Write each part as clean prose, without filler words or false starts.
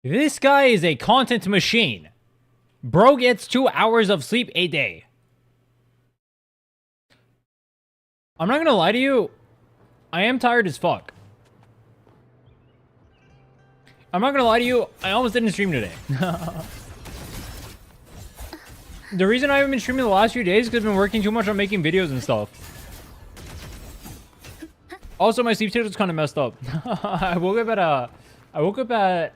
This guy is a content machine. Bro gets 2 hours of sleep a day. I'm not gonna lie to you. I am tired as fuck. I'm not gonna lie to you. I almost didn't stream today. The reason I haven't been streaming the last few days is because I've been working too much on making videos and stuff. Also, my sleep schedule's kind of messed up. I woke up at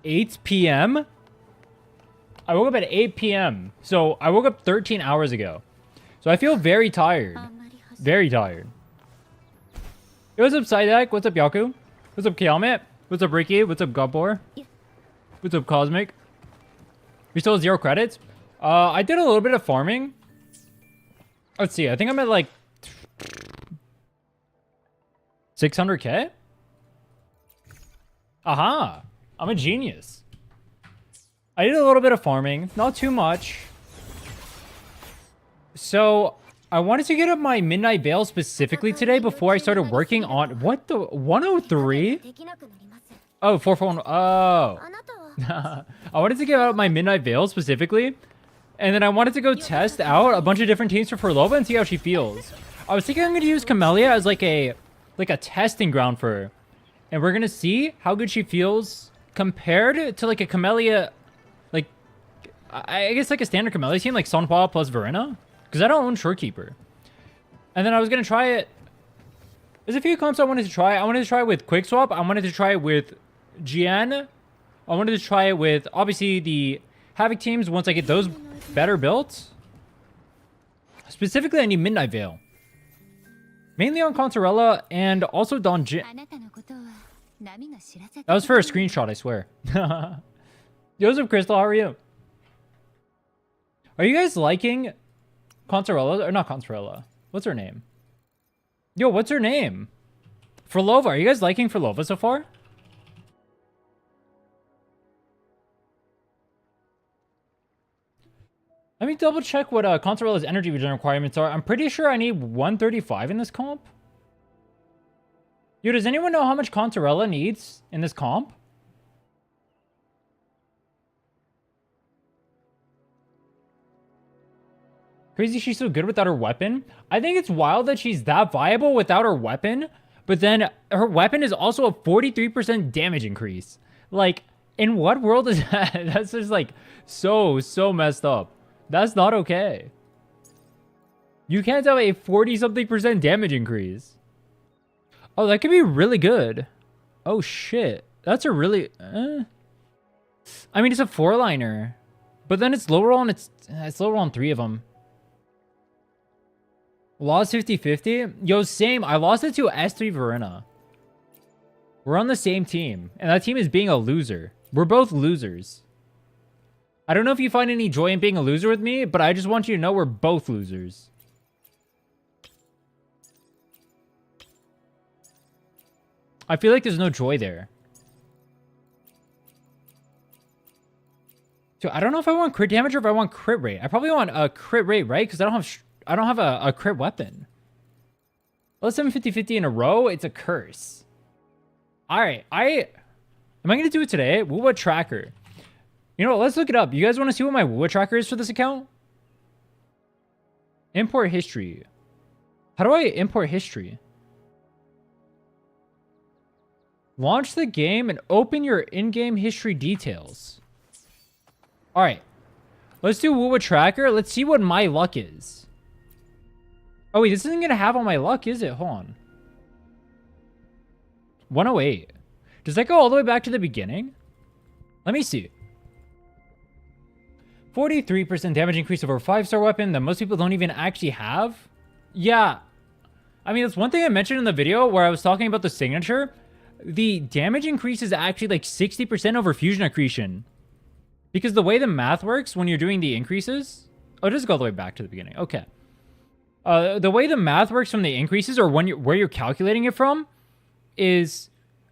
8 p.m. I woke up at 8 p.m. So I woke up 13 hours ago. So I feel very tired. Very tired. Hey, what's up, Psyduck? What's up, Yaku? What's up, Kiamet? What's up, Ricky? What's up, Godbor? What's up, Cosmic? We still have 0 credits? I did a little bit of farming. Let's see. I think I'm at like 600k? Aha! I'm a genius. I did a little bit of farming. Not too much. So, I wanted to get up my Midnight Veil specifically today before I started working on... What the... 103? Oh, 441. Oh. I wanted to get out my Midnight Veil specifically. And then I wanted to go test out a bunch of different teams for Phrolova and see how she feels. I was thinking I'm going to use Camellia as like a testing ground for her. And we're going to see how good she feels compared to like a Camellia... Like, I guess like a standard Camellia team like Sonhua plus Verena. Because I don't own Shorekeeper. And then I was going to try it. There's a few comps I wanted to try. I wanted to try it with Quick Swap. I wanted to try it with Jian. I wanted to try it with, obviously, the Havoc teams once I get those better built. Specifically, I need Midnight Veil. Mainly on Consorella and also Don Jin. That was for a screenshot, I swear. Yo, what's up, Crystal? How are you? Are you guys liking Consorella? Or not Consorella. What's her name? Yo, what's her name? Phrolova. Are you guys liking Phrolova so far? Let me double check what Consorella's energy regen requirements are. I'm pretty sure I need 135 in this comp. Yo, does anyone know how much Consorella needs in this comp? Crazy she's so good without her weapon. I think it's wild that she's that viable without her weapon, but then her weapon is also a 43% damage increase. Like, in what world is that? That's just like so messed up. That's not okay. You can't have a 40-something% damage increase. Oh, that could be really good. Oh, shit. That's a really... I mean, it's a 4-liner. But then it's lower on... It's lower on 3 of them. Lost 50-50? Yo, same. I lost it to S3 Verena. We're on the same team. And that team is being a loser. We're both losers. I don't know if you find any joy in being a loser with me, but I just want you to know we're both losers. I feel like there's no joy there. So I don't know if I want crit damage or if I want crit rate. I probably want a crit rate, right? Because I don't have a crit weapon. Let's 750-50 in a row. It's a curse. All right. Am I going to do it today? Wuwa tracker. You know what? Let's look it up. You guys want to see what my Wuwa tracker is for this account? Import history. How do I import history? Launch the game and open your in-game history details. All right. Let's do Wuwa tracker. Let's see what my luck is. Oh, wait. This isn't going to have all my luck, is it? Hold on. 108. Does that go all the way back to the beginning? Let me see. 43% damage increase over a 5-star weapon that most people don't even actually have. Yeah. I mean, that's one thing I mentioned in the video where I was talking about the signature. The damage increase is actually like 60% over fusion accretion. Because the way the math works when you're doing the increases... Oh, it does go all the way back to the beginning. Okay. The way the math works from the increases or where you're calculating it from is...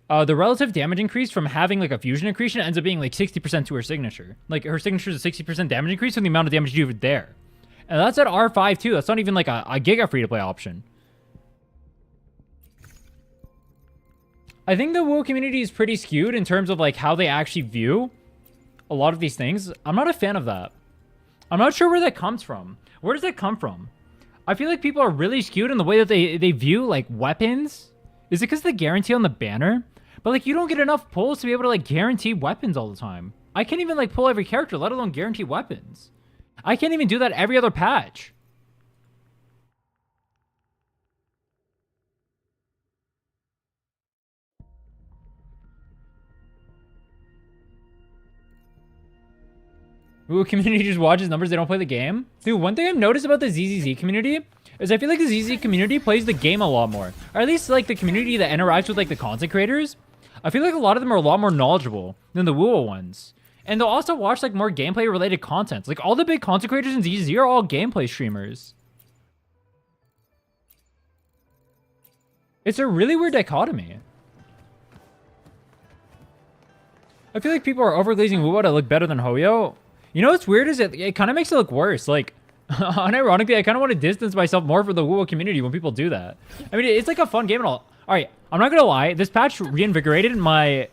the relative damage increase from having like a fusion accretion ends up being like 60% to her signature. Like her signature is a 60% damage increase from the amount of damage you do there. And that's at R5 too. That's not even like a giga free to play option. I think the WoW community is pretty skewed in terms of like how they actually view a lot of these things. I'm not a fan of that. I'm not sure where that comes from. Where does that come from? I feel like people are really skewed in the way that they view like weapons. Is it because the guarantee on the banner? But like you don't get enough pulls to be able to like guarantee weapons all the time. I can't even like pull every character, let alone guarantee weapons. I can't even do that every other patch. Ooh, community just watches numbers, they don't play the game. Dude, one thing I've noticed about the ZZZ community is I feel like the ZZ community plays the game a lot more. Or at least like the community that interacts with like the content creators. I feel like a lot of them are a lot more knowledgeable than the WoW ones. And they'll also watch like more gameplay related content. Like all the big content creators in ZZ are all gameplay streamers. It's a really weird dichotomy. I feel like people are overglazing WoW to look better than Hoyo. You know what's weird is it kind of makes it look worse. Like, unironically, I kind of want to distance myself more from the WoW community when people do that. I mean, it's like a fun game and all. All right, I'm not going to lie. This patch reinvigorated my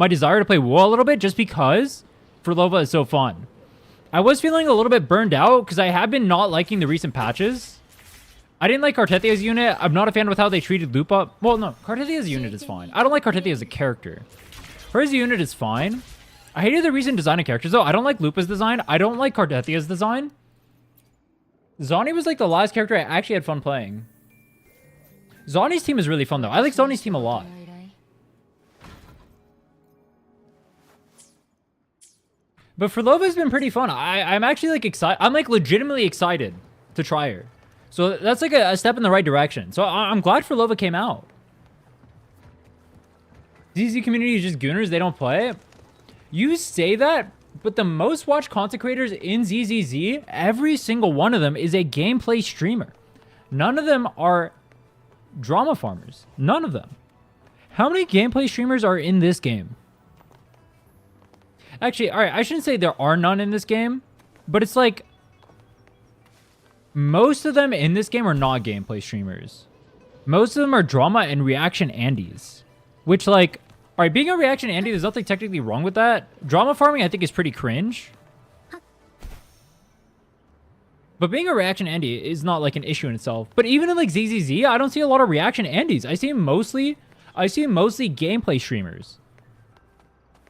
desire to play WoW a little bit just because Phrolova is so fun. I was feeling a little bit burned out because I have been not liking the recent patches. I didn't like Cartethia's unit. I'm not a fan with how they treated Lupa. Well, no, Cartethia's unit is fine. I don't like Cartethia as a character. Hers unit is fine. I hated the recent design of characters, though. I don't like Lupa's design. I don't like Cartethia's design. Zani was like the last character I actually had fun playing. Zani's team is really fun, though. I like Zani's team a lot. But Phrolova's been pretty fun. I'm actually like excited. I'm like legitimately excited to try her. So that's like a step in the right direction. So I'm glad Phrolova came out. ZZ community is just gooners. They don't play. You say that, but the most watched content creators in ZZZ, every single one of them is a gameplay streamer. None of them are drama farmers. None of them. How many gameplay streamers are in this game? Actually, all right, I shouldn't say there are none in this game, but it's like most of them in this game are not gameplay streamers. Most of them are drama and reaction Andes, which like, all right, being a reaction Andy, there's nothing technically wrong with that. Drama farming, I think, is pretty cringe. But being a reaction Andy is not like an issue in itself. But even in like ZZZ, I don't see a lot of reaction Andys. I see mostly gameplay streamers.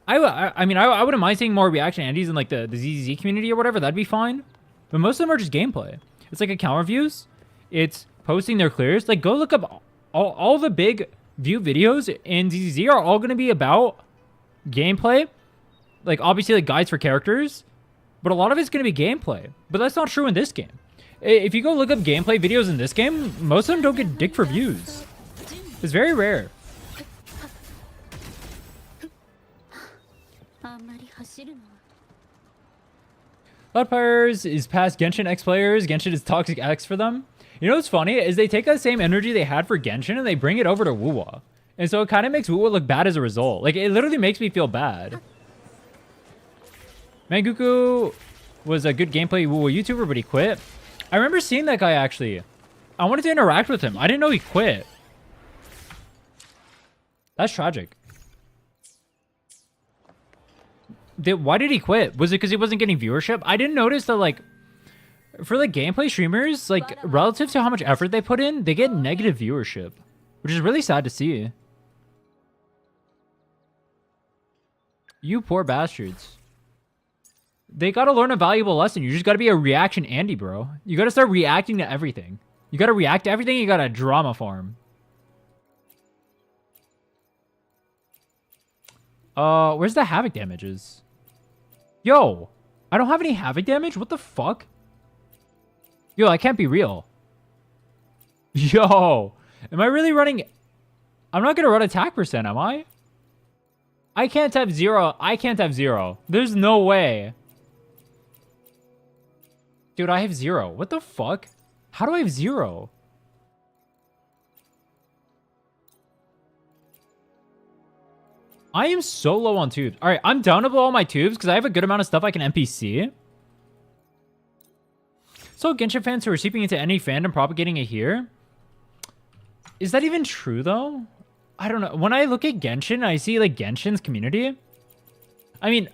I mean, I wouldn't mind seeing more reaction Andys in like the ZZZ community or whatever. That'd be fine. But most of them are just gameplay. It's like account reviews. It's posting their clears. Like, go look up all the big view videos in ZZZ are all going to be about gameplay. Like, obviously, like, guides for characters. But a lot of it's going to be gameplay. But that's not true in this game. If you go look up gameplay videos in this game, most of them don't get dick for views. It's very rare. Cloud players is past Genshin X players. Genshin is toxic X for them. You know what's funny is they take that same energy they had for Genshin and they bring it over to Wuwa. And so it kind of makes Wuwa look bad as a result. Like, it literally makes me feel bad. Manguku was a good gameplay Wuwa YouTuber, but he quit. I remember seeing that guy, actually. I wanted to interact with him. I didn't know he quit. That's tragic. Why did he quit? Was it because he wasn't getting viewership? I didn't notice that, like, for the gameplay streamers, like, relative to how much effort they put in, they get negative viewership, which is really sad to see. You poor bastards. They gotta learn a valuable lesson. You just gotta be a reaction Andy, bro. You gotta start reacting to everything. You gotta react to everything, you gotta drama farm. Where's the Havoc damages? Yo, I don't have any Havoc damage? What the fuck? Yo, I can't be real. Yo, am I really running? I'm not gonna run attack percent, am I? I can't have 0. I can't have 0. There's no way. Dude, I have 0. What the fuck? How do I have 0? I am so low on tubes. All right, I'm down to all my tubes because I have a good amount of stuff I can NPC. So Genshin fans who are seeping into any fandom propagating it here. Is that even true, though? I don't know. When I look at Genshin, I see like Genshin's community. I mean,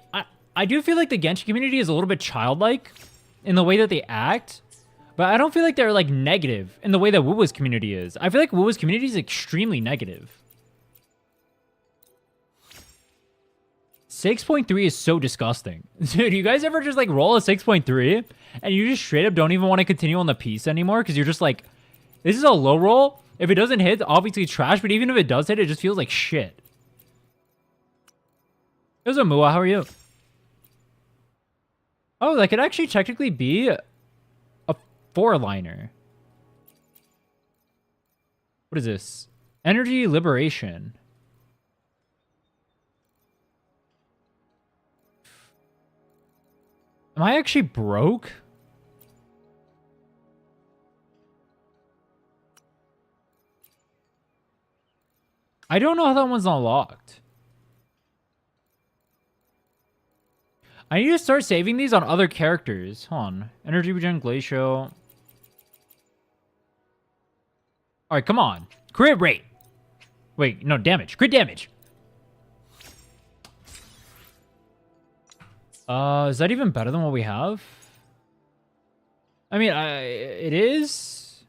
I do feel like the Genshin community is a little bit childlike in the way that they act, but I don't feel like they're like negative in the way that Wuwa's community is. I feel like Wuwa's community is extremely negative. 6.3 is so disgusting. Dude, you guys ever just like roll a 6.3 and you just straight up don't even want to continue on the piece anymore because you're just like, this is a low roll. If it doesn't hit, obviously it's trash, but even if it does hit, it just feels like shit. There's a Mua, how are you? Oh, that could actually technically be a 4-liner. What is this? Energy Liberation. Am I actually broke? I don't know how that one's unlocked. I need to start saving these on other characters. Hold on. Energy Regen, Glacial. Alright, come on. Crit rate. Wait, no, damage. Crit damage. Is that even better than what we have? I mean, it is.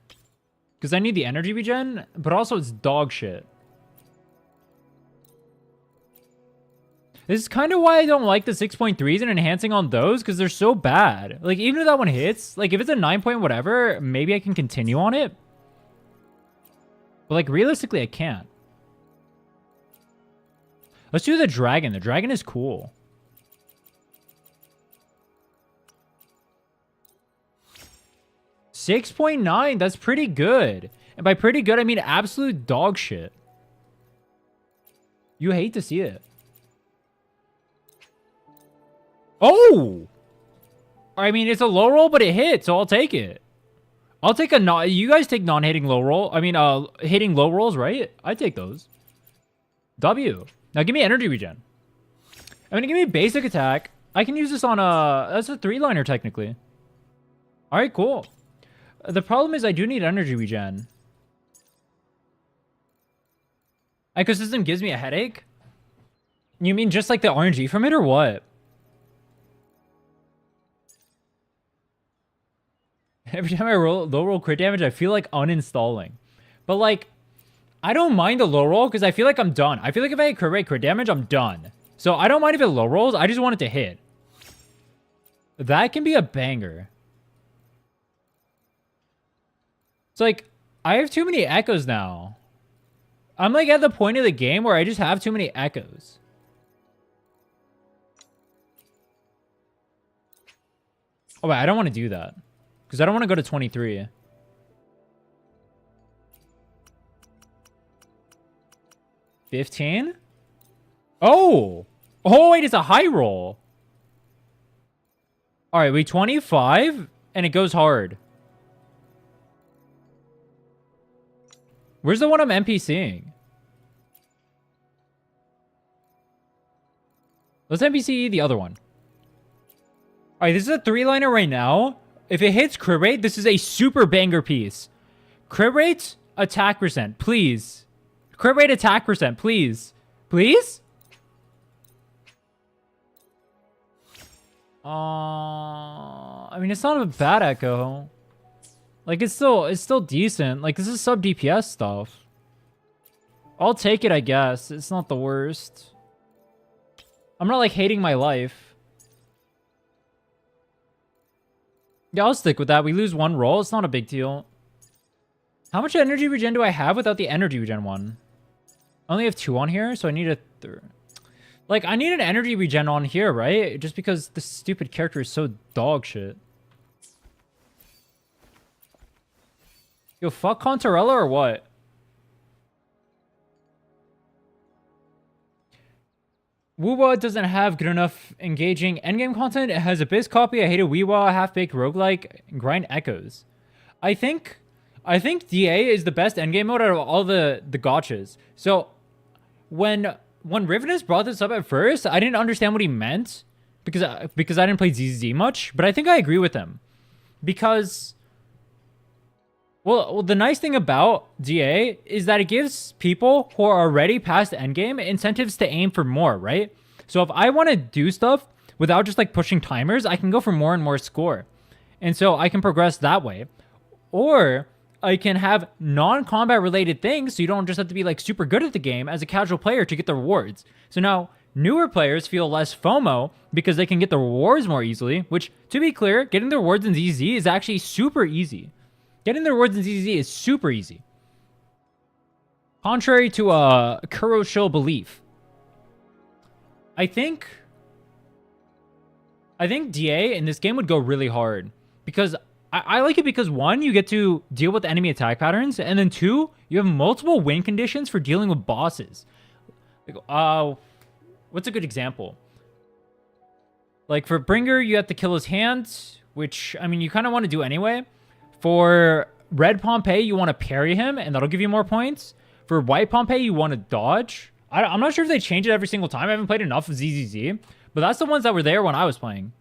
Because I need the energy regen, but also it's dog shit. This is kind of why I don't like the 6.3s and enhancing on those, because they're so bad. Like, even if that one hits, like, if it's a 9 point whatever, maybe I can continue on it. But, like, realistically, I can't. Let's do the dragon. The dragon is cool. $6.9, that's pretty good. And by pretty good, I mean absolute dog shit. You hate to see it. Oh! I mean, it's a low roll, but it hits, so I'll take it. I'll take a non... You guys take non-hitting low roll. I mean, hitting low rolls, right? I take those. W. Now give me energy regen. I'm gonna give me basic attack. I can use this on a... That's a 3-liner, technically. Alright, cool. The problem is I do need energy regen. Ecosystem gives me a headache? You mean just like the RNG from it, or what? Every time I low roll crit damage, I feel like uninstalling. But like, I don't mind the low roll because I feel like I'm done. I feel like if I hit crit damage, I'm done. So I don't mind if it low rolls. I just want it to hit. That can be a banger. It's like, I have too many echoes now. I'm like at the point of the game where I just have too many echoes. Oh wait, I don't want to do that. Because I don't want to go to 23. $15? Oh! Oh, wait, it's a high roll. Alright, we 25, and it goes hard. Where's the one I'm NPCing? Let's NPC the other one. Alright, this is a 3-liner right now. If it hits crit rate, this is a super banger piece. Crit rate, attack percent, please. Crit rate, attack percent, please. Please? I mean, it's not a bad echo. Like, it's still decent. Like, this is sub DPS stuff. I'll take it, I guess. It's not the worst. I'm not, like, hating my life. Yeah, I'll stick with that. We lose 1 roll. It's not a big deal. How much energy regen do I have without the energy regen one? I only have 2 on here, so I need a third. Like, I need an energy regen on here, right? Just because this stupid character is so dog shit. Yo, fuck Contarella or what? Wuwa doesn't have good enough engaging endgame content. It has a biz copy. I hate a Weewa, half-baked roguelike, and grind echoes. I think DA is the best endgame mode out of all the gotchas. So when Rivenus brought this up at first, I didn't understand what he meant because I didn't play ZZ much, but I think I agree with him. Because Well, the nice thing about DA is that it gives people who are already past endgame incentives to aim for more, right? So if I want to do stuff without just like pushing timers, I can go for more and more score. And so I can progress that way. Or I can have non-combat related things so you don't just have to be like super good at the game as a casual player to get the rewards. So now newer players feel less FOMO because they can get the rewards more easily, which, to be clear, getting the rewards in ZZ is actually super easy. Getting the rewards in ZZ is super easy. Contrary to a Kuroshil belief. I think DA in this game would go really hard. Because I like it because, one, you get to deal with enemy attack patterns, and then two, you have multiple win conditions for dealing with bosses. Like, what's a good example? Like, for Bringer, you have to kill his hand, which, I mean, you kind of want to do anyway. For Red Pompeii, you want to parry him, and that'll give you more points. For White Pompeii, you want to dodge. I'm not sure if they change it every single time. I haven't played enough of ZZZ, but that's the ones that were there when I was playing.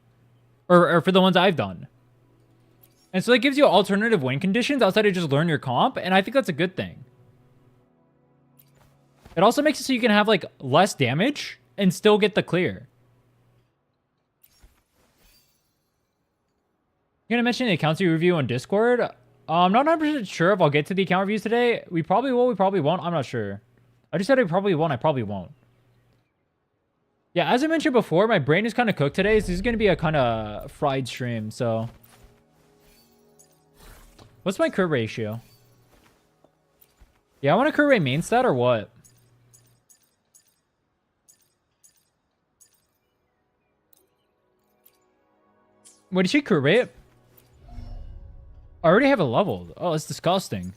Or for the ones I've done. And so it gives you alternative win conditions outside of just learn your comp, and I think that's a good thing. It also makes it so you can have, like, less damage and still get the clear. You're going to mention the accounts you review on Discord? I'm not 100% sure if I'll get to the account reviews today. We probably will, we probably won't. I'm not sure. I just said I probably won't, I probably won't. Yeah, as I mentioned before, my brain is kind of cooked today, so this is going to be a kind of fried stream, so... What's my crit ratio? Yeah, I want a crit rate main stat or what? What did she crit rate? I already have it leveled. Oh, that's disgusting.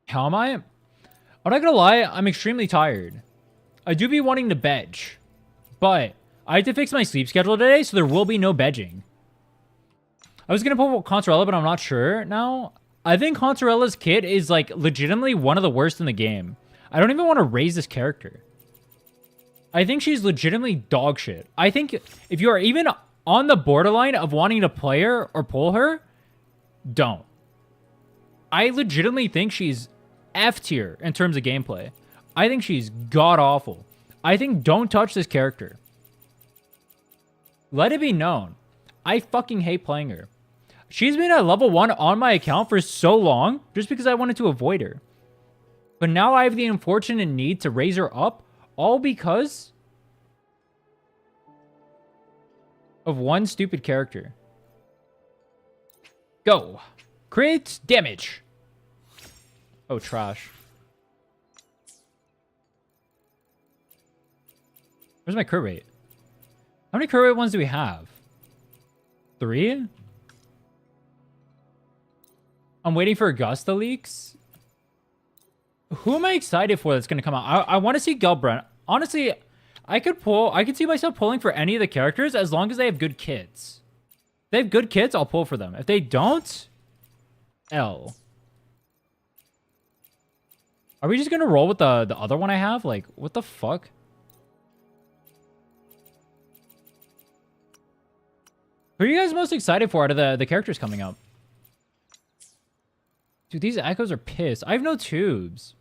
How am I? I'm not gonna lie, I'm extremely tired. I do be wanting to bedge, but I have to fix my sleep schedule today, so there will be no bedging. I was going to pull Consorella, but I'm not sure now. I think Consorella's kit is, like, legitimately one of the worst in the game. I don't even want to raise this character. I think she's legitimately dog shit. I think if you are even on the borderline of wanting to play her or pull her, don't. I legitimately think she's F tier in terms of gameplay. I think she's god-awful. I think don't touch this character. Let it be known. I fucking hate playing her. She's been at level 1 on my account for so long just because I wanted to avoid her. But now I have the unfortunate need to raise her up all because of one stupid character. Go. Crit damage. Oh, trash. Where's my crit rate? How many crit rate ones do we have? 3? I'm waiting for Augusta leaks. Who am I excited for that's going to come out? I want to see Gelbrand. Honestly, I could see myself pulling for any of the characters as long as they have good kits. If they have good kits, I'll pull for them. If they don't, L. Are we just going to roll with the other one I have? Like, what the fuck? Who are you guys most excited for out of the characters coming up? Dude, these echoes are pissed. I have no tubes.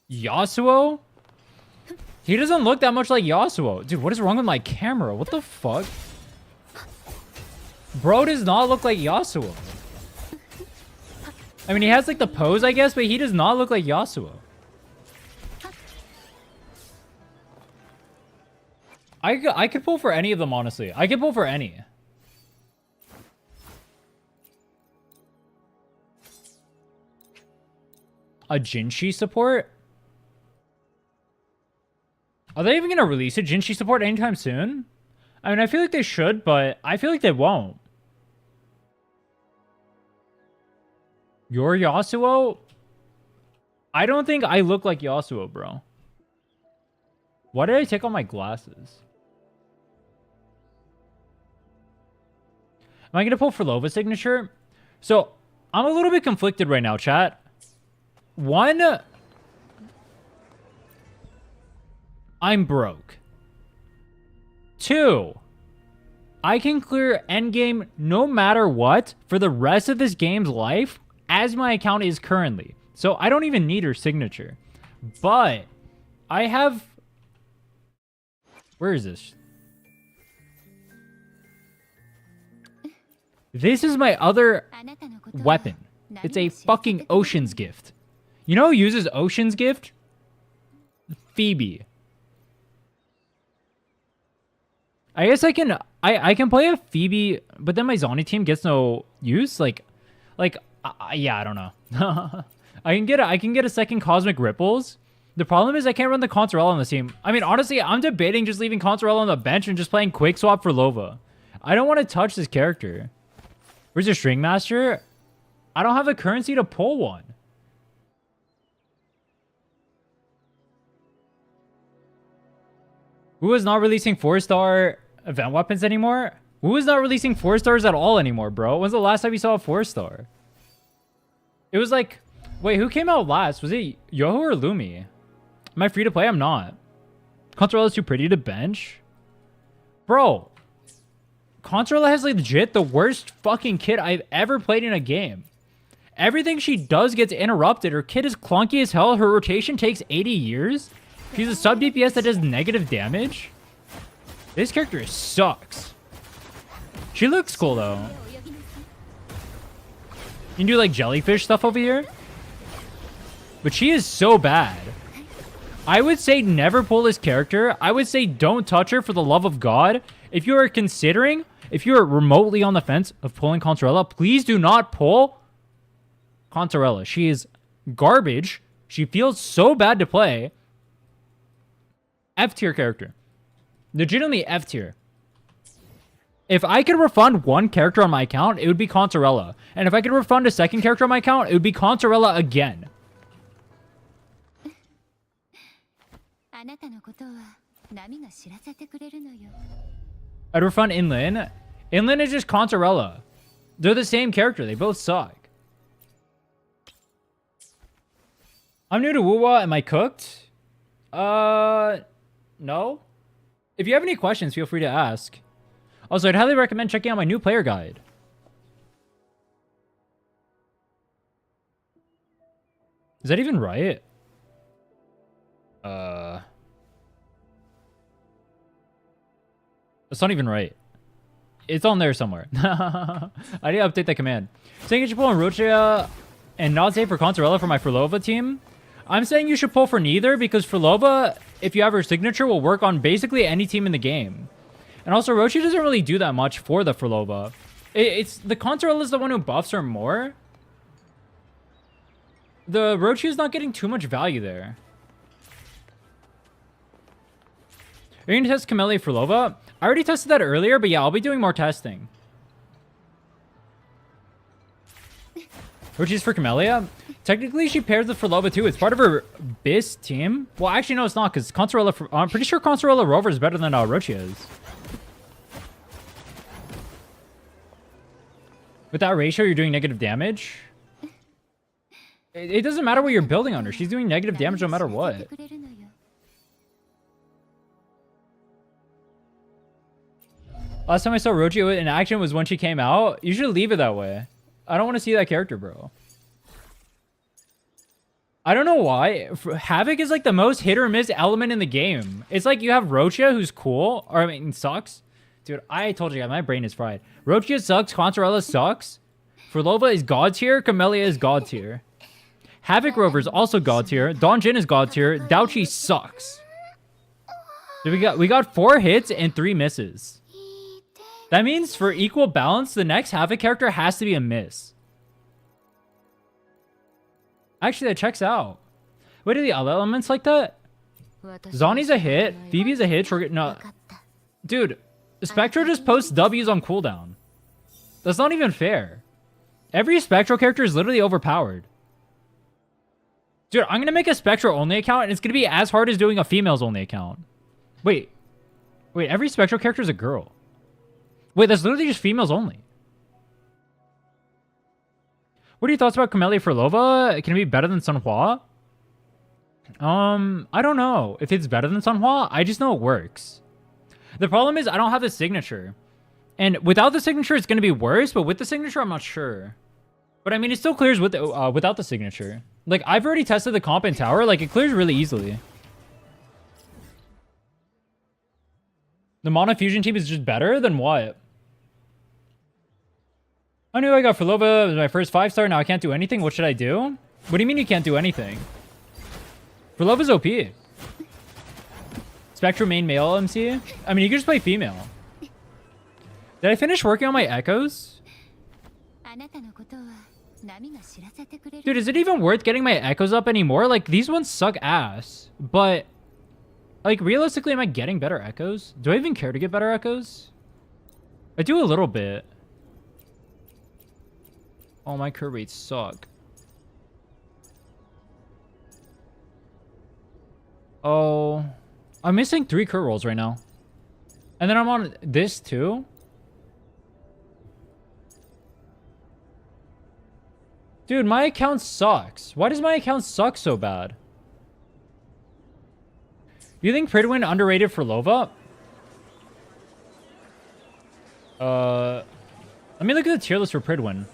Yasuo? He doesn't look that much like Yasuo. Dude, what is wrong with my camera? What the fuck? Bro does not look like Yasuo. I mean, he has like the pose, I guess, but he does not look like Yasuo. I could pull for any of them, honestly. I could pull for any. A Jinshi support? Are they even going to release a Jinshi support anytime soon? I mean, I feel like they should, but I feel like they won't. Your Yasuo? I don't think I look like Yasuo, bro. Why did I take off my glasses? Am I going to pull Phrolova signature? So, I'm a little bit conflicted right now, chat. One, I'm broke. 2, I can clear Endgame no matter what for the rest of this game's life as my account is currently. So I don't even need her signature. But I have... Where is this? This is my other weapon. It's a fucking Ocean's Gift. You know who uses Ocean's Gift? Phoebe. I guess I can play a Phoebe, but then my Zoni team gets no use. Yeah, I don't know. I can get a second Cosmic Ripples. The problem is I can't run the Consorella on the team. I mean, honestly, I'm debating just leaving Consorella on the bench and just playing Quick Swap for Lova. I don't want to touch this character. Where's the String Master? I don't have a currency to pull one. Who is not releasing 4-star event weapons anymore? Who is not releasing 4 stars at all anymore, bro? When's the last time you saw a 4-star? It was like... Wait, who came out last? Was it Yoho or Lumi? Am I free to play? I'm not. Consorella's too pretty to bench? Bro. Consorella has like legit the worst fucking kit I've ever played in a game. Everything she does gets interrupted. Her kit is clunky as hell. Her rotation takes 80 years. She's a sub DPS that does negative damage. This character sucks. She looks cool though. You can do like jellyfish stuff over here. But she is so bad. I would say never pull this character. I would say don't touch her for the love of God. If you are considering, if you are remotely on the fence of pulling Consorella, please do not pull Consorella. She is garbage. She feels so bad to play. F tier character. Legitimately F tier. If I could refund one character on my account, it would be Consorella. And if I could refund a second character on my account, it would be Consorella again. I'd refund Inlin. Inlin is just Consorella. They're the same character. They both suck. I'm new to Wuwa. Am I cooked? No. If you have any questions, feel free to ask. Also, I'd highly recommend checking out my new player guide. Is that even right? That's not even right. It's on there somewhere. I need to update that command. Saying you should pull on Rocha and not say for Consorella for my Phrolova team. I'm saying you should pull for neither because Phrolova, if you have her signature, will work on basically any team in the game. And also, Rochi doesn't really do that much for the Phrolova. It's the Consorella is the one who buffs her more. The Rochi is not getting too much value there. Are you going to test Camellia Phrolova? I already tested that earlier, but yeah, I'll be doing more testing. Rochi's for Camellia? Technically, she pairs with Phrolova too. It's part of her BIS team. Well, actually, no, it's not, because Consorella... I'm pretty sure Consorella Rover is better than Rochi is. With that ratio, you're doing negative damage. It doesn't matter what you're building on her. She's doing negative damage no matter what. Last time I saw Rochi in action was when she came out. You should leave it that way. I don't want to see that character, bro. I don't know why. Havoc is like the most hit or miss element in the game. It's like you have Rocha, who's cool. Or, I mean, sucks. Dude, I told you, my brain is fried. Rocha sucks. Consorella sucks. Phrolova is god tier. Camellia is god tier. Havoc Rover is also god tier. Don Jin is god tier. Daochi sucks. So we got 4 hits and 3 misses. That means for equal balance, the next Havoc character has to be a miss. Actually, that checks out. Wait, are the other elements like that? Zoni's a hit. Phoebe's a hit. No. Dude, Spectro just posts W's on cooldown. That's not even fair. Every Spectro character is literally overpowered. Dude, I'm going to make a Spectro only account, and it's going to be as hard as doing a females only account. Wait, every Spectro character is a girl. Wait, that's literally just females only. What are your thoughts about Camellia Phrolova? Can it be better than Sunhua? I don't know if it's better than Sanhua. I just know it works. The problem is I don't have the signature. And without the signature, it's going to be worse. But with the signature, I'm not sure. But I mean, it still clears with without the signature. Like, I've already tested the comp in tower. Like, it clears really easily. The Mono Fusion team is just better than what? I knew I got Phrolova. It was my first 5-star. Now I can't do anything. What should I do? What do you mean you can't do anything? Phrolova's OP. Spectrum main male MC? I mean, you can just play female. Did I finish working on my echoes? Dude, is it even worth getting my echoes up anymore? Like, these ones suck ass. But, like, realistically, am I getting better echoes? Do I even care to get better echoes? I do a little bit. Oh, my curve rates suck. Oh, I'm missing 3 crit rolls right now. And then I'm on this too. Dude, my account sucks. Why does my account suck so bad? You think Pridwin underrated for Lova? Let me look at the tier list for Pridwin.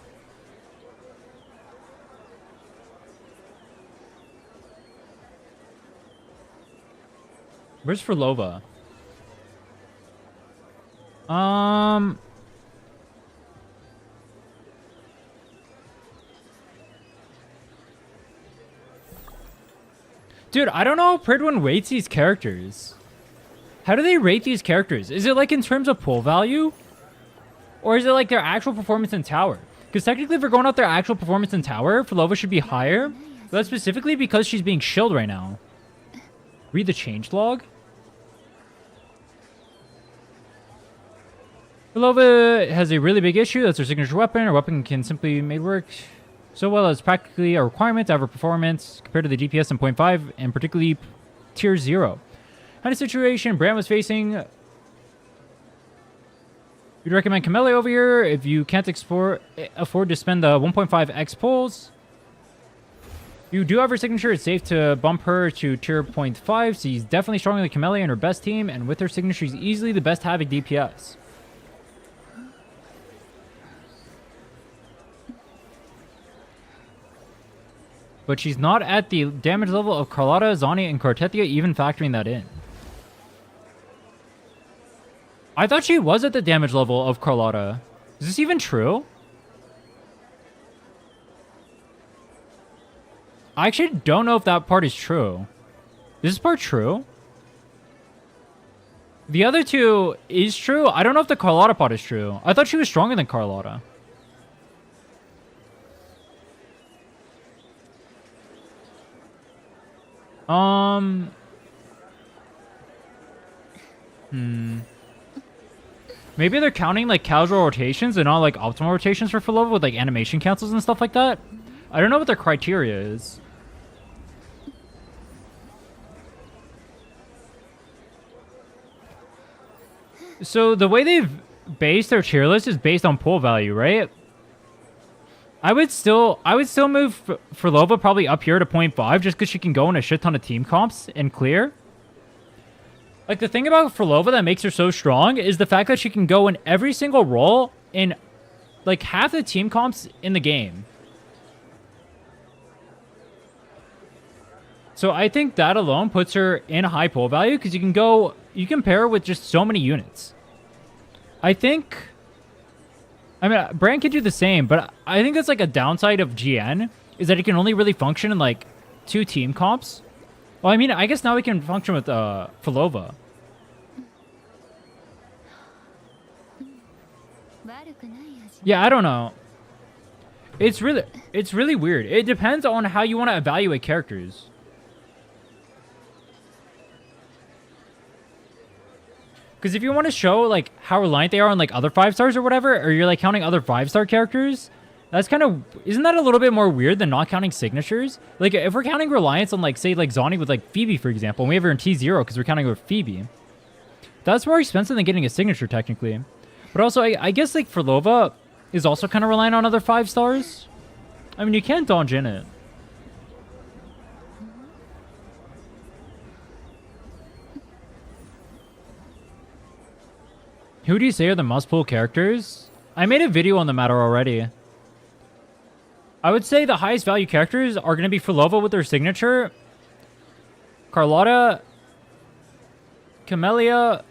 Where's Phrolova? Dude, I don't know how Pridwin rates these characters. How do they rate these characters? Is it like in terms of pull value? Or is it like their actual performance in tower? Because technically if we're going off their actual performance in tower, Phrolova should be higher. But that's specifically because she's being shielded right now. Read the changelog. Phrolova has a really big issue. That's her signature weapon. Her weapon can simply be made work so well as practically a requirement to have her performance compared to the DPS in 0.5 and particularly tier 0. Kind of situation Bram was facing. You'd recommend Kamele over here if you can't afford to spend the 1.5x pulls. You do have her signature. It's safe to bump her to tier 0.5. She's definitely stronger than Kamele and her best team. And with her signature, she's easily the best Havoc DPS. But she's not at the damage level of Carlotta, Zani, and Cortetia, even factoring that in. I thought she was at the damage level of Carlotta. Is this even true? I actually don't know if that part is true. Is this part true? The other two is true. I don't know if the Carlotta part is true. I thought she was stronger than Carlotta. Maybe they're counting like casual rotations and not like optimal rotations for Phrolova with like animation cancels and stuff like that. I don't know what their criteria is. So the way they've based their tier list is based on pull value, right? I would still move Phrolova probably up here to 0.5 just because she can go in a shit ton of team comps and clear. Like, the thing about Phrolova that makes her so strong is the fact that she can go in every single role in, like, half the team comps in the game. So I think that alone puts her in a high pull value because you can pair her with just so many units. I mean, Bran can do the same, but I think that's, like, a downside of GN is that it can only really function in, like, 2 team comps. Well, I mean, I guess now we can function with Phrolova. Yeah, I don't know. It's really weird. It depends on how you want to evaluate characters. Because if you want to show like how reliant they are on like other 5-stars or whatever, or you're like counting other 5-star characters, that's kind of, isn't that a little bit more weird than not counting signatures? Like, if we're counting reliance on, like, say, like, Zani with, like, Phoebe, for example, and we have her in T0 because we're counting with Phoebe, that's more expensive than getting a signature, technically. But also, I guess, like, Phrolova is also kind of reliant on other 5-stars. I mean, you can't dodge in it. Who do you say are the must-pull characters? I made a video on the matter already. I would say the highest value characters are going to be Phrolova with her signature, Carlotta, Camellia,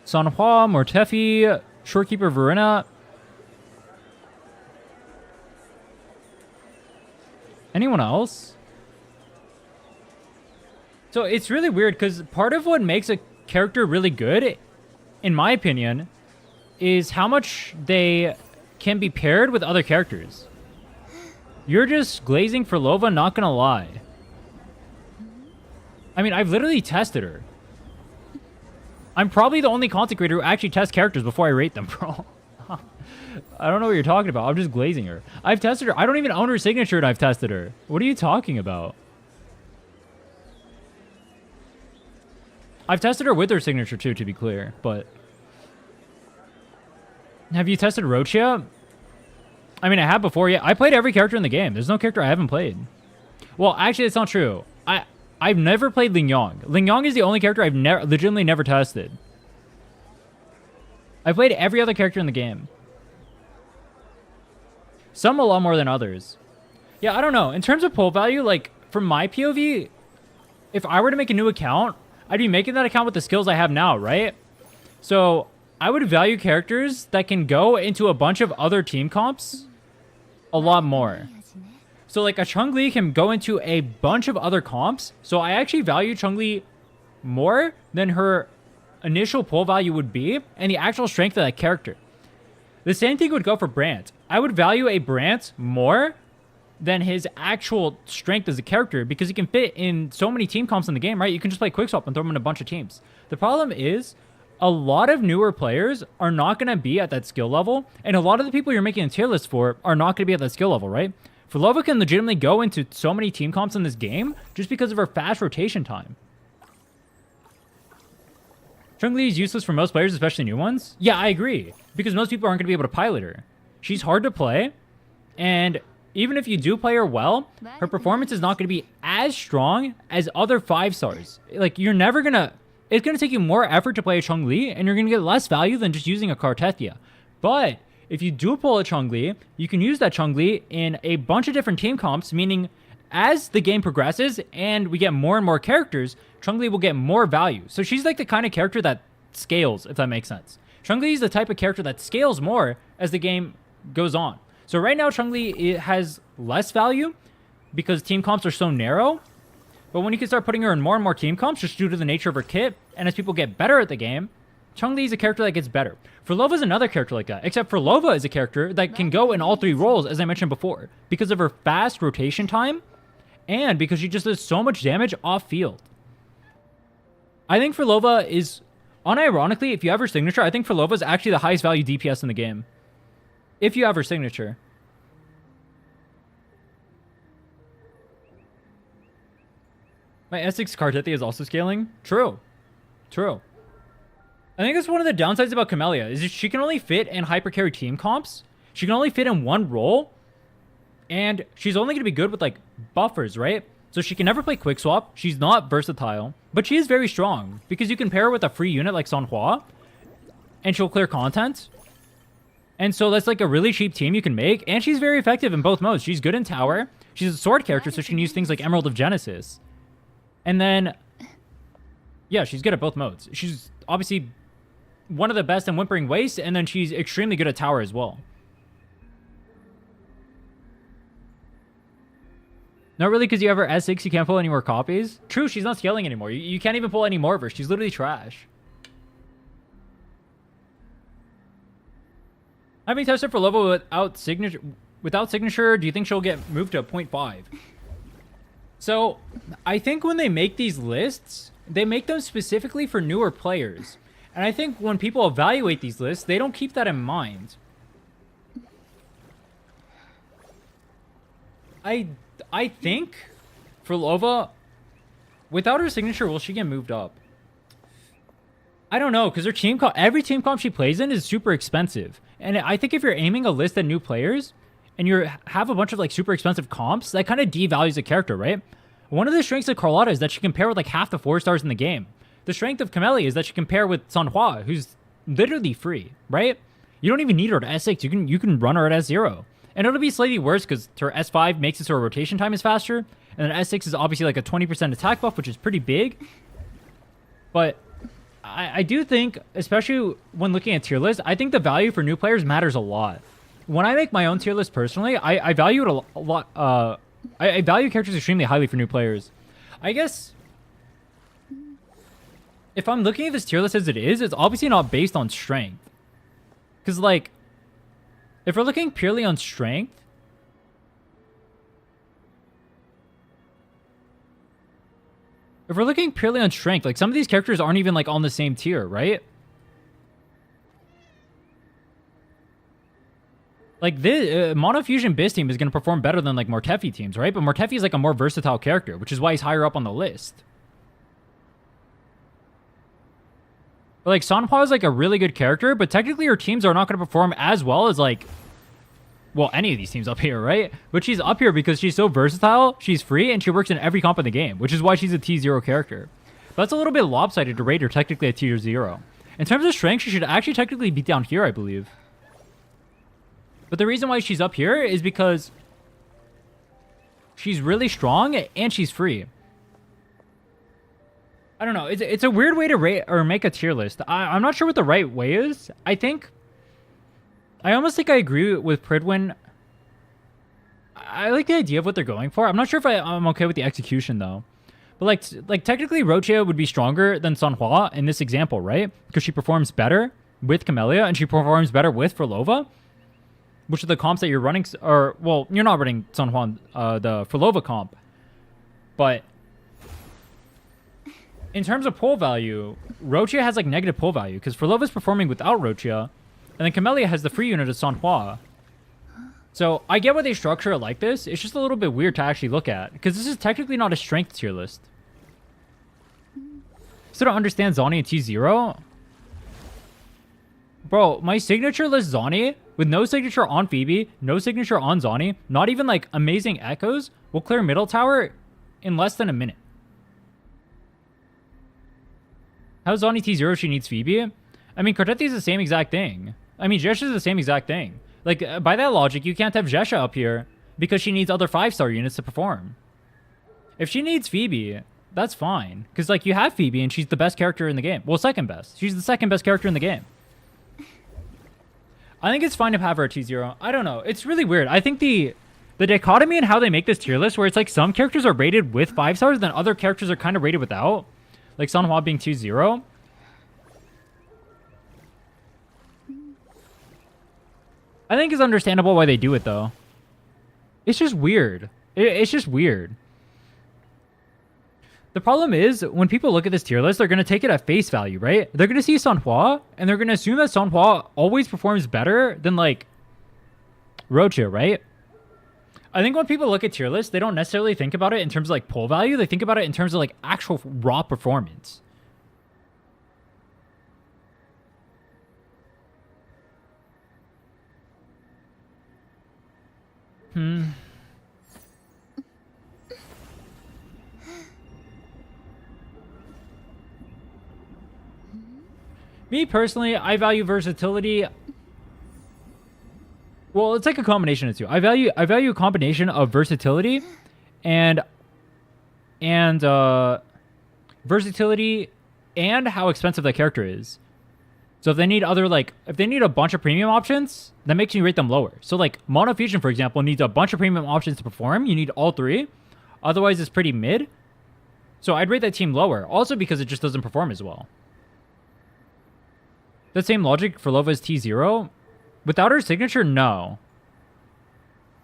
Sanhua, Mortefi, Shorekeeper Verena. Anyone else? So it's really weird because part of what makes a character really good, in my opinion, is how much they can be paired with other characters. You're just glazing Phrolova, not gonna lie. I mean, I've literally tested her. I'm probably the only content creator who actually tests characters before I rate them, bro. I don't know what you're talking about. I'm just glazing her. I've tested her. I don't even own her signature and I've tested her. What are you talking about? I've tested her with her signature too, to be clear, but... Have you tested Rochia? I mean, I have before, yeah. I played every character in the game. There's no character I haven't played. Well, actually, it's not true. I've never played Ling Yong. Ling Yong is the only character I've legitimately never tested. I played every other character in the game. Some a lot more than others. Yeah, I don't know. In terms of pull value, like, from my POV, if I were to make a new account, I'd be making that account with the skills I have now, right? So, I would value characters that can go into a bunch of other team comps a lot more. So, like, a Chun-Li can go into a bunch of other comps. So, I actually value Chun-Li more than her initial pull value would be and the actual strength of that character. The same thing would go for Brant. I would value a Brant more than his actual strength as a character because he can fit in so many team comps in the game, right? You can just play quick swap and throw him in a bunch of teams. The problem is a lot of newer players are not going to be at that skill level, and a lot of the people you're making a tier list for are not going to be at that skill level, right? Phrolova can legitimately go into so many team comps in this game just because of her fast rotation time. Chun-Li is useless for most players, especially new ones. Yeah, I agree, because most people aren't going to be able to pilot her. She's hard to play, and even if you do play her well, her performance is not going to be as strong as other 5 stars. Like, you're never going to... It's going to take you more effort to play a Chun-Li, and you're going to get less value than just using a Kartethia. But if you do pull a Chun-Li, you can use that Chun-Li in a bunch of different team comps, meaning as the game progresses and we get more and more characters, Chun-Li will get more value. So she's like the kind of character that scales, if that makes sense. Chun-Li is the type of character that scales more as the game goes on. So right now, Chun-Li has less value because team comps are so narrow. But when you can start putting her in more and more team comps, just due to the nature of her kit, and as people get better at the game, Chun-Li is a character that gets better. Phrolova is another character like that, except Phrolova is a character that can go in all 3 roles, as I mentioned before, because of her fast rotation time, and because she just does so much damage off-field. I think Phrolova is, unironically, if you have her signature, I think Phrolova is actually the highest value DPS in the game. If you have her signature. My S6 Kartethia is also scaling? True. True. I think that's one of the downsides about Camellia, is that she can only fit in hypercarry team comps. She can only fit in one role. And she's only going to be good with, like, buffers, right? So she can never play quick swap. She's not versatile. But she is very strong, because you can pair her with a free unit like Sanhua, and she'll clear content. And so that's, like, a really cheap team you can make. And she's very effective in both modes. She's good in tower. She's a sword character, so she can use things like Emerald of Genesis. And then, yeah, she's good at both modes. She's obviously one of the best in Whimpering Waste, and then she's extremely good at tower as well. Not really, because you have her S6, you can't pull any more copies. True, she's not scaling anymore. You can't even pull any more of her. She's literally trash. Having tested for level without signature, do you think she'll get moved to 0.5? So, I think when they make these lists, they make them specifically for newer players. And I think when people evaluate these lists, they don't keep that in mind. I think Phrolova, without her signature, will she get moved up? I don't know, because her team comp, every team comp she plays in is super expensive. And I think if you're aiming a list at new players, and you have a bunch of like super expensive comps, that kind of devalues a character, right? One of the strengths of Carlotta is that she can pair with like half the 4 stars in the game. The strength of Camellia is that she can pair with Sanhua, who's literally free, right? You don't even need her at S6. You can run her at S0. And it'll be slightly worse because her S5 makes it so her rotation time is faster. And then S6 is obviously like a 20% attack buff, which is pretty big. But I do think, especially when looking at tier lists, I think the value for new players matters a lot. When I make my own tier list personally, I value it a lot. I value characters extremely highly for new players. I guess if I'm looking at this tier list as it is, it's obviously not based on strength. Because, like, if we're looking purely on strength, like, some of these characters aren't even, like, on the same tier, right? Like, this Mono Fusion Biz team is going to perform better than, like, Mortefi teams, right? But Mortefi is, like, a more versatile character, which is why he's higher up on the list. But, like, Sanhua is, like, a really good character, but technically her teams are not going to perform as well as, like, well, any of these teams up here, right? But she's up here because she's so versatile, she's free, and she works in every comp in the game, which is why she's a T0 character. But that's a little bit lopsided to rate her technically at tier 0. In terms of strength, she should actually technically be down here, I believe. But the reason why she's up here is because she's really strong and she's free. I don't know. It's a weird way to rate or make a tier list. I'm not sure what the right way is. I almost think I agree with Pridwin. I like the idea of what they're going for. I'm not sure if I'm okay with the execution, though. But, like technically, Rochia would be stronger than Sanhua in this example, right? Because she performs better with Camellia, and she performs better with Phrolova, which are the comps that you're running. Or, well, you're not running Sanhua, the Phrolova comp. But in terms of pull value, Rochia has, like, negative pull value, because Phrolova's performing without Rochia, and then Camellia has the free unit of Sanhua. So I get why they structure it like this. It's just a little bit weird to actually look at, because this is technically not a strength tier list. Still don't understand Zani and T0. Bro, my signature list Zani, with no signature on Phoebe, no signature on Zani, not even, like, amazing echoes, will clear middle tower in less than a minute. How's Zani T0 she needs Phoebe? I mean, Cortetti is the same exact thing. I mean, Jesha is the same exact thing. Like, by that logic, you can't have Jesha up here because she needs other 5-star units to perform. If she needs Phoebe, that's fine. Because, like, you have Phoebe and she's the best character in the game. Well, second best. She's the second best character in the game. I think it's fine to have her at T0. I don't know. It's really weird. I think the dichotomy in how they make this tier list, where it's like some characters are rated with 5 stars, then other characters are kind of rated without. Like Sanhua being T0. I think it's understandable why they do it, though. It's just weird. It's just weird. The problem is, when people look at this tier list, they're going to take it at face value, right? They're going to see Sanhua, and they're going to assume that Sanhua always performs better than, like, Rochia, right? I think when people look at tier lists, they don't necessarily think about it in terms of, like, pull value. They think about it in terms of, like, actual raw performance. Me personally, I value versatility. Well, it's like a combination of two. I value a combination of versatility and versatility and how expensive that character is. So if they need if they need a bunch of premium options, that makes me rate them lower. So like Mono Fusion, for example, needs a bunch of premium options to perform. You need all 3. Otherwise, it's pretty mid. So I'd rate that team lower. Also because it just doesn't perform as well. That same logic for Phrolova is T0. Without her signature, no.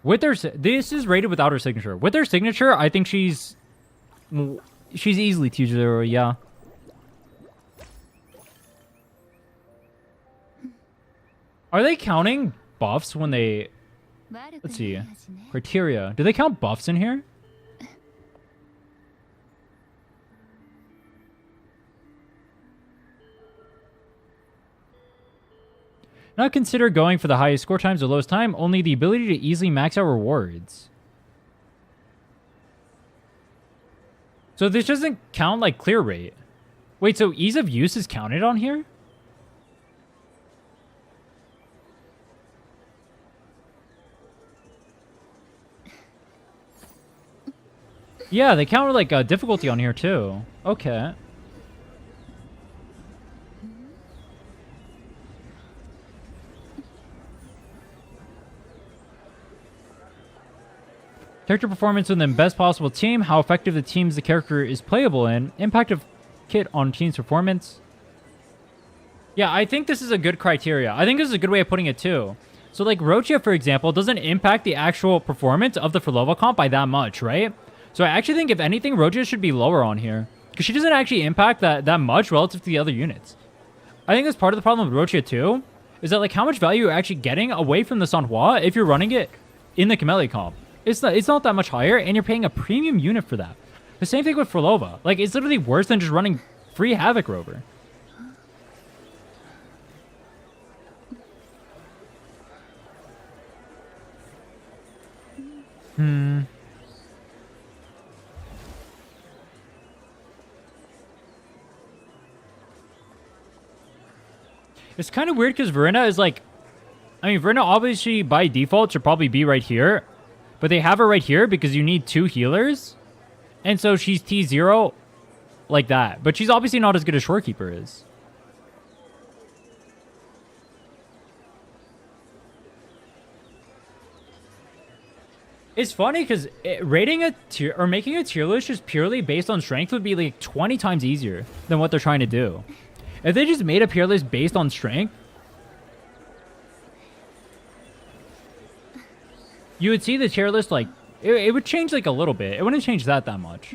With her, this is rated without her signature. With her signature, I think she's easily T0, yeah. Are they counting buffs when they... Let's see. Criteria. Do they count buffs in here? Not consider going for the highest score times or lowest time, only the ability to easily max out rewards. So this doesn't count like clear rate. Wait, so ease of use is counted on here? Yeah, they count like difficulty on here too. Okay. Character performance within the best possible team. How effective the teams the character is playable in. Impact of kit on team's performance. Yeah, I think this is a good criteria. I think this is a good way of putting it too. So like Rocha, for example, doesn't impact the actual performance of the Phrolova comp by that much, right? So I actually think if anything, Rocha should be lower on here. Because she doesn't actually impact that much relative to the other units. I think that's part of the problem with Rocha too. Is that like how much value you're actually getting away from the Sanhua if you're running it in the Camellia comp. It's not that much higher, and you're paying a premium unit for that. The same thing with Phrolova. Like, it's literally worse than just running free Havoc Rover. It's kind of weird because Verena is like... I mean, Verena obviously by default should probably be right here. But they have her right here because you need 2 healers. And so she's T0 like that. But she's obviously not as good as Shorekeeper is. It's funny because rating a tier or making a tier list just purely based on strength would be like 20 times easier than what they're trying to do. If they just made a tier list based on strength, you would see the tier list like it would change like a little bit. It wouldn't change that much.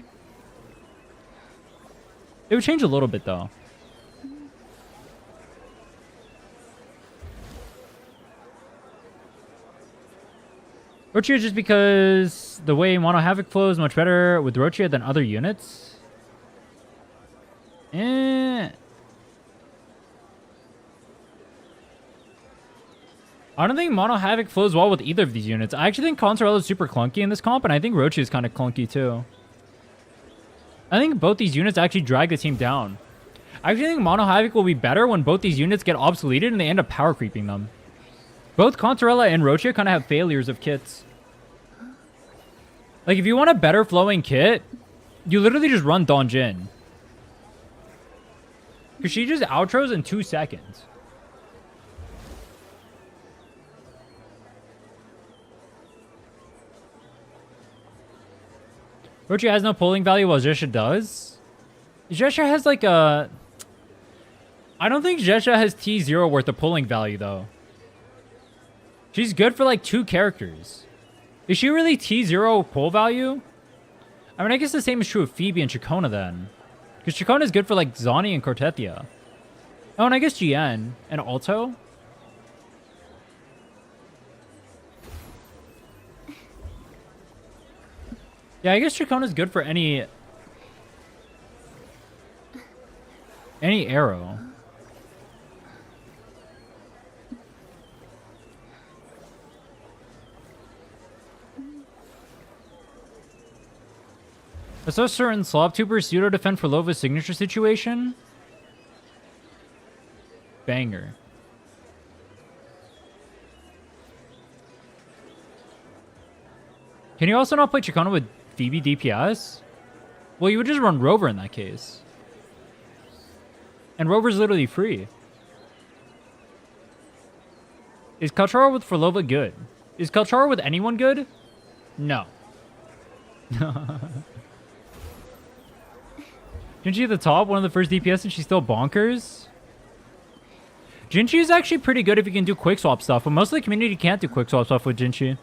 It would change a little bit though. Rochia just because the way Mono Havoc flows much better with Rochia than other units. I don't think Mono Havoc flows well with either of these units. I actually think Consorella is super clunky in this comp, and I think Rochia is kind of clunky too. I think both these units actually drag the team down. I actually think Mono Havoc will be better when both these units get obsoleted and they end up power creeping them. Both Consorella and Rochia kind of have failures of kits. Like, if you want a better flowing kit, you literally just run Donjin. Because she just outros in 2 seconds. Rochia has no pulling value while Jesha does. Jesha has like a... I don't think Jesha has T0 worth of pulling value though. She's good for like 2 characters. Is she really T0 pull value? I mean, I guess the same is true of Phoebe and Chacona then. Because Chacona is good for like Zani and Cortetia. Oh, and I guess GN and Alto. Yeah, I guess Chacona is good for any arrow. Is there a certain Slobtuber pseudo defend for Lova's signature situation? Banger. Can you also not play Chacona with Phoebe DPS? Well, you would just run Rover in that case. And Rover's literally free. Is Kalchara with Phrolova good? Is Kalchara with anyone good? No. Jinchi at the top, one of the first DPS, and she's still bonkers. Jinchi is actually pretty good if you can do quick swap stuff, but most of the community can't do quick swap stuff with Jinchi.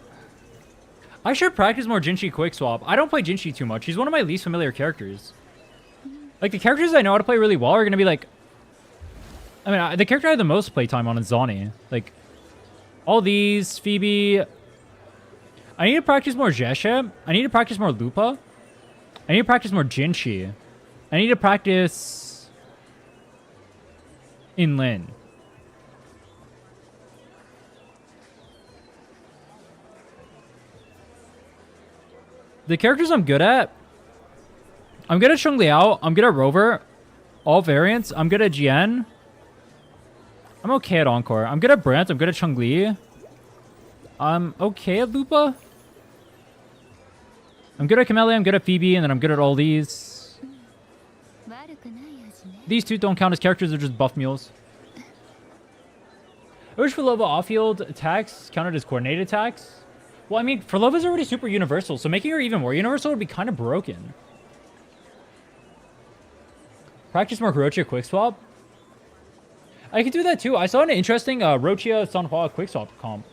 I should practice more Jinchi quick swap. I don't play Jinchi too much. He's one of my least familiar characters. Like, the characters I know how to play really well are going to be like... I mean, the character I have the most playtime on is Zani. Like, all these, Phoebe... I need to practice more Jesha. I need to practice more Lupa. I need to practice more Jinchi. I need to practice... Inlin. The characters I'm good at... I'm good at Chung Liao. I'm good at Rover. All variants. I'm good at Jian. I'm okay at Encore. I'm good at Brant. I'm good at Chung Li. I'm okay at Lupa. I'm good at Camellia, I'm good at Phoebe, and then I'm good at all these. These two don't count as characters, they're just buff mules. I wish Phrolova off-field attacks counted as coordinated attacks. Well, I mean, Phrolova's already super universal, so making her even more universal would be kind of broken. Practice more Hirochia quick swap. I could do that too. I saw an interesting Rochia Sanhua quick swap comp.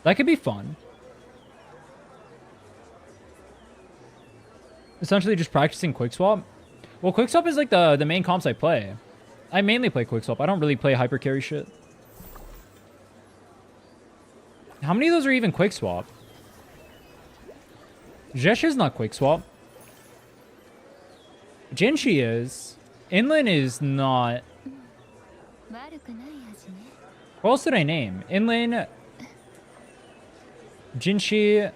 That could be fun. Essentially just practicing quick swap. Well, quick swap is like the main comps I play. I mainly play quick swap. I don't really play hyper carry shit. How many of those are even quick swap? Jesh is not quick swap. Jinshi is. Inland is not. What else did I name? Inland, Jinshi,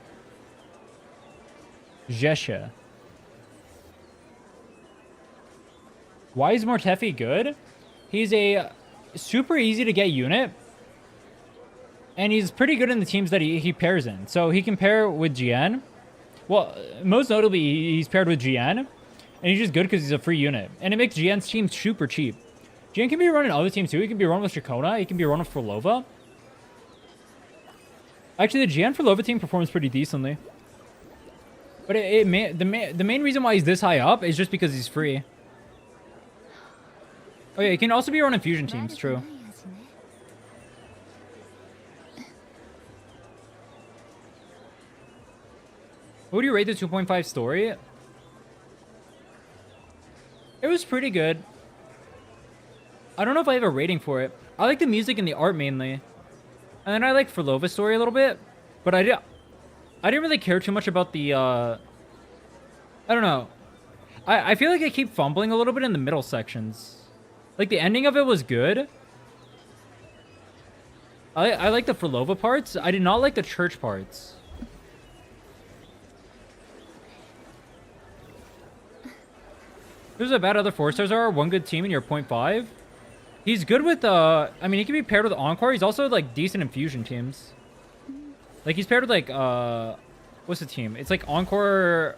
Jesha. Why is Mortefi good? He's a super easy to get unit. And he's pretty good in the teams that he pairs in. So he can pair with GN. Well, most notably, he's paired with GN. And he's just good because he's a free unit. And it makes GN's team super cheap. GN can be run in other teams too. He can be run with Shakona. He can be run with Phrolova. Actually, the GN Phrolova team performs pretty decently. But the main reason why he's this high up is just because he's free. Oh yeah, he can also be run in fusion teams, true. What do you rate the 2.5 story? It was pretty good. I don't know if I have a rating for it. I like the music and the art mainly. And then I like Phrolova's story a little bit. But I didn't really care too much about the, I don't know. I feel like I keep fumbling a little bit in the middle sections. Like, the ending of it was good. I like the Phrolova parts. I did not like the church parts. There's a bad other 4-stars are. One good team and you're 0.5. He's good with, I mean, he can be paired with Encore. He's also, like, decent in fusion teams. Like, he's paired with, like, what's the team? It's, like, Encore,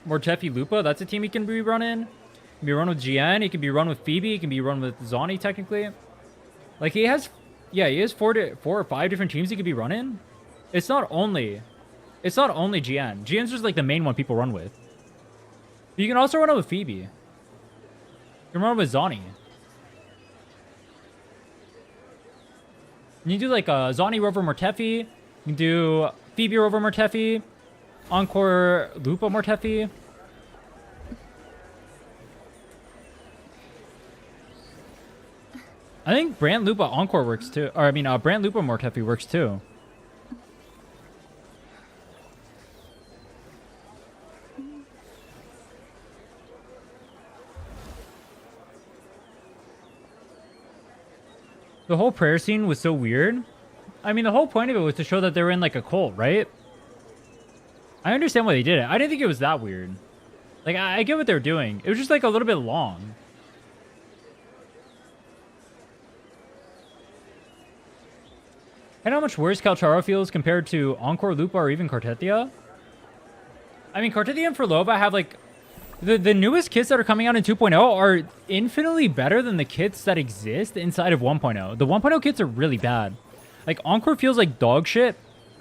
Mortefi, Lupa. That's a team he can be run in. He can be run with GN. He can be run with Phoebe. He can be run with Zani, technically. Like, he has, yeah, he has 4 or 5 different teams he could be run in. It's not only GN. GN's just, like, the main one people run with. You can also run it with Phoebe. You can run it with Zani. You can do like Zani Rover Mortefi. You can do Phoebe Rover Mortefi. Encore Lupa Mortefi. I think Brand Lupa Encore works too. Or I mean, Brand Lupa Mortefi works too. The whole prayer scene was so weird. I mean, the whole point of it was to show that they were in, like, a cult, right? I understand why they did it. I didn't think it was that weird. Like, I get what they're doing. It was just, like, a little bit long. And how much worse Calcharo feels compared to Encore, Lupa, or even Cartetia? I mean, Cartetia and Phrolova have, like... The newest kits that are coming out in 2.0 are infinitely better than the kits that exist inside of 1.0. The 1.0 kits are really bad. Like, Encore feels like dog shit.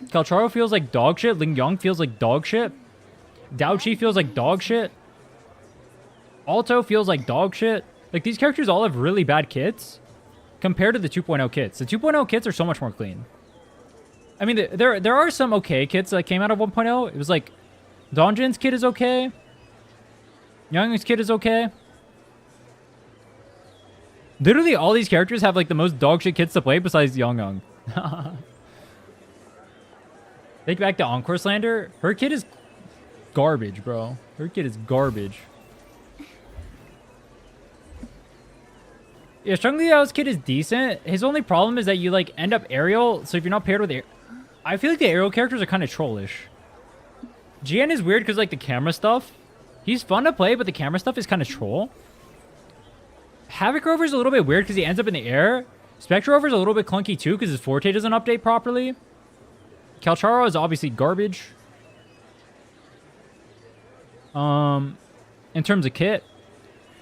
Calcharo feels like dog shit. Ling Yong feels like dog shit. Dao Chi feels like dog shit. Alto feels like dog shit. Like, these characters all have really bad kits compared to the 2.0 kits. The 2.0 kits are so much more clean. I mean, there are some okay kits that came out of 1.0. It was like, Donjin's kit is okay. Young's kid is okay. Literally, all these characters have, like, the most dogshit kits to play besides Young. Take back to Encore slander. Her kid is garbage, bro. Her kid is garbage. Yeah, Strung Liao's kid is decent. His only problem is that you, like, end up aerial. So if you're not paired with I feel like the aerial characters are kind of trollish. GN is weird because, like, the camera stuff. He's fun to play, but the camera stuff is kind of troll. Havoc Rover's a little bit weird because he ends up in the air. Spectre Rover's a little bit clunky too because his Forte doesn't update properly. Calcharo is obviously garbage. In terms of kit,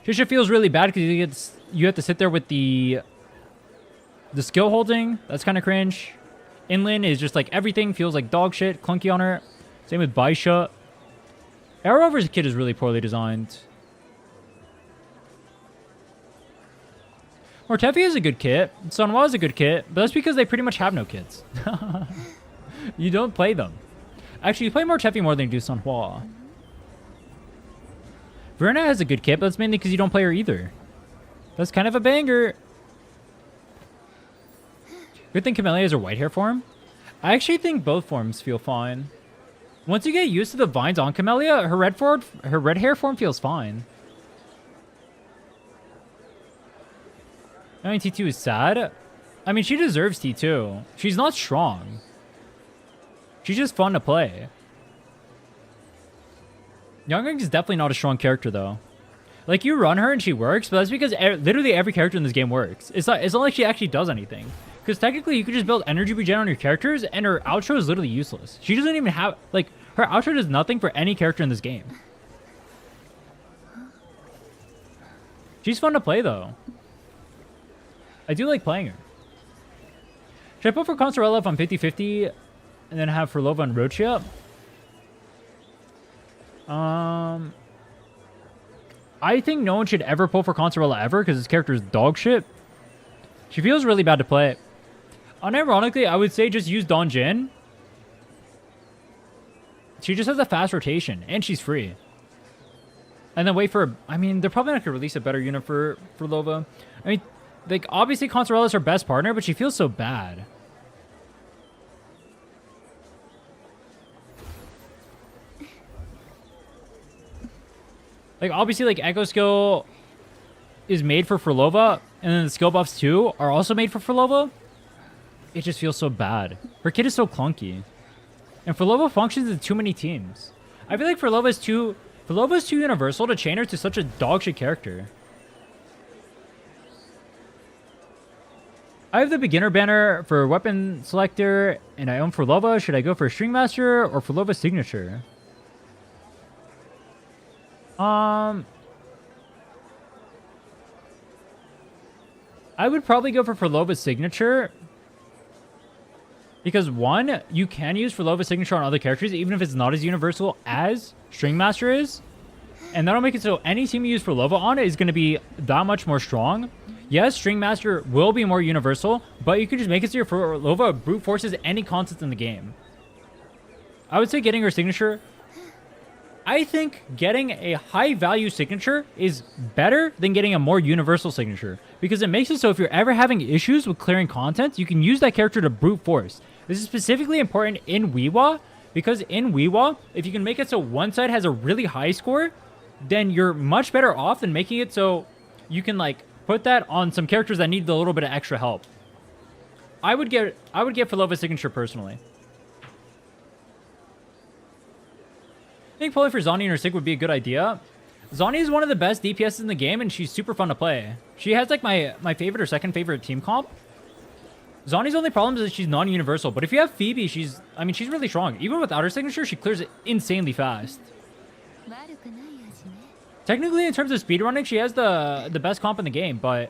Shisha feels really bad because you have to sit there with the skill holding. That's kind of cringe. Inland is just like everything feels like dog shit, clunky on her. Same with Baisha. Arrowver's kit is really poorly designed. Mortefi is a good kit. Sunhwa is a good kit, but that's because they pretty much have no kits. You don't play them. Actually, you play Mortefi more than you do Sunhwa. Verna has a good kit, but that's mainly because you don't play her either. That's kind of a banger. Good thing Camellia has her white hair form. I actually think both forms feel fine. Once you get used to the vines on Camellia, her red hair form feels fine. I mean, T2 is sad. I mean, she deserves T2. She's not strong. She's just fun to play. Youngring is definitely not a strong character, though. Like, you run her and she works, but that's because literally every character in this game works. It's not like she actually does anything. Because technically, you could just build energy regen on your characters, and her outro is literally useless. She doesn't even have... Like, her outro does nothing for any character in this game. She's fun to play, though. I do like playing her. Should I put for Consorella if I'm 50-50, and then have Phrolova and Rochia? I think no one should ever pull for Consorella ever, because this character is dog shit. She feels really bad to play. Unironically, I would say just use Donjin. She just has a fast rotation, and she's free. And then wait for... I mean, they're probably not going to release a better unit for Phrolova. I mean, like, obviously Consorella is her best partner, but she feels so bad. Like, obviously, like, Echo Skill is made for Phrolova, and then the skill buffs, too, are also made for Phrolova. It just feels so bad. Her kit is so clunky. And Phrolova functions in too many teams. I feel like Phrolova is too universal to chain her to such a dogshit character. I have the beginner banner for weapon selector, and I own Phrolova. Should I go for String Master or Phrolova signature? I would probably go for Phrolova's signature. Because one, you can use Phrolova's signature on other characters, even if it's not as universal as String Master is. And that'll make it so any team you use Phrolova on is going to be that much more strong. Yes, String Master will be more universal, but you can just make it so your Phrolova brute forces any concept in the game. I would say getting her signature... I think getting a high-value signature is better than getting a more universal signature, because it makes it so if you're ever having issues with clearing content, you can use that character to brute force. This is specifically important in Weewa, because in Weewa, if you can make it so one side has a really high score, then you're much better off than making it so you can, like, put that on some characters that need a little bit of extra help. I would get Phrolova's signature personally. I think pulling for Zani and her sig would be a good idea. Zani is one of the best DPSs in the game, and she's super fun to play. She has, like, my favorite or second favorite team comp. Zani's only problem is that she's non-universal, but if you have Phoebe, she's really strong. Even without her signature, she clears it insanely fast. Technically, in terms of speedrunning, she has the best comp in the game, but...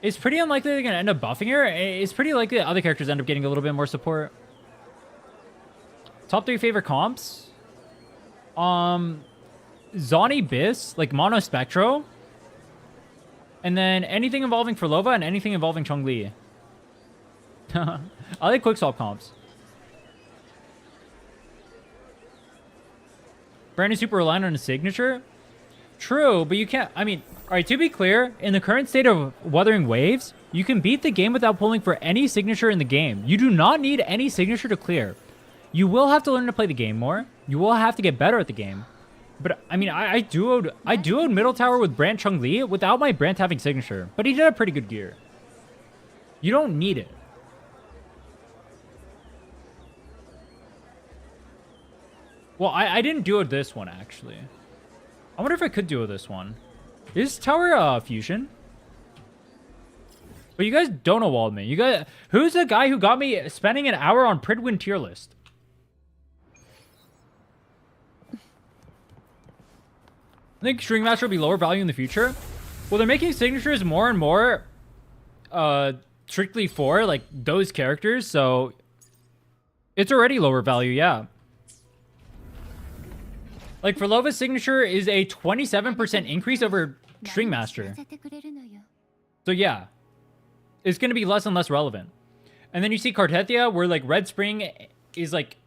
it's pretty unlikely they're going to end up buffing her. It's pretty likely that other characters end up getting a little bit more support. Top 3 favorite comps? Zani Biss, like Mono Spectro. And then anything involving Phrolova and anything involving Chong-Li. I like quickswap comps. Brandon's super reliant on his signature. True, but you can't... I mean, alright, to be clear, in the current state of Wuthering Waves, you can beat the game without pulling for any signature in the game. You do not need any signature to clear. You will have to learn to play the game more. You will have to get better at the game. But, I mean, I duoed middle tower with Brand Chong-Li without my Brand having signature. But he did have pretty good gear. You don't need it. Well, I didn't duo this one, actually. I wonder if I could duo this one. Is tower fusion? But you guys don't know walled me. You guys, who's the guy who got me spending an hour on Pridwin tier list? think String Master will be lower value in the future. Well, they're making signatures more and more strictly for like those characters, so it's already lower value, yeah. Like Phrolova's signature is a 27% increase over String Master. So yeah, it's going to be less and less relevant. And then you see Cartethia, where like Red Spring is like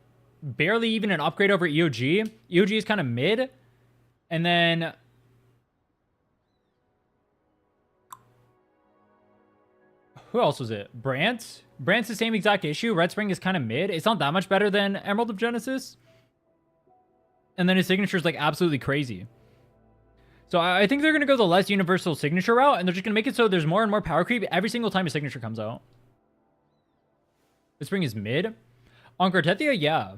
barely even an upgrade over EOG. EOG is kind of mid. And then who else was it? Brant? Brant's the same exact issue. Red Spring is kind of mid. It's not that much better than Emerald of Genesis. And then his signature is like absolutely crazy. So I think they're going to go the less universal signature route, and they're just going to make it so there's more and more power creep every single time a signature comes out. Red Spring is mid. On Cartethia, yeah.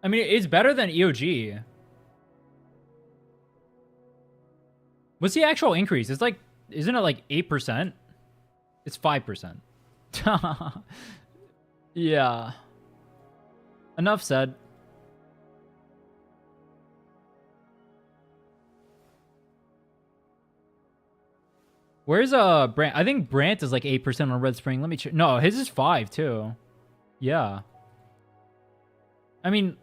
I mean, it's better than EOG. What's the actual increase? It's like, isn't it like 8%? It's 5%. Yeah. Enough said. Where's Brant? I think Brant is like 8% on Red Spring. Let me check. No, his is 5 too. Yeah. I mean,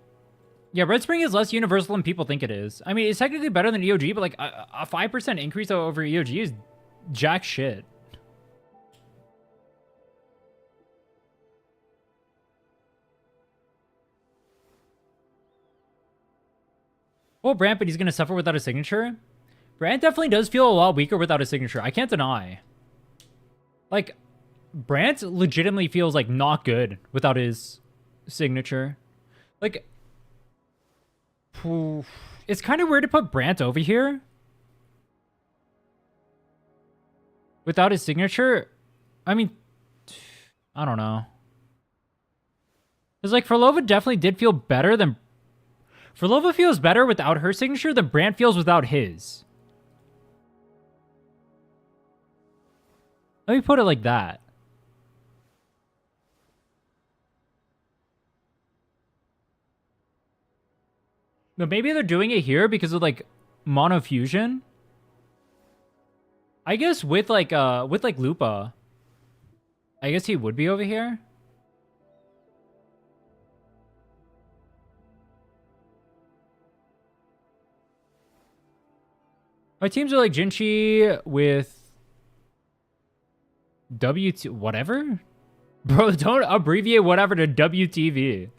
yeah, Red Spring is less universal than people think it is. I mean, it's technically better than EOG, but like a 5% increase over EOG is jack shit. Well, Brant, but he's going to suffer without a signature. Brant definitely does feel a lot weaker without a signature. I can't deny. Like, Brant legitimately feels like not good without his signature. Like, it's kind of weird to put Brant over here without his signature. I mean, I don't know. Because like Phrolova definitely did feel better than... Phrolova feels better without her signature than Brant feels without his. Let me put it like that. But maybe they're doing it here because of like monofusion. I guess with like Lupa, I guess he would be over here. My teams are like Jinchi with WT whatever? Bro, don't abbreviate whatever to WTV.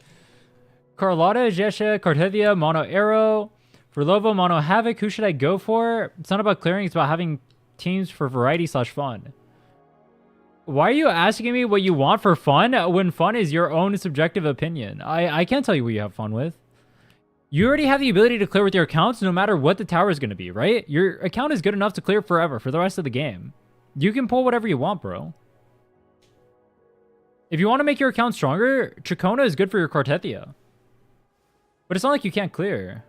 Carlotta, Jesha, Cartethia, Mono Arrow, Phrolova, Mono Havoc. Who should I go for? It's not about clearing, it's about having teams for variety / fun. Why are you asking me what you want for fun when fun is your own subjective opinion? I can't tell you what you have fun with. You already have the ability to clear with your accounts no matter what the tower is going to be, right? Your account is good enough to clear forever for the rest of the game. You can pull whatever you want, bro. If you want to make your account stronger, Chacona is good for your Cartethia. But it's not like you can't clear.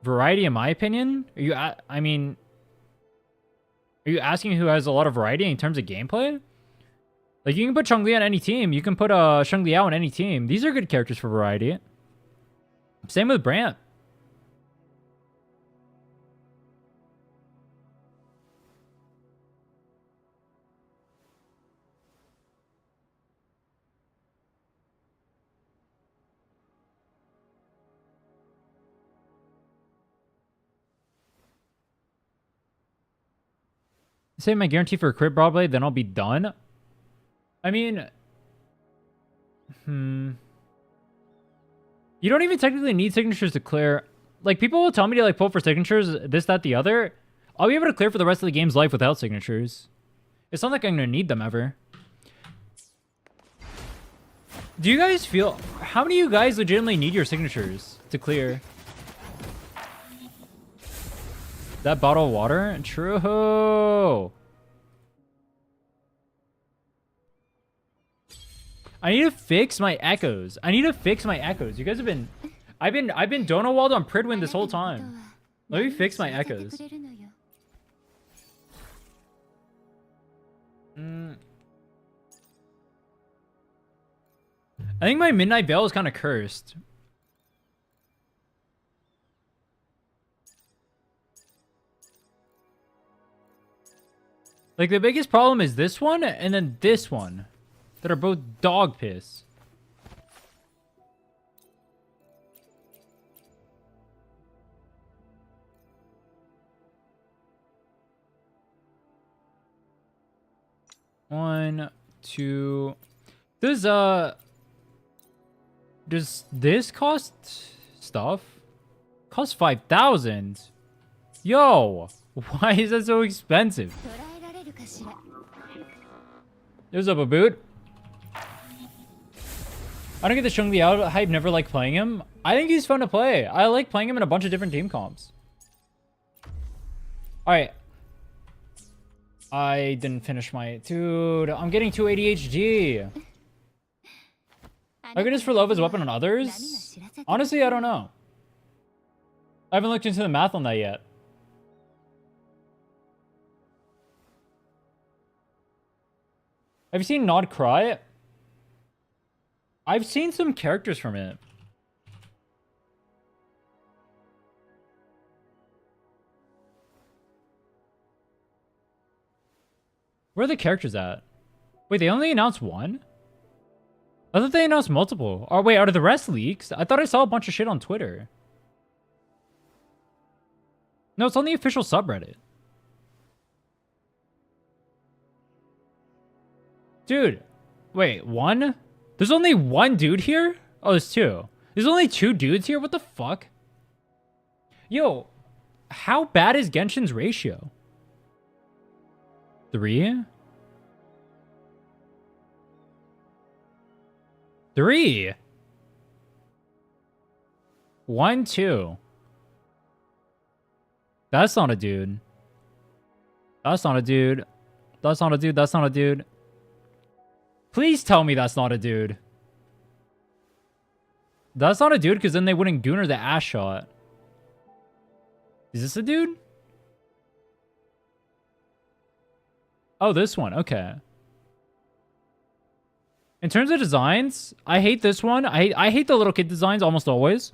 Variety, in my opinion? Are you, I mean... Are you asking who has a lot of variety in terms of gameplay? Like, you can put Changli on any team. You can put Sheng Liao on any team. These are good characters for variety. Same with Brant. Say my guarantee for a crit Broadblade, then I'll be done. I mean... You don't even technically need signatures to clear. Like, people will tell me to, like, pull for signatures, this, that, the other. I'll be able to clear for the rest of the game's life without signatures. It's not like I'm going to need them ever. Do you guys feel... How many of you guys legitimately need your signatures to clear? That bottle of water? True. I need to fix my echoes. You guys have been... I've been Donowald on Pridwin this whole time. Let me fix my echoes. I think my Midnight Veil is kind of cursed. Like, the biggest problem is this one and then this one. That are both dog piss. One, two. Does this cost stuff? Cost 5,000. Yo, why is that so expensive? There's up a boot. I don't get the Shung Liao hype, never like playing him. I think he's fun to play. I like playing him in a bunch of different team comps. Alright. I didn't finish my... Dude, I'm getting too ADHD. I could use Phrolova's weapon on others? Honestly, I don't know. I haven't looked into the math on that yet. Have you seen Nod Cry? I've seen some characters from it. Where are the characters at? Wait, they only announced one? I thought they announced multiple. Oh, wait, are the rest leaks? I thought I saw a bunch of shit on Twitter. No, it's on the official subreddit. Dude, wait, one? There's only one dude here? Oh, there's two. There's only two dudes here? What the fuck? Yo, how bad is Genshin's ratio? 3? 3. 1, 2. That's not a dude. That's not a dude. That's not a dude. That's not a dude. Please tell me that's not a dude. That's not a dude, because then they wouldn't Gunner the ass shot. Is this a dude? Oh, this one. Okay. In terms of designs, I hate this one. I hate the little kid designs almost always.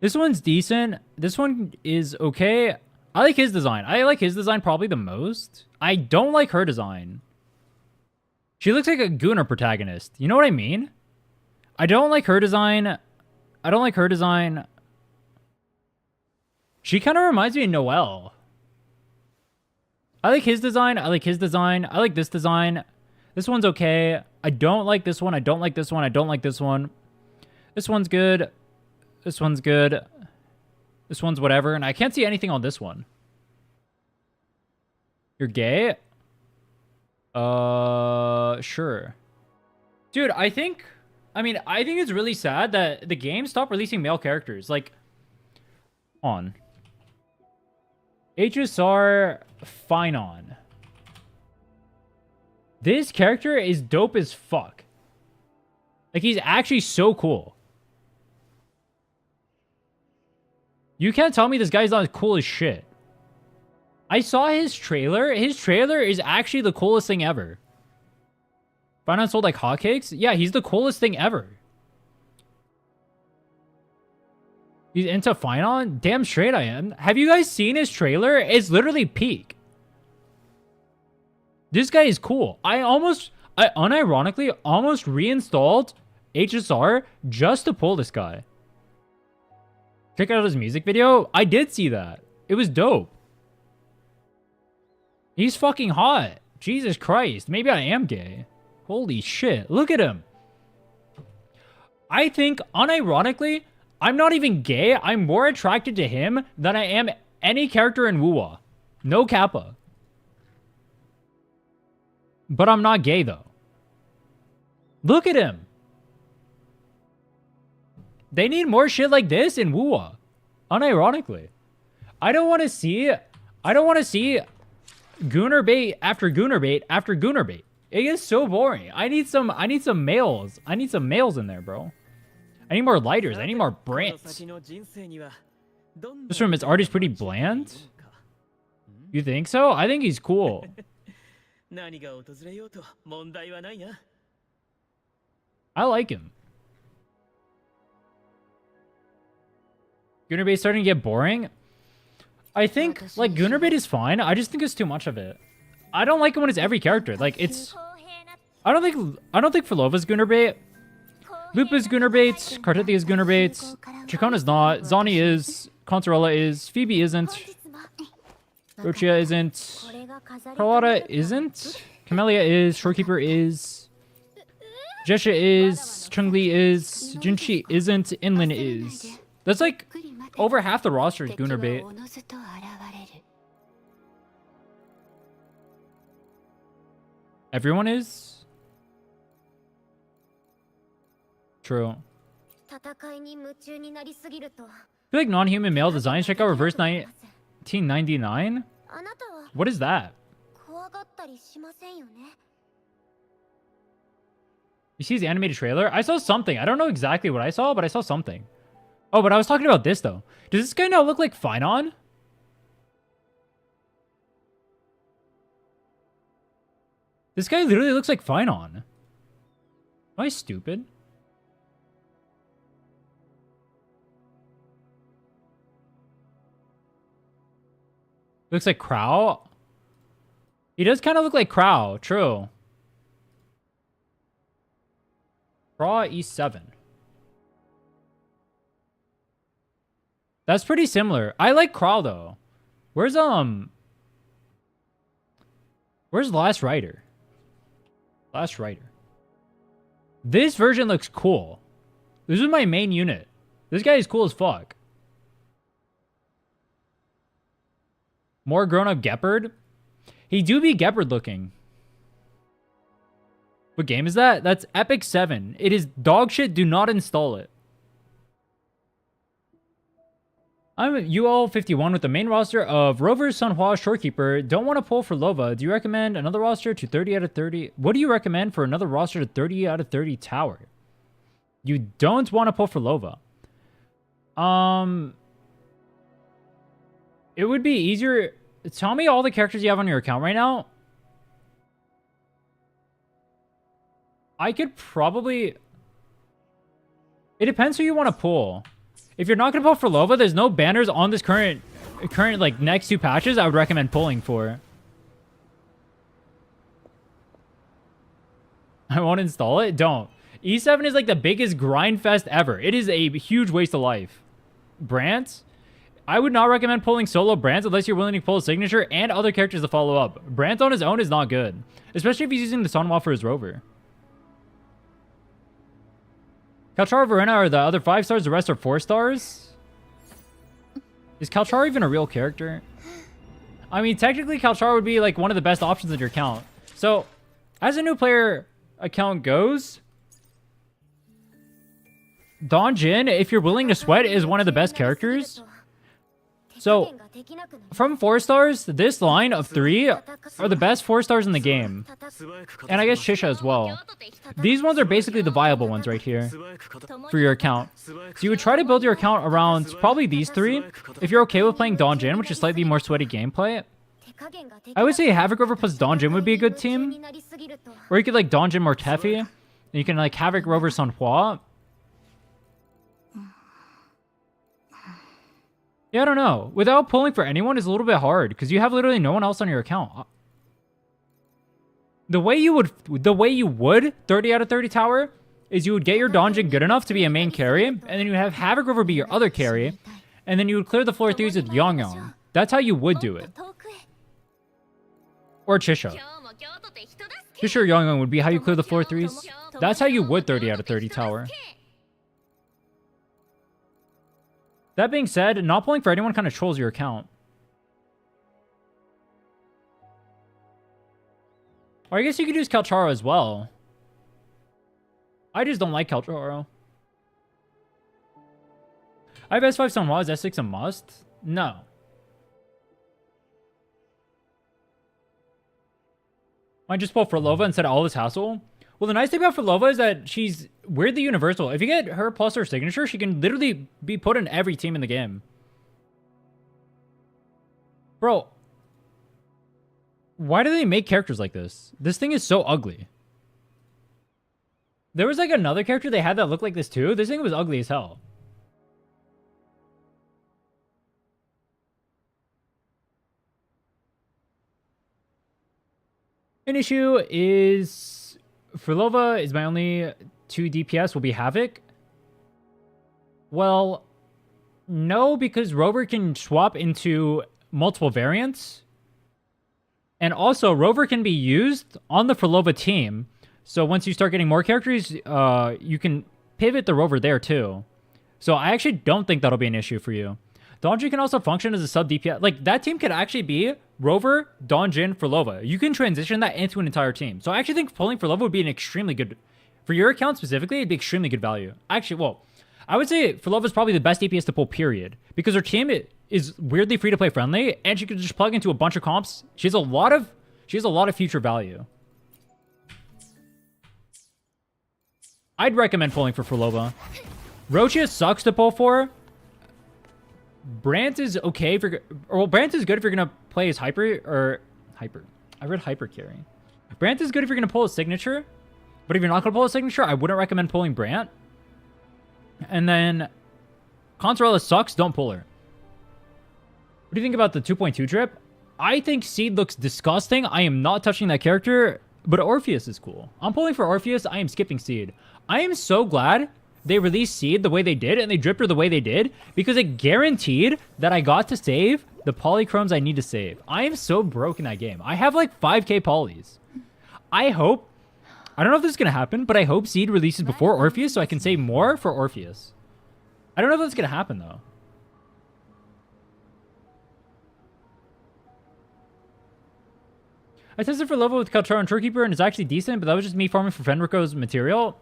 This one's decent. This one is okay. I like his design. I like his design probably the most. I don't like her design. She looks like a Gunner protagonist. You know what I mean? I don't like her design. I don't like her design. She kind of reminds me of Noelle. I like his design. I like his design. I like this design. This one's okay. I don't like this one. I don't like this one. I don't like this one. This one's good. This one's good. This one's whatever. And I can't see anything on this one. You're gay? Sure. Dude, I think it's really sad that the game stopped releasing male characters. Like, on. HSR fine on. This character is dope as fuck. Like, he's actually so cool. You can't tell me this guy's not cool as shit. I saw his trailer. His trailer is actually the coolest thing ever. Finance sold like hotcakes? Yeah, he's the coolest thing ever. He's into Finon? Damn straight I am. Have you guys seen his trailer? It's literally peak. This guy is cool. I unironically almost reinstalled HSR just to pull this guy. Check out his music video. I did see that. It was dope. He's fucking hot. Jesus Christ. Maybe I am gay. Holy shit. Look at him. I think, unironically, I'm not even gay. I'm more attracted to him than I am any character in Wuwa. No kappa. But I'm not gay, though. Look at him. They need more shit like this in Wuwa. Unironically. I don't want to see Gunner bait after Gunner bait after Gunner bait. It is so boring. I need some males. I need some males in there, bro. I need more lighters. I need more brands. This from its art is pretty bland. You think so? I think he's cool. I like him. Gunner bait starting to get boring. I think, like, Gunnerbait is fine. I just think it's too much of it. I don't like it when it's every character. Like, it's... I don't think Phrolova's Gunnerbait. Lupa is Gunnerbait. Cartithia is Gunnerbait. Dracona's not. Zani is. Consorella is. Phoebe isn't. Rochia isn't. Carlotta isn't. Camellia is. Shorekeeper is. Jesha is. Chungli is. Jinshi isn't. Inlin is. That's like over half the roster is Gunnerbait. Everyone is? True. I feel like non-human male designs. Check out Reverse 1999. What is that? You see his animated trailer? I saw something. I don't know exactly what I saw, but I saw something. Oh, but I was talking about this, though. Does this guy now look like Finon? This guy literally looks like Finon. Am I stupid? Looks like Crow. He does kind of look like Crow. True. Raw E7. That's pretty similar. I like Crow though. Where's Last Rider? Last Rider. This version looks cool. This is my main unit. This guy is cool as fuck. More grown-up Gepard? He do be Gepard looking. What game is that? That's Epic 7. It is dog shit. Do not install it. I'm UL51 with the main roster of Rover, Sunhua, Shorekeeper. Don't want to pull for Lova. Do you recommend another roster to 30 out of 30? What do you recommend for another roster to 30 out of 30 tower? You don't want to pull for Lova. It would be easier. Tell me all the characters you have on your account right now. I could probably... It depends who you want to pull. If you're not going to pull for Lova, there's no banners on this current like next two patches I would recommend pulling for. I won't install it? Don't. E7 is like the biggest grind fest ever. It is a huge waste of life. Brant? I would not recommend pulling solo Brant unless you're willing to pull a signature and other characters to follow up. Brant on his own is not good. Especially if he's using the Sunwa for his rover. Kalchar, Verena are the other 5 stars, the rest are 4 stars? Is Kalchar even a real character? I mean, technically Kalchar would be like one of the best options in your account. So, as a new player account goes, Don Jin, if you're willing to sweat, is one of the best characters. So, from 4 stars, this line of 3 are the best 4 stars in the game. And I guess Shisha as well. These ones are basically the viable ones right here for your account. So you would try to build your account around probably these 3. If you're okay with playing Don Jin, which is slightly more sweaty gameplay, I would say Havoc Rover plus Don Jin would be a good team. Or you could like Don Jin more Tefi. And you can like Havoc Rover Sunhua. Yeah, I don't know. Without pulling for anyone is a little bit hard because you have literally no one else on your account. The way you would 30 out of 30 tower is you would get your Don Jin good enough to be a main carry, and then you have Havoc Rover be your other carry, and then you would clear the floor 3s with Yongyong. That's how you would do it. Or Chisha. Chisha or Yongyong would be how you clear the floor 3s. That's how you would 30 out of 30 tower. That being said, not pulling for anyone kind of trolls your account. Or I guess you could use Kalcharo as well. I just don't like Kalcharo. I have S5 Sunhua. Is S6 a must? No. Might just pull Phrolova instead of all this hassle. Well, the nice thing about Phrolova is that she's weirdly universal. If you get her plus her signature, she can literally be put in every team in the game. Bro. Why do they make characters like this? This thing is so ugly. There was like another character they had that looked like this too. This thing was ugly as hell. An issue is Phrolova is my only 2 DPS will be Havoc. Well, no, because Rover can swap into multiple variants. And also, Rover can be used on the Phrolova team. So once you start getting more characters, you can pivot the Rover there too. So I actually don't think that'll be an issue for you. Donjin can also function as a sub DPS. Like, that team could actually be Rover, Donjin, Phrolova. You can transition that into an entire team. So I actually think pulling Phrolova would be an extremely good... For your account specifically, it'd be extremely good value. Actually, well, I would say Phrolova is probably the best DPS to pull, period. Because her team is weirdly free-to-play friendly, and she can just plug into a bunch of comps. She has a lot of future value. I'd recommend pulling for Phrolova. Rochia sucks to pull for. Brant is okay if you're... Well, Brant is good if you're going to play as Hyper. I read Hyper Carry. Brant is good if you're going to pull a signature. But if you're not going to pull a signature, I wouldn't recommend pulling Brant. And then... Consorella sucks, don't pull her. What do you think about the 2.2 drip? I think Seed looks disgusting. I am not touching that character. But Orpheus is cool. I'm pulling for Orpheus. I am skipping Seed. I am so glad they released Seed the way they did and they dripped her the way they did because it guaranteed that I got to save the polychromes I need to save. I am so broke in that game. I have like 5k polys. I hope... I don't know if this is going to happen, but I hope Seed releases before Orpheus so I can save more for Orpheus. I don't know if that's going to happen though. I tested for level with Kalchar and Turkeeper and it's actually decent, but that was just me farming for Fenrico's material.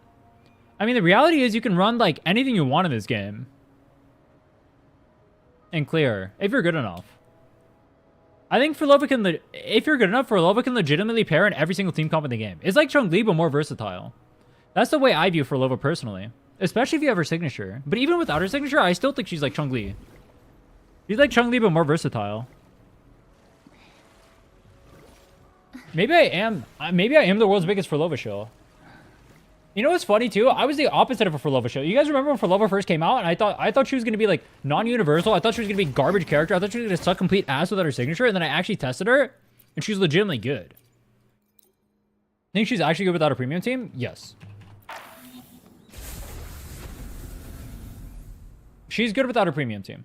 I mean, the reality is you can run, like, anything you want in this game. And clear, if you're good enough. I think Phrolova can, if you're good enough, Phrolova can legitimately pair in every single team comp in the game. It's like Chun-Li, but more versatile. That's the way I view Phrolova personally. Especially if you have her signature. But even without her signature, I still think she's like Chun-Li. She's like Chun-Li, but more versatile. Maybe I am the world's biggest Phrolova shill. You know what's funny too? I was the opposite of a Phrolova shill. You guys remember when Phrolova first came out and I thought she was gonna be like non-universal. I thought she was gonna be garbage character. I thought she was gonna suck complete ass without her signature, and then I actually tested her and she's legitimately good. Think she's actually good without a premium team? Yes. She's good without a premium team.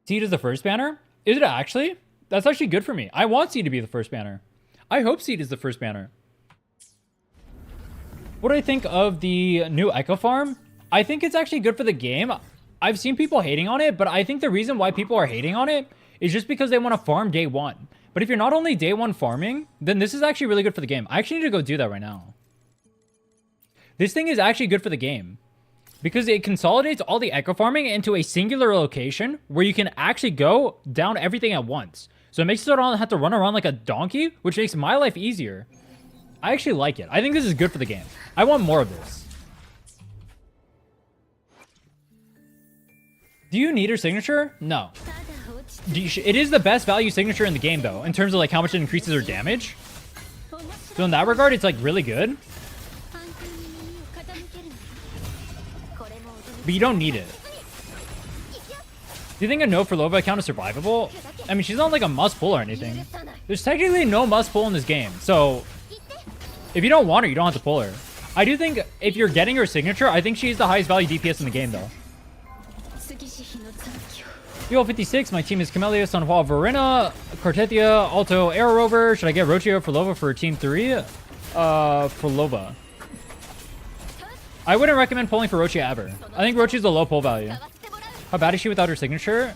Seed is the first banner? Is it actually? That's actually good for me. I want Seed to be the first banner. I hope Seed is the first banner. What do I think of the new Echo Farm? I think it's actually good for the game. I've seen people hating on it, but I think the reason why people are hating on it is just because they want to farm day one. But if you're not only day one farming, then this is actually really good for the game. I actually need to go do that right now. This thing is actually good for the game. Because it consolidates all the echo farming into a singular location where you can actually go down everything at once. So it makes it so I don't have to run around like a donkey, which makes my life easier. I actually like it. I think this is good for the game. I want more of this. Do you need her signature? No. It is the best value signature in the game though, in terms of like how much it increases her damage. So in that regard, it's like really good. But you don't need it. Do you think a no Phrolova account is survivable? I mean, she's not like a must pull or anything. There's technically no must pull in this game. So if you don't want her, you don't have to pull her. I do think if you're getting her signature, I think she's the highest value DPS in the game though. UL56, my team is Camellia, Sunhua, Verena, Cartetia, Alto, Arrow Rover. Should I get Rochio Phrolova for team 3? Phrolova. I wouldn't recommend pulling for Rochia ever. I think Rochia's a low pull value. How bad is she without her signature?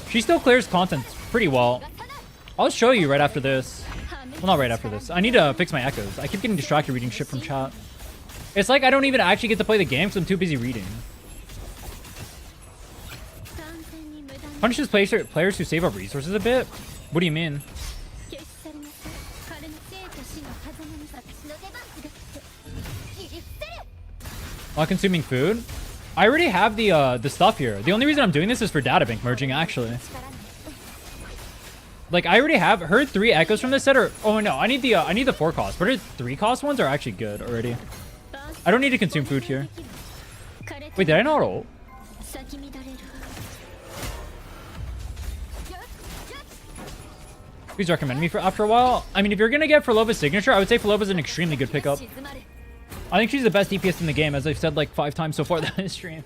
She still clears content pretty well. I'll show you right after this. Well, not right after this. I need to fix my echoes. I keep getting distracted reading shit from chat. It's like I don't even actually get to play the game because I'm too busy reading. Punishes players who save up resources a bit? What do you mean? While consuming food? I already have the stuff here. The only reason I'm doing this is for data bank merging, actually. Like, I already have her 3 echoes from this set are... Oh, no, I need the 4 cost. But her 3 cost ones are actually good already. I don't need to consume food here. Wait, did I not ult? Please recommend me for after a while. I mean, if you're gonna get Phrolova's signature, I would say Phrolova's an extremely good pickup. I think she's the best DPS in the game, as I've said like 5 times so far this stream.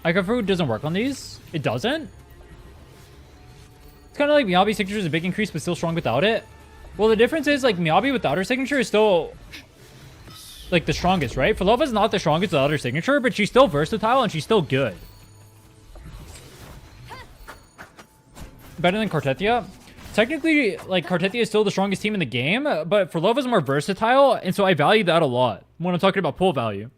Ikafu doesn't work on these. It doesn't. It's kind of like Miyabi's signature is a big increase, but still strong without it. Well, the difference is like Miyabi without her signature is still like the strongest, right? Phrolova's not the strongest without her signature, but she's still versatile and she's still good. Better than Kartetia. Technically, like, Kartetia is still the strongest team in the game, but Phrolova's more versatile, and so I value that a lot when I'm talking about pull value.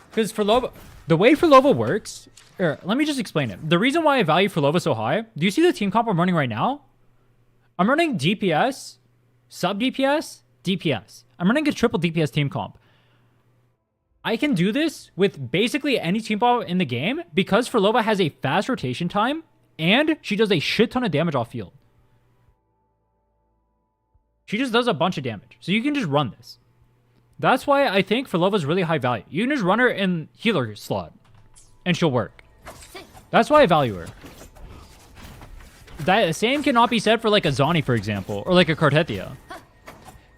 Because Phrolova, the way Phrolova works, let me just explain it. The reason why I value Phrolova so high, do you see the team comp I'm running right now? I'm running DPS, sub DPS, DPS. I'm running a triple DPS team comp. I can do this with basically any team comp in the game because Phrolova has a fast rotation time and she does a shit ton of damage off field. She just does a bunch of damage. So you can just run this. That's why I think Phrolova's really high value. You can just run her in healer slot and she'll work. That's why I value her. That same cannot be said for like a Zani, for example, or like a Kartetia.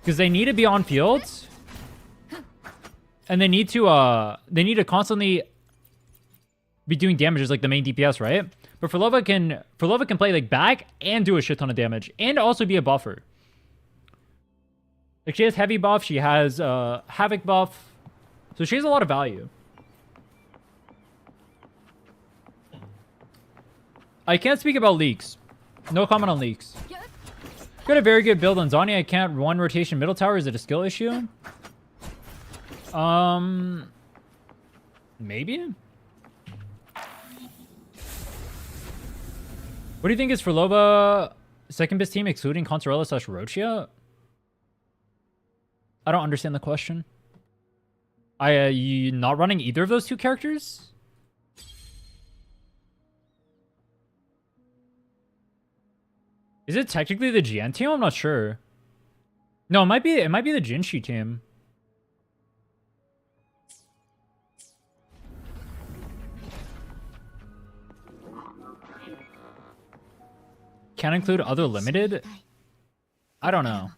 Because they need to be on fields. And they need to constantly be doing damage as like the main DPS, right? But Phrolova can play like back and do a shit ton of damage and also be a buffer. Like she has heavy buff, she has havoc buff, so she has a lot of value. I can't speak about leaks. No comment on leaks. Got a very good build on Zani. I can't one rotation middle tower. Is it a skill issue? Maybe. What do you think is Phrolova second best team excluding Consorella / Rochia? I don't understand the question. You not running either of those two characters? Is it technically the GN team? I'm not sure. No, it might be the Jinshi team. Can include other limited? I don't know.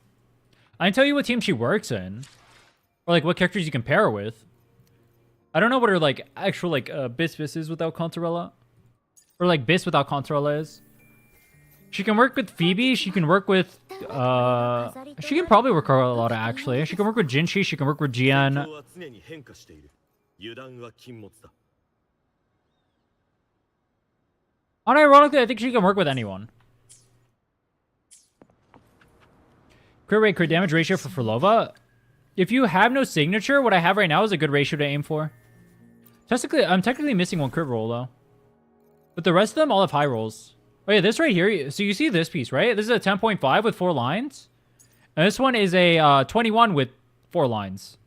I can tell you what team she works in. Or like what characters you can pair her with. I don't know what her like actual like Bis is without Consorella. Or like Bis without Consorella is. She can work with Phoebe, she can work with she can probably work Carlotta actually. She can work with Jinshi, she can work with GN. Unironically, I think she can work with anyone. Crit rate, crit damage ratio for Phrolova. If you have no signature, what I have right now is a good ratio to aim for. I'm technically missing one crit roll, though. But the rest of them all have high rolls. Oh, yeah, this right here. So you see this piece, right? This is a 10.5 with 4 lines. And this one is a 21 with 4 lines.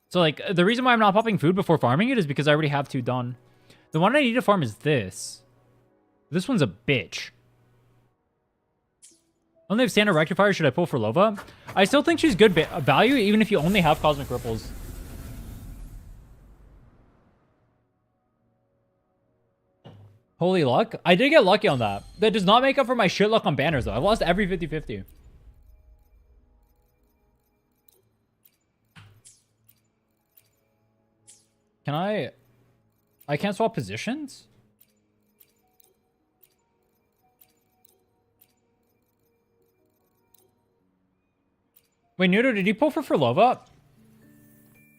So, like, the reason why I'm not popping food before farming it is because I already have 2 done. The one I need to farm is this. This one's a bitch. Only if standard rectifier should I pull Phrolova? I still think she's good value, even if you only have cosmic ripples. Holy luck. I did get lucky on that. That does not make up for my shit luck on banners, though. I've lost every 50-50. Can I can't swap positions? Wait, Nudo, did you pull for Phrolova? What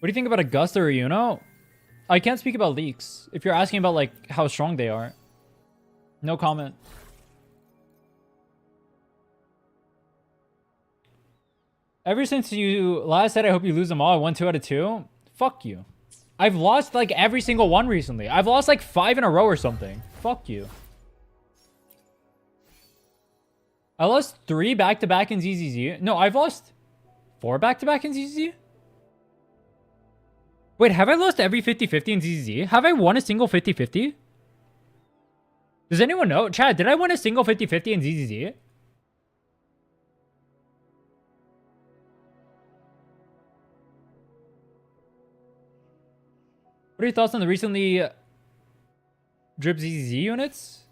do you think about Augusta or Yuno? I can't speak about leaks. If you're asking about, like, how strong they are. No comment. Ever since you last said I hope you lose them all, I won 2 out of 2. Fuck you. I've lost, like, every single one recently. I've lost, like, 5 in a row or something. Fuck you. I lost 3 back-to-back in ZZZ. No, I've lost 4 back-to-back in ZZZ? Wait, have I lost every 50-50 in ZZZ? Have I won a single 50-50? Does anyone know? Chad, did I win a single 50-50 in ZZZ? What are your thoughts on the recently drip ZZZ units?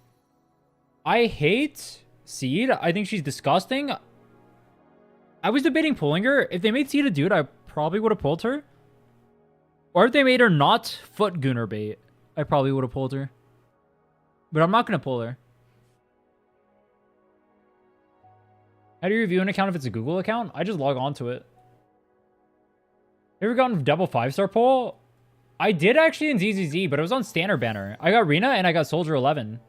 I hate Seed. I think she's disgusting. I was debating pulling her. If they made Seed a dude, I probably would have pulled her. Or if they made her not foot Gunner bait, I probably would have pulled her. But I'm not going to pull her. How do you review an account if it's a Google account? I just log on to it. Ever gotten double 5-star pull? I did actually in ZZZ, but it was on standard banner. I got Rena and I got Soldier 11.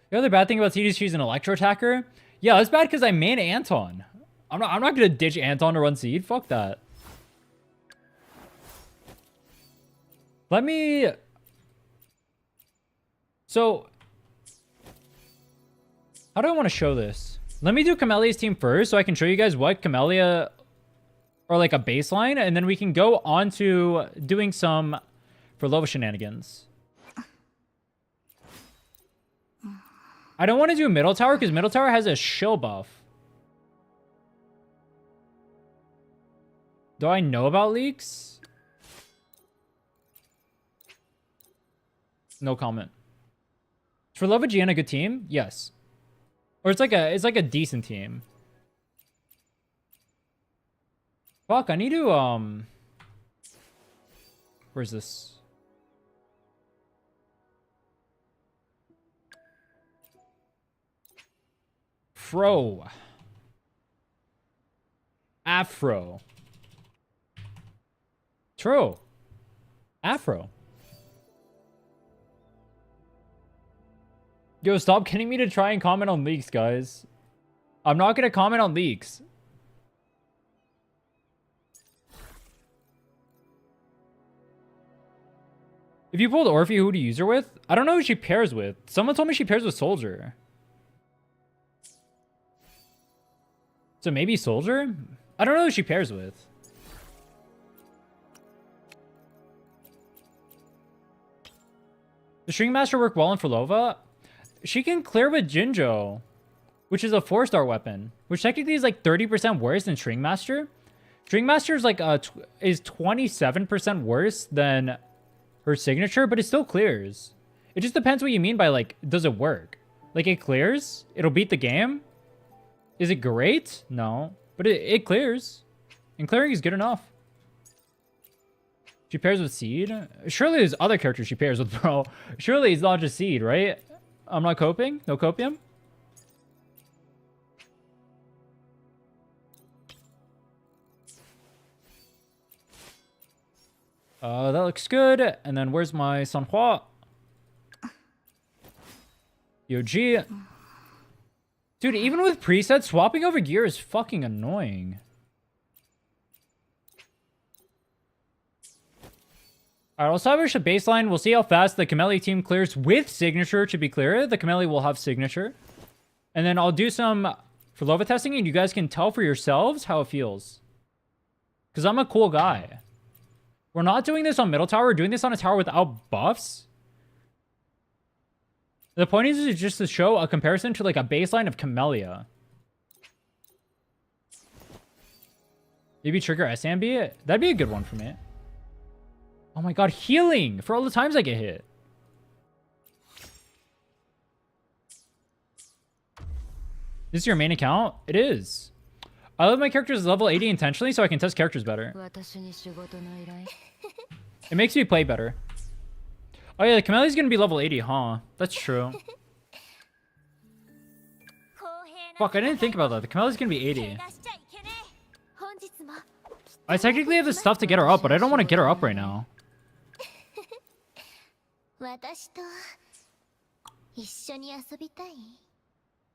The other bad thing about CD's she's an electro attacker. Yeah, that's bad because I main Anton. I'm not gonna ditch Anton to run Seed. Fuck that. Let me. So, how do I want to show this? Let me do Camelia's team first so I can show you guys what Camelia, or like a baseline, and then we can go on to doing some Phrolova shenanigans. I don't want to do middle tower because middle tower has a shill buff. Do I know about leaks? No comment. Is Phrolova GN a good team? Yes. Or it's like a decent team. Fuck, I need to where's this? Afro. True. Afro. Yo, stop getting me to try and comment on leaks, guys. I'm not gonna comment on leaks. If you pulled Orphe, who do you use her with? I don't know who she pairs with. Someone told me she pairs with Soldier. So maybe Soldier? I don't know who she pairs with. Does String Master work well in Phrolova? She can clear with Jinjo, which is a 4-star weapon, which technically is like 30% worse than String Master. String Master is like is 27% worse than her signature, but it still clears. It just depends what you mean by like, does it work? Like it clears? It'll beat the game? Is it great? No, but it clears. And clearing is good enough. She pairs with Seed? Surely there's other characters she pairs with, bro. Surely it's not just Seed, right? I'm not coping? No copium? That looks good. And then where's my Sanhua? Yoji. Dude, even with presets, swapping over gear is fucking annoying. Alright, I'll establish a baseline. We'll see how fast the Camelia team clears with signature to be clear. The Camelia will have signature. And then I'll do some Phrolova testing, and you guys can tell for yourselves how it feels. Because I'm a cool guy. We're not doing this on middle tower. We're doing this on a tower without buffs. The point is just to show a comparison to like a baseline of Camelia. Maybe trigger SMB? That'd be a good one for me. Oh my god, healing! For all the times I get hit. This is your main account? It is. I love my characters level 80 intentionally so I can test characters better. It makes me play better. Oh yeah, the Camelia's gonna be level 80, huh? That's true. Fuck, I didn't think about that. The Camelia's gonna be 80. I technically have the stuff to get her up, but I don't want to get her up right now.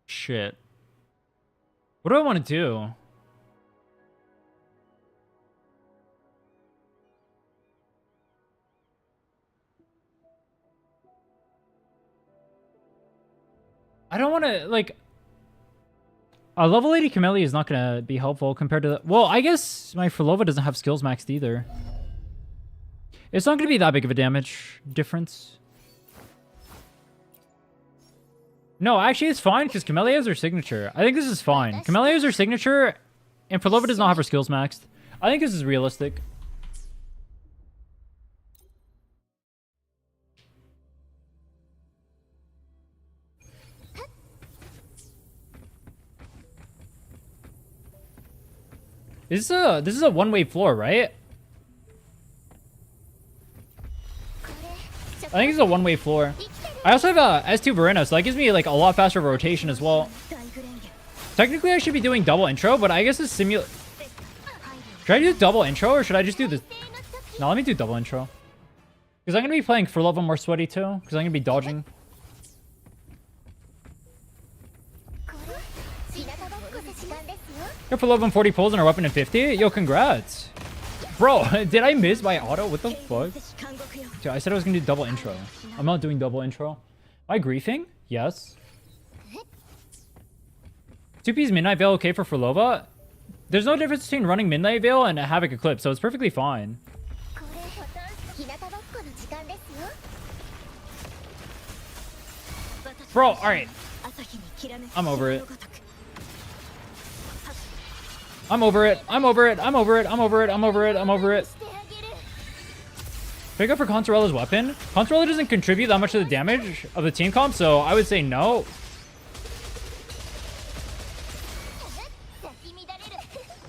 Shit. What do I want to do? I don't want to, like... A level 80 Camelia is not going to be helpful compared to... Well, I guess my Phrolova doesn't have skills maxed either. It's not going to be that big of a damage difference. No, actually, it's fine because Camelia has her signature. I think this is fine. Camelia has her signature, and Phrolova does not have her skills maxed. I think this is realistic. This is a one-way floor, right? I think it's a one-way floor. I also have a S2 Verena, so that gives me like a lot faster rotation as well. Technically, I should be doing double intro, but I guess it's simulate. Should I do double intro, or should I just do this? No, let me do double intro. Because I'm going to be playing Phrolova more sweaty too, because I'm going to be dodging. Got Phrolova in 40 pulls and our weapon in 50? Yo, congrats. Bro, did I miss my auto? What the fuck? Dude, I said I was going to do double intro. I'm not doing double intro. Am I griefing? Yes. 2P's Midnight Veil okay for Phrolova? There's no difference between running Midnight Veil and Havoc Eclipse, so it's perfectly fine. Bro, alright. I'm over it. I'm over it. I'm over it. I'm over it. I'm over it. I'm over it. I'm over it. Pick up for Consorella's weapon. Consorella doesn't contribute that much to the damage of the team comp, so I would say no.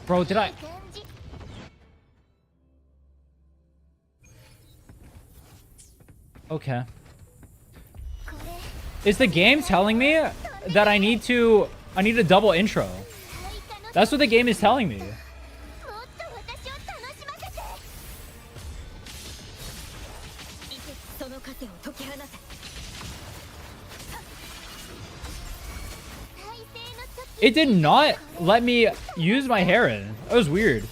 Bro, did I... Okay. Is the game telling me that I need a double intro? That's what the game is telling me. It did not let me use my Heron. That was weird.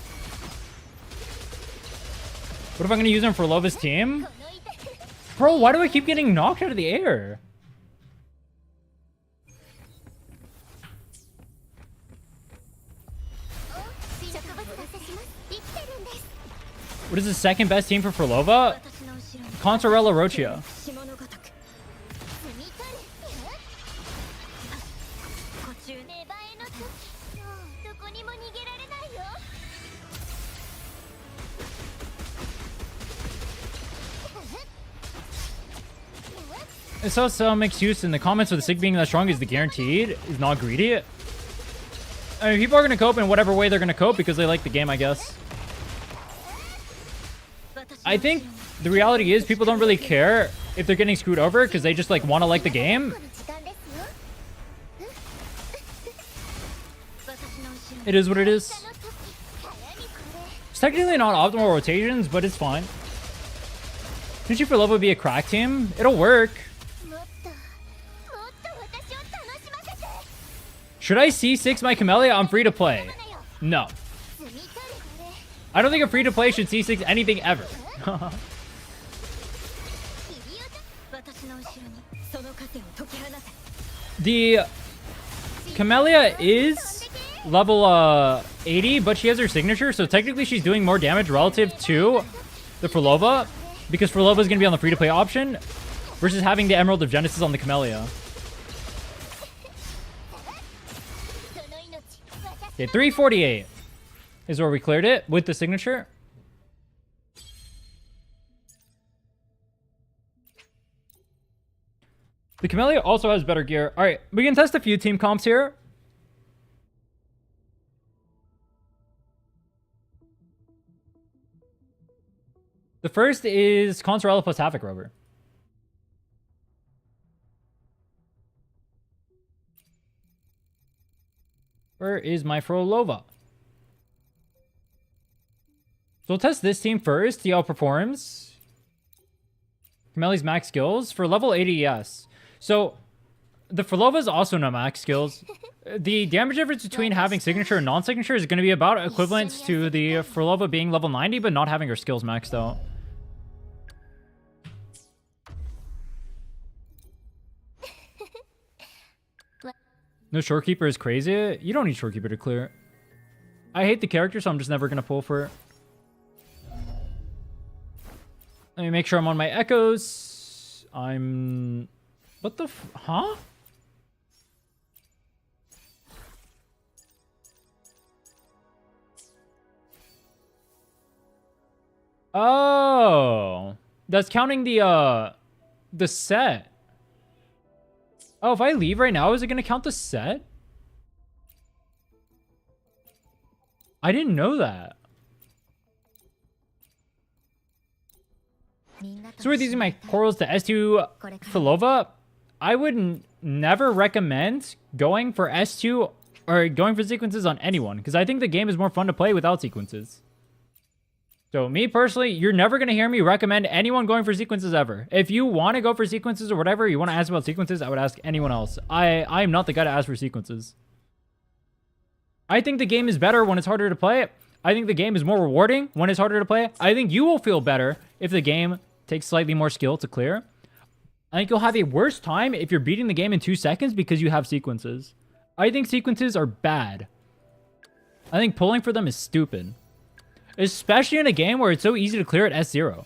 What if I'm going to use him for Phrolova's team? Bro, why do I keep getting knocked out of the air? What is the second best team for Phrolova? Consorella Rochia. I saw some excuse in the comments for the Sig being that strong is the guaranteed is not greedy. I mean, people are going to cope in whatever way they're going to cope because they like the game, I guess. I think the reality is people don't really care if they're getting screwed over because they just like want to like the game. It is what it is. It's technically not optimal rotations, but it's fine. Should you Phrolova be a crack team? It'll work. Should I C6 my Camellia? I'm free to play. No. I don't think a free to play should C6 anything ever. The Camellia is level 80, but she has her signature, so technically she's doing more damage relative to the Phrolova, because Phrolova is going to be on the free to play option versus having the Emerald of Genesis on the Camellia. Okay, 348 is where we cleared it with the signature. The Camellia also has better gear. All right, we can test a few team comps here. The first is Consorella plus Havoc Rover. Where is my Phrolova? So we'll test this team first, see how it performs. Camellia's max skills. For level 80, yes. So the Phrolova is also no max skills. The damage difference between having signature and non-signature is going to be about equivalent to the Phrolova being level 90, but not having her skills maxed out. No Shorekeeper is crazy. You don't need Shorekeeper to clear. I hate the character, so I'm just never going to pull for it. Let me make sure I'm on my echoes. I'm... What the f... Huh? Oh. That's counting the set. Oh, if I leave right now, is it going to count the set? I didn't know that. So we're using my corals to S2 Phrolova. I would never recommend going for S2 or going for sequences on anyone, because I think the game is more fun to play without sequences. So me personally, you're never going to hear me recommend anyone going for sequences ever. If you want to go for sequences or whatever, you want to ask about sequences, I would ask anyone else. I'm not the guy to ask for sequences. I think the game is better when it's harder to play. I think the game is more rewarding when it's harder to play. I think you will feel better if the game takes slightly more skill to clear. I think you'll have a worse time if you're beating the game in 2 seconds because you have sequences. I think sequences are bad. I think pulling for them is stupid. Especially in a game where it's so easy to clear at S0.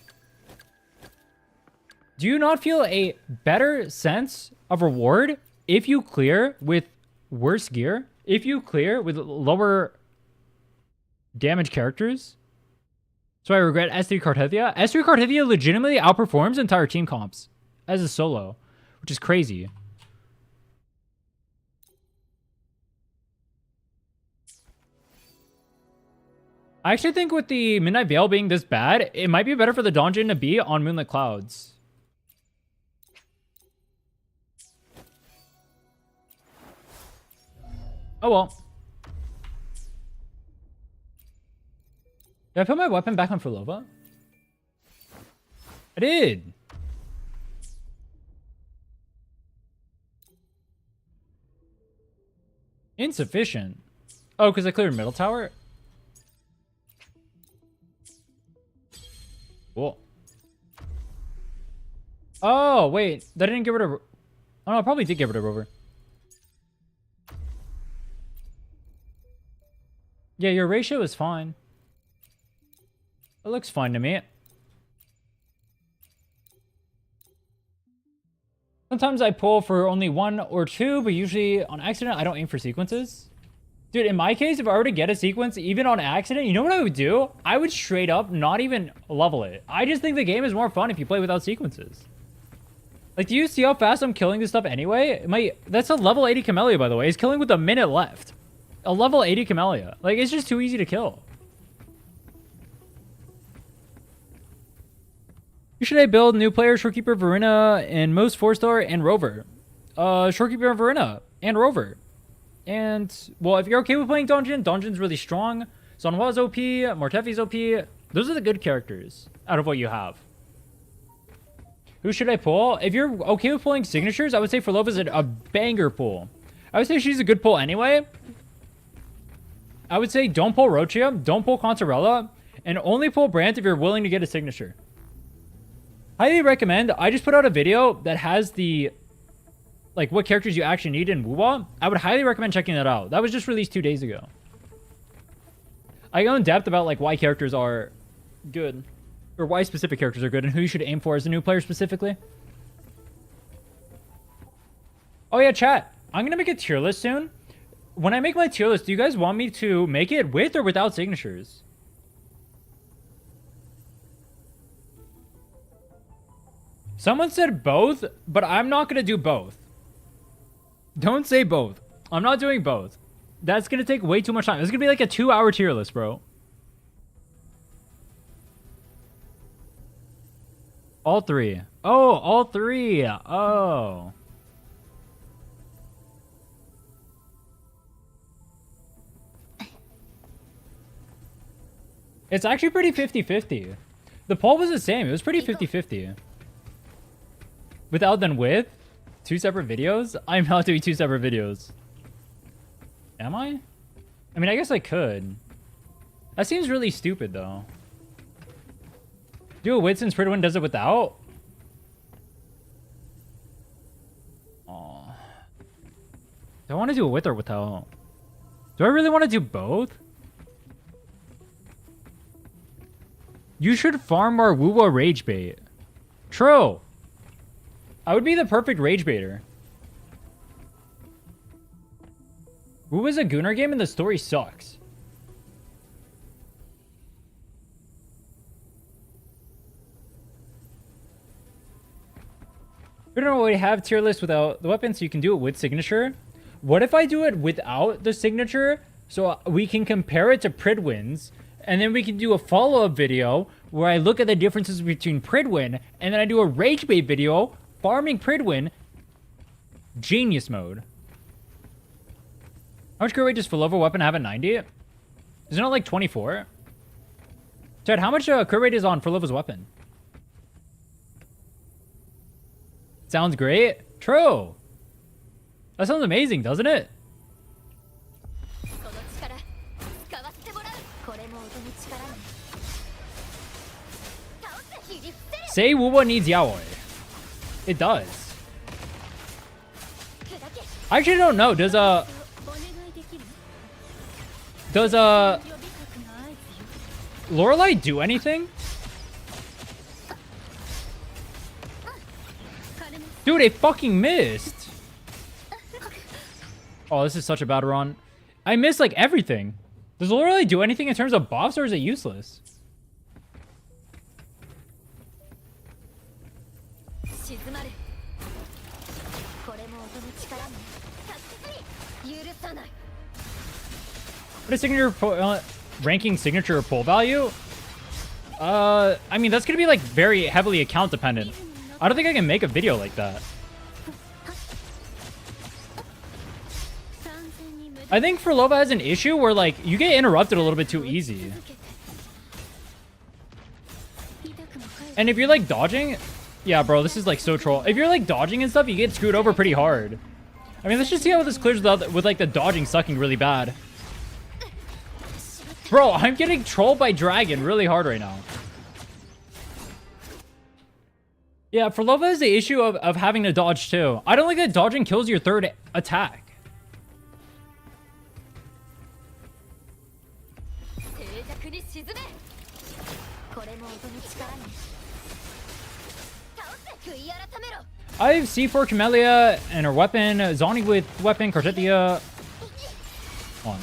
Do you not feel a better sense of reward if you clear with worse gear? If you clear with lower damage characters? So I regret S3 Cartethia. S3 Cartethia legitimately outperforms entire team comps as a solo, which is crazy. I actually think with the Midnight Veil being this bad, it might be better for the Donjin to be on Moonlit Clouds. Oh well. Did I put my weapon back on Phrolova? I did. Insufficient. Oh, because I cleared middle tower? Cool. Oh, wait. That didn't get rid of... Oh, no, I probably did get rid of Rover. Yeah, your ratio is fine. It looks fine to me. Sometimes I pull for only 1 or 2, but usually on accident, I don't aim for sequences. Dude, in my case, if I were to get a sequence, even on accident, you know what I would do? I would straight up not even level it. I just think the game is more fun if you play without sequences. Like, do you see how fast I'm killing this stuff anyway? That's a level 80 Camellia, by the way. It's killing with a minute left. A level 80 Camellia. Like, it's just too easy to kill. Who should I build? New player, Shorekeeper, Varina, and most 4-star, and Rover. Shorekeeper, Varina, and Rover. And, well, if you're okay with playing Donjin, Donjin's really strong. Sonwa's OP, Mortefi's OP. Those are the good characters out of what you have. Who should I pull? If you're okay with pulling signatures, I would say Phrolova's a banger pull. I would say she's a good pull anyway. I would say don't pull Rochia, don't pull Consorella, and only pull Brant if you're willing to get a signature. Highly recommend. I just put out a video that has the, like, what characters you actually need in Wuwa. I would highly recommend checking that out. That was just released 2 days ago. I go in depth about, like, why characters are good. Or why specific characters are good and who you should aim for as a new player specifically. Oh yeah, chat. I'm going to make a tier list soon. When I make my tier list, do you guys want me to make it with or without signatures? Someone said both, but I'm not going to do both. Don't say both. I'm not doing both. That's going to take way too much time. It's going to be like a 2-hour tier list, bro. All 3. Oh, all 3. Oh. It's actually pretty 50-50. The poll was the same. It was pretty 50-50. Without then with? 2 separate videos? I'm not doing 2 separate videos. Am I? I mean, I guess I could. That seems really stupid, though. Do a with since Pridwin does it without? Oh. Do I want to do a with or without? Do I really want to do both? You should farm more Wuwa Rage Bait. True. I would be the perfect Rage Baiter. Wuwa's a Gunnar game and the story sucks. We don't already have tier list without the weapon, so you can do it with signature. What if I do it without the signature, so we can compare it to Pridwin's, and then we can do a follow-up video where I look at the differences between Pridwin, and then I do a rage bait video farming Pridwin genius mode. How much crit rate does Phrolova weapon have at 90? Isn't it like 24? Chad, how much crit rate is on Phrolova's weapon? Sounds great. True. That sounds amazing, doesn't it? Say Wuwa needs yaoi. It does. I actually don't know. Does Lorelei do anything? Dude, it fucking missed. Oh, this is such a bad run. I missed like everything. Does Lorelei do anything in terms of buffs, or is it useless? What is signature ranking signature pull value? I mean, that's gonna be like very heavily account dependent. I don't think I can make a video like that. I think Phrolova has an issue where like you get interrupted a little bit too easy. And if you're like dodging, yeah, bro, this is like so troll. If you're like dodging and stuff, you get screwed over pretty hard. I mean, let's just see how this clears with like the dodging sucking really bad. Bro, I'm getting trolled by Dragon really hard right now. Yeah, Phrolova is the issue of having to dodge too. I don't like that dodging kills your third attack. I have C4 Camellia and her weapon, Zoni with weapon, Cartetia. On.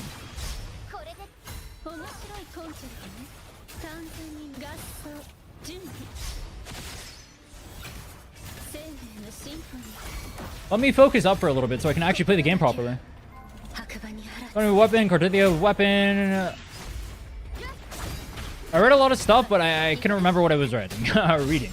Let me focus up for a little bit so I can actually play the game properly. Weapon, Cartetia, weapon. I read a lot of stuff, but I couldn't remember what I was reading.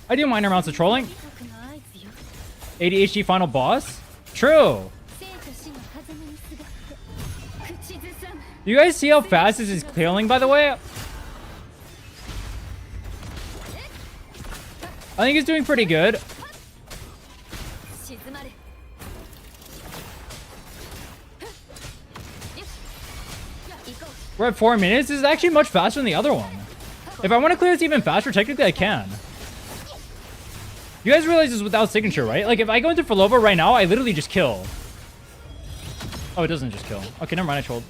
I do minor amounts of trolling. ADHD final boss? True. Do you guys see how fast this is clearing, by the way? I think he's doing pretty good. We're at 4 minutes. This is actually much faster than the other one. If I want to clear this even faster, technically I can. You guys realize this is without signature, right? Like, if I go into Phrolova right now, I literally just kill. Oh, it doesn't just kill. Okay, never mind, I trolled.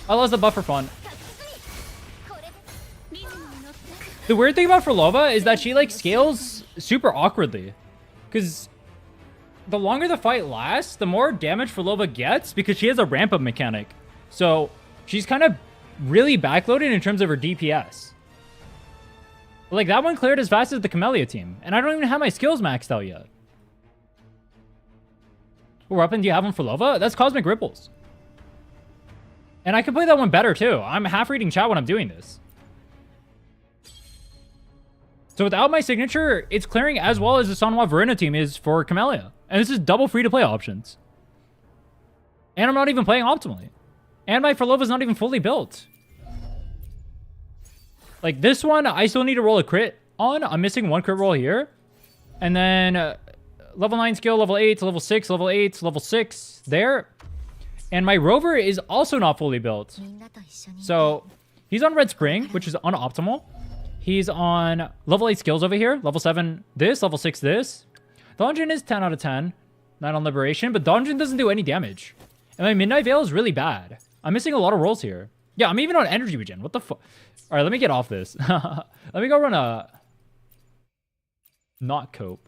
I lost the buff for fun. The weird thing about Phrolova is that she, like, scales super awkwardly. Because the longer the fight lasts, the more damage Phrolova gets because she has a ramp-up mechanic. So, she's kind of really backloaded in terms of her DPS. Like, that one cleared as fast as the Camellia team. And I don't even have my skills maxed out yet. What weapon do you have on Phrolova? That's Cosmic Ripples. And I can play that one better, too. I'm half reading chat when I'm doing this. So without my signature, it's clearing as well as the Sanhua Verena team is for Camellia. And this is double free-to-play options. And I'm not even playing optimally. And my Phrolova's not even fully built. Like, this one, I still need to roll a crit on. I'm missing one crit roll here. And then level 9 skill, level 8, level 6, level 8, level 6 there. And my Rover is also not fully built. So, he's on Red Spring, which is unoptimal. He's on level 8 skills over here. Level 7 this, level 6 this. Dungeon is 10 out of 10. 9 on Liberation, but Dungeon doesn't do any damage. And my Midnight Veil is really bad. I'm missing a lot of rolls here. Yeah, I'm even on energy regen. What the fuck? All right, let me get off this. Let me go run a... Not cope.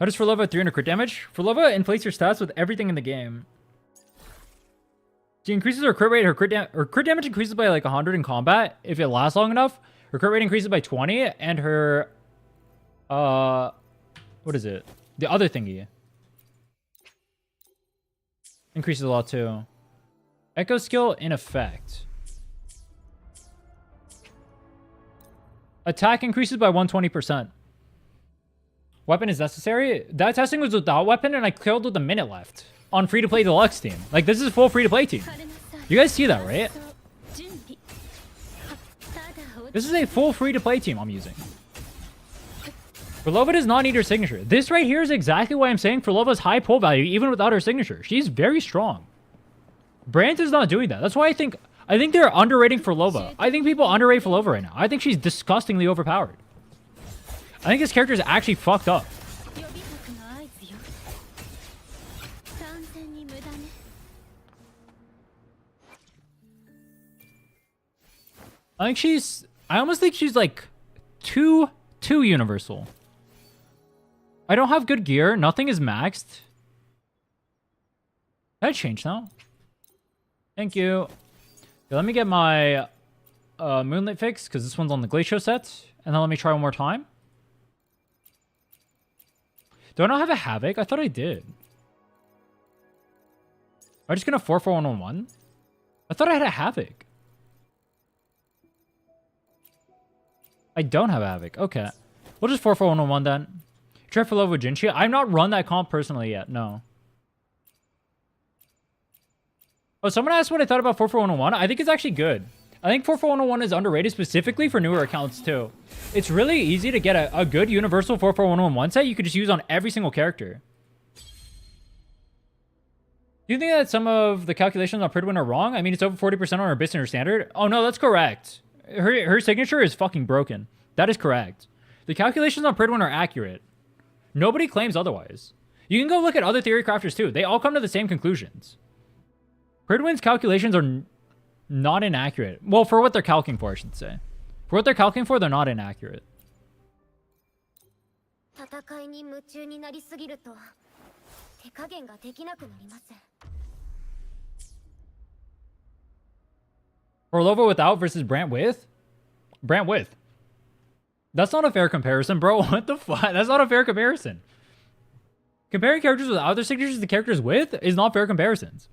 How does Phrolova 300 crit damage? Phrolova inflates your stats with everything in the game. She increases her crit rate. Her crit damage increases by like 100 in combat if it lasts long enough. Her crit rate increases by 20, and her what is it? The other thingy increases a lot too. Echo skill in effect. Attack increases by 120%. Weapon is necessary. That testing was without weapon, and I killed with a minute left on free-to-play deluxe team. Like, this is full free-to-play team. You guys see that, right? This is a full free-to-play team I'm using. Phrolova does not need her signature. This right here is exactly why I'm saying Phrolova's high pull value, even without her signature. She's very strong. Brant is not doing that. That's why I think they're underrating Phrolova. I think people underrate Phrolova right now. I think she's disgustingly overpowered. I think this character is actually fucked up. I almost think she's like too universal. I don't have good gear. Nothing is maxed. That changed now. Thank you. Okay, let me get my Moonlit fix, because this one's on the Glacial set. And then let me try one more time. Do I not have a Havoc? I thought I did. Am I just going to 4-4-1-1-1? I thought I had a Havoc. I don't have a Havoc. Okay. We'll just 4-4-1-1-1 then. Try Phrolova with Jinchi. I've not run that comp personally yet. No. Oh, someone asked what I thought about 4-4-1-1-1. I think it's actually good. I think 4-4-1-1-1 is underrated specifically for newer accounts too. It's really easy to get a good universal 4-4-1-1-1 set you could just use on every single character. Do you think that some of the calculations on Pridwin are wrong? I mean, it's over 40% on her Abyss and her standard. Oh no, that's correct. Her signature is fucking broken. That is correct. The calculations on Pridwin are accurate. Nobody claims otherwise. You can go look at other theory crafters too. They all come to the same conclusions. Pridwin's calculations are not inaccurate. Well, for what they're calculating for, I should say. For what they're calculating for, they're not inaccurate. Phrolova without versus Brant with? Brant with. That's not a fair comparison, bro. What the fuck? That's not a fair comparison. Comparing characters without their signatures to characters with is not fair comparisons.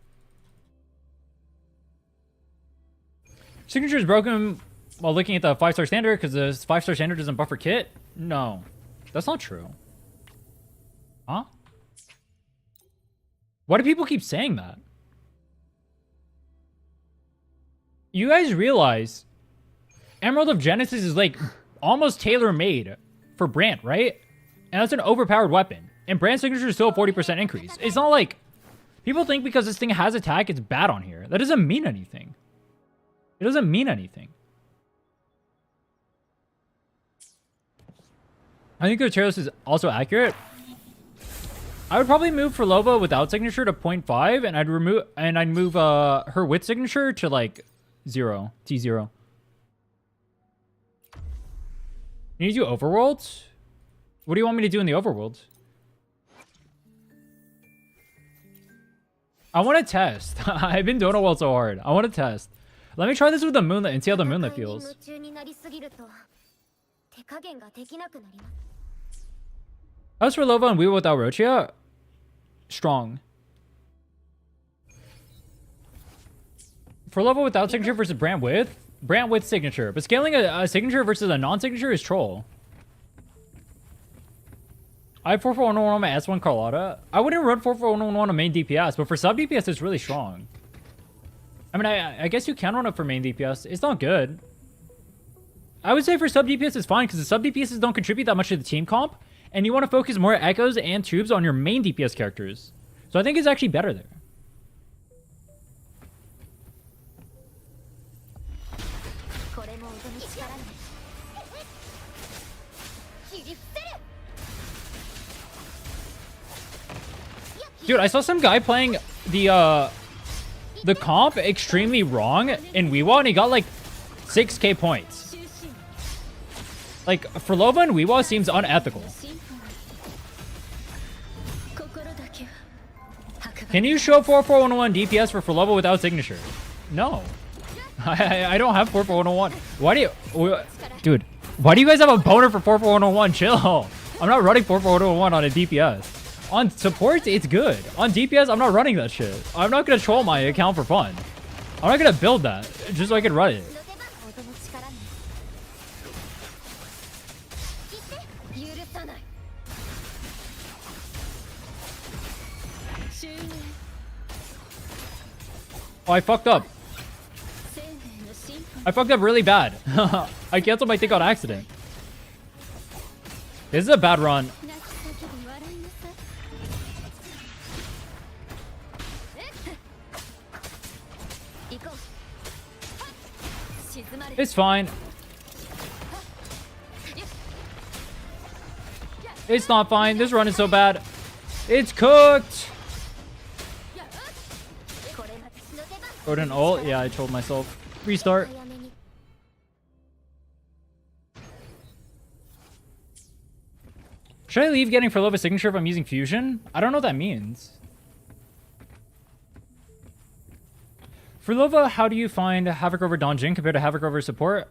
Signature is broken while looking at the 5-star standard because the 5-star standard doesn't buffer kit? No. That's not true. Huh? Why do people keep saying that? You guys realize Emerald of Genesis is like almost tailor-made for Brant, right? And that's an overpowered weapon. And Brant's signature is still a 40% increase. It's not like people think because this thing has attack, it's bad on here. That doesn't mean anything. It doesn't mean anything. I think the tier list is also accurate. I would probably move Phrolova without signature to 0.5, and I'd move her with signature to like 0, T0. You need to do overworld? What do you want me to do in the overworld? I want to test. I've been doing a world so hard. I want to test. Let me try this with the Moonlit and see how the Moonlit feels. How's Phrolova and Weaver without Rochia? Strong. Phrolova without signature versus Brant with? Brant with signature. But scaling a signature versus a non-signature is troll. I have 4-4-1-1 on my S1 Carlotta. I wouldn't run 4-4-1-1 on main DPS, but for sub DPS it's really strong. I mean, I guess you can run it for main DPS. It's not good. I would say for sub DPS it's fine because the sub DPSs don't contribute that much to the team comp, and you want to focus more echoes and tubes on your main DPS characters. So I think it's actually better there. Dude, I saw some guy playing the comp extremely wrong in Weewa, and he got like 6k points. Like, Phrolova and Weewa seems unethical. Can you show 4411 DPS for Phrolova without signature? No. I don't have 4411. Why do you... Dude, why do you guys have a boner for 4411? Chill. I'm not running 4411 on a DPS. On supports, it's good. On DPS, I'm not running that shit. I'm not gonna troll my account for fun. I'm not gonna build that just so I can run it. Oh, I fucked up. I fucked up really bad. I canceled my thing on accident. This is a bad run. It's fine. It's not fine. This run is so bad. It's cooked. Go to an ult. Yeah, I told myself. Restart. Should I leave getting Phrolova signature if I'm using fusion? I don't know what that means. Phrolova, how do you find Havoc over Donjin compared to Havoc over support?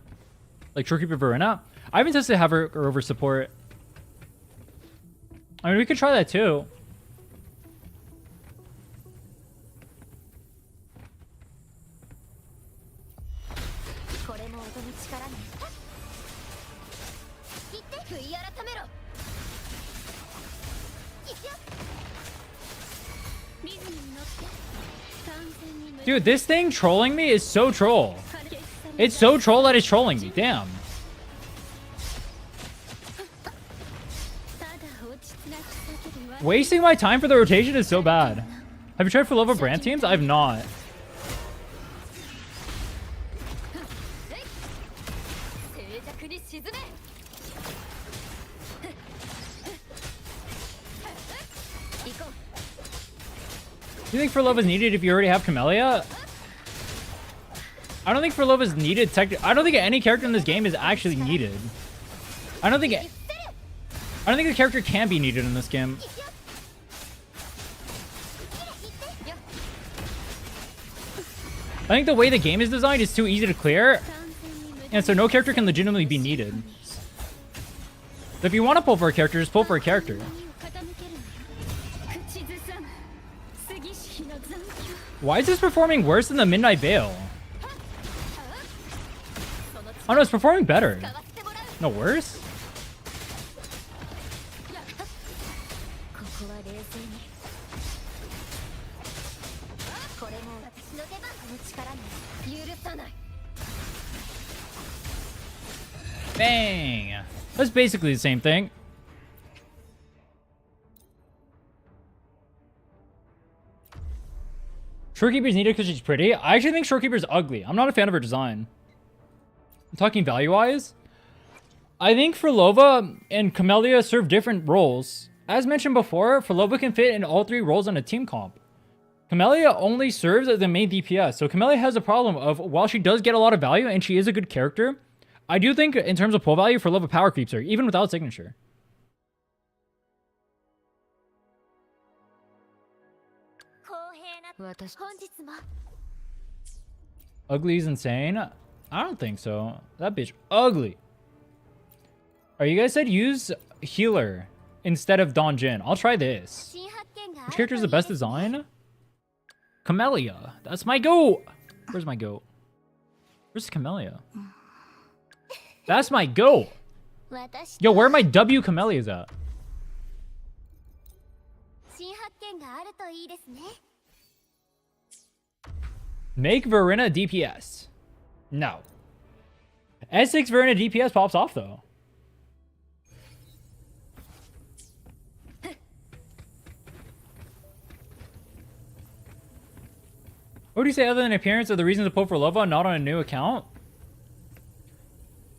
Like Shorekeeper Verena? I haven't tested Havoc over support. I mean, we could try that too. Dude, this thing trolling me is so troll. It's so troll that it's trolling me. Damn. Wasting my time for the rotation is so bad. Have you tried Phrolova brand teams? I've not. Do you think Phrolova is needed if you already have Camellia? I don't think Phrolova is needed. I don't think any character in this game is actually needed. I don't think the character can be needed in this game. I think the way the game is designed is too easy to clear, and so no character can legitimately be needed. So if you want to pull for a character, just pull for a character. Why is this performing worse than the Midnight Veil? Oh no, it's performing better. No, worse? Bang! That's basically the same thing. Shorekeeper's needed because she's pretty. I actually think Shorekeeper's ugly. I'm not a fan of her design. I'm talking value-wise. I think Phrolova and Camellia serve different roles. As mentioned before, Phrolova can fit in all three roles on a team comp. Camellia only serves as the main DPS, so Camellia has a problem of, while she does get a lot of value and she is a good character, I do think in terms of pull value, Phrolova power creeps her, even without signature. Ugly is insane? I don't think so. That bitch ugly. Alright, you guys said use healer instead of Donjin. I'll try this. Which character is the best design? Camellia. That's my goat. Where's my goat? Where's Camellia? That's my goat. Yo, where are my W Camellias at? Make Verena DPS. No. S6 Verena DPS pops off though. What do you say other than appearance are the reasons to pull for Phrolova not on a new account?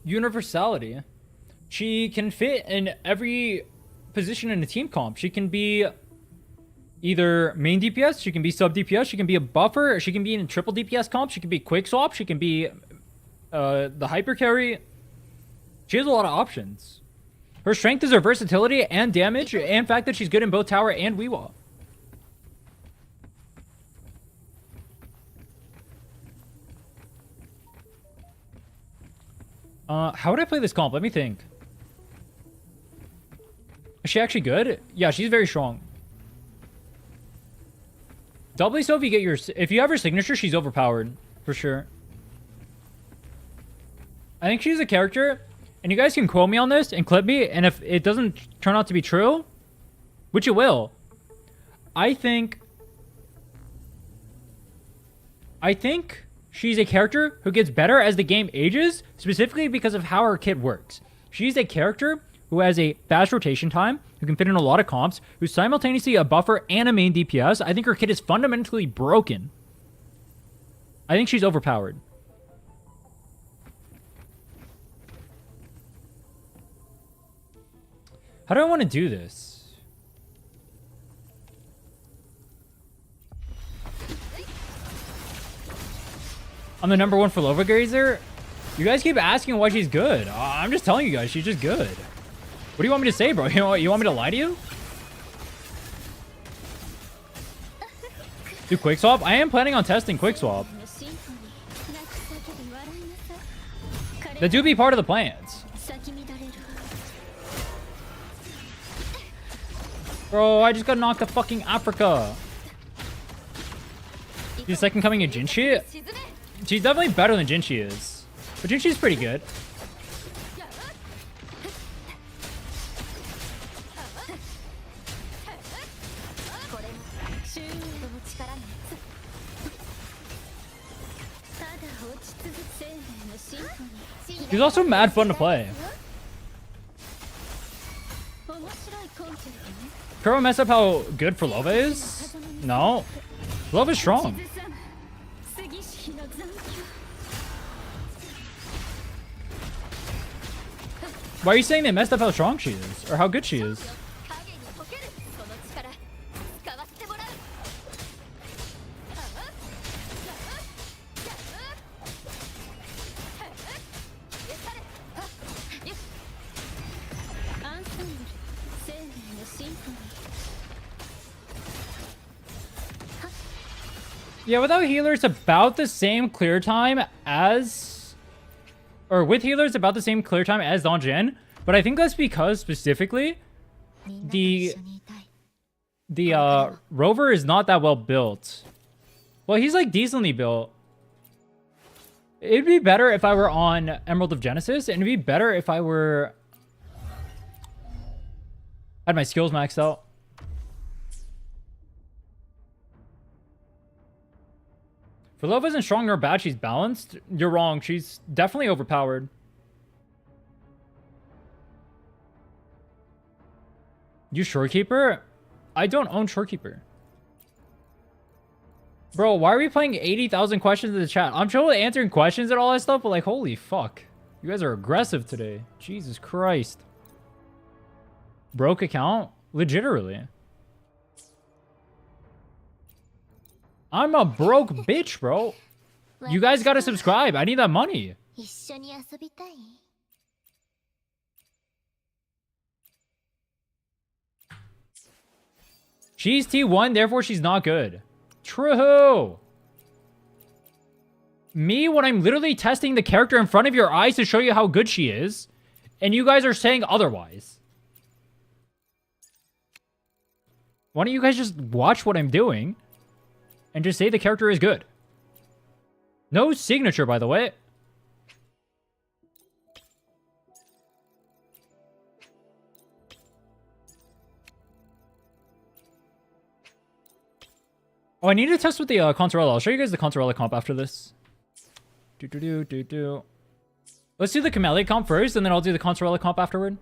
Universality. She can fit in every position in a team comp. She can be either main DPS, she can be sub DPS, she can be a buffer, she can be in a triple DPS comp, she can be quick swap, she can be the hyper carry. She has a lot of options. Her strength is her versatility and damage, and fact that she's good in both tower and Weewa. How would I play this comp? Let me think. Is she actually good? Yeah, she's very strong. Doubly so if you get your... If you have her signature, she's overpowered. For sure. I think she's a character... And you guys can quote me on this and clip me. And if it doesn't turn out to be true... Which it will. I think she's a character who gets better as the game ages. Specifically because of how her kit works. She's a character... who has a fast rotation time, who can fit in a lot of comps, who's simultaneously a buffer and a main DPS. I think her kit is fundamentally broken. I think she's overpowered. How do I want to do this? I'm the #1 Phrolova grazer. You guys keep asking why she's good. I'm just telling you guys, she's just good. What do you want me to say, bro? You want me to lie to you? Do quick swap? I am planning on testing quick swap. That do be part of the plans. Bro, I just got knocked to fucking Africa. She's the second coming of Jinshi? She's definitely better than Jinshi is. But Jinshi's pretty good. She's also mad fun to play. Kuro mess up how good Phrolova is? No. Phrolova's strong. Why are you saying they messed up how strong she is? Or how good she is? Yeah, without healer, it's about the same clear time as... Or with healer, it's about the same clear time as Donjin. But I think that's because, specifically, the Rover is not that well built. Well, he's, like, decently built. It'd be better if I were on Emerald of Genesis, and it'd be better if I were... had my skills maxed out. Phrolova isn't strong nor bad, she's balanced. You're wrong, she's definitely overpowered. You Shorekeeper? I don't own Shorekeeper. Bro, why are we playing 80,000 questions in the chat? I'm sure answering questions and all that stuff, but like, holy fuck. You guys are aggressive today. Jesus Christ. Broke account? Legitimately. I'm a broke bitch, bro. You guys gotta subscribe. I need that money. She's T1, therefore she's not good. True. Me, when I'm literally testing the character in front of your eyes to show you how good she is, and you guys are saying otherwise. Why don't you guys just watch what I'm doing and just say the character is good? No signature, by the way. Oh, I need to test with the Consorella. I'll show you guys the Consorella comp after this. Let's do the Camellia comp first, and then I'll do the Consorella comp afterward.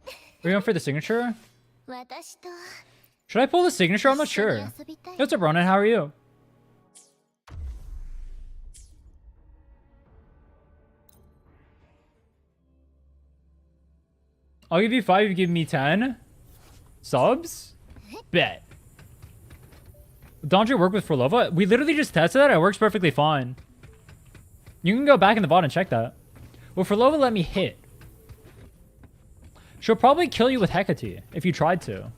Are we going for the signature? Should I pull the signature? I'm not sure. Hey, what's up, Ronan? How are you? I'll give you 5, you give me 10. Subs? Bet. Don't you work with Phrolova? We literally just tested that. It works perfectly fine. You can go back in the bot and check that. Will Phrolova let me hit? She'll probably kill you with Hecate if you tried to.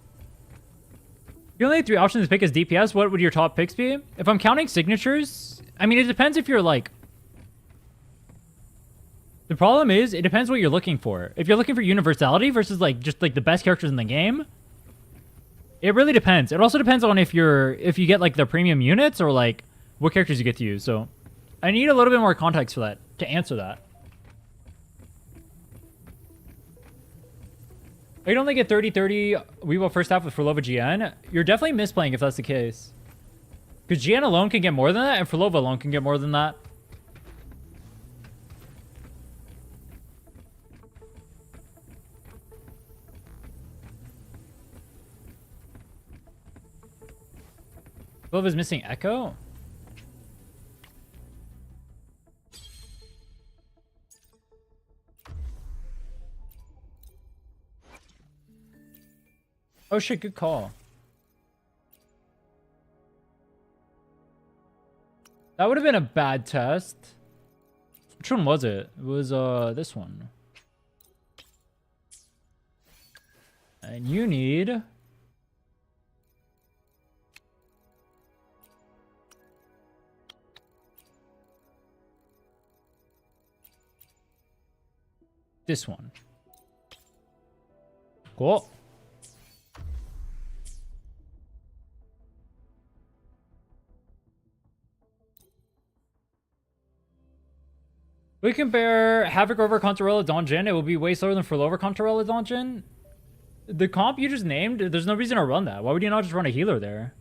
You only have 3 options to pick as DPS. What would your top picks be? If I'm counting signatures, I mean, it depends if you're like... The problem is, it depends what you're looking for. If you're looking for universality versus like just like the best characters in the game, it really depends. It also depends on if you get like the premium units or like what characters you get to use. So I need a little bit more context for that to answer that. I can only get 30-30 Weebo first half with Phrolova GN. You're definitely misplaying if that's the case. Because GN alone can get more than that, and Phrolova alone can get more than that. Phrolova's missing Echo? Oh shit, good call. That would have been a bad test. Which one was it? It was this one. And you need... this one. Cool. We compare Havoc over Contarella Donjin. It will be way slower than Phrolova Contarella Donjin. The comp you just named, there's no reason to run that. Why would you not just run a healer there?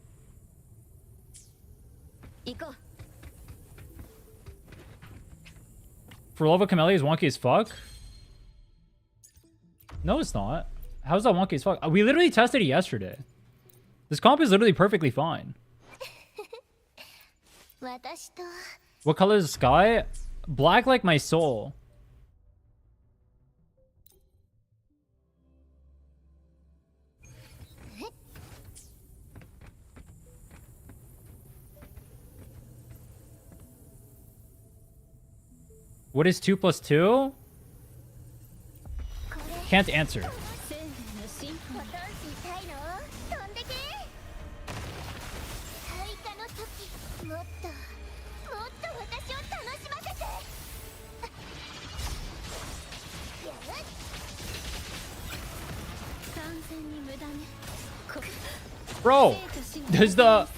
Phrolova Camellia is wonky as fuck? No, it's not. How's that wonky as fuck? We literally tested it yesterday. This comp is literally perfectly fine. What color is the sky? Black like my soul. What is 2 plus 2? Can't answer. Bro, does the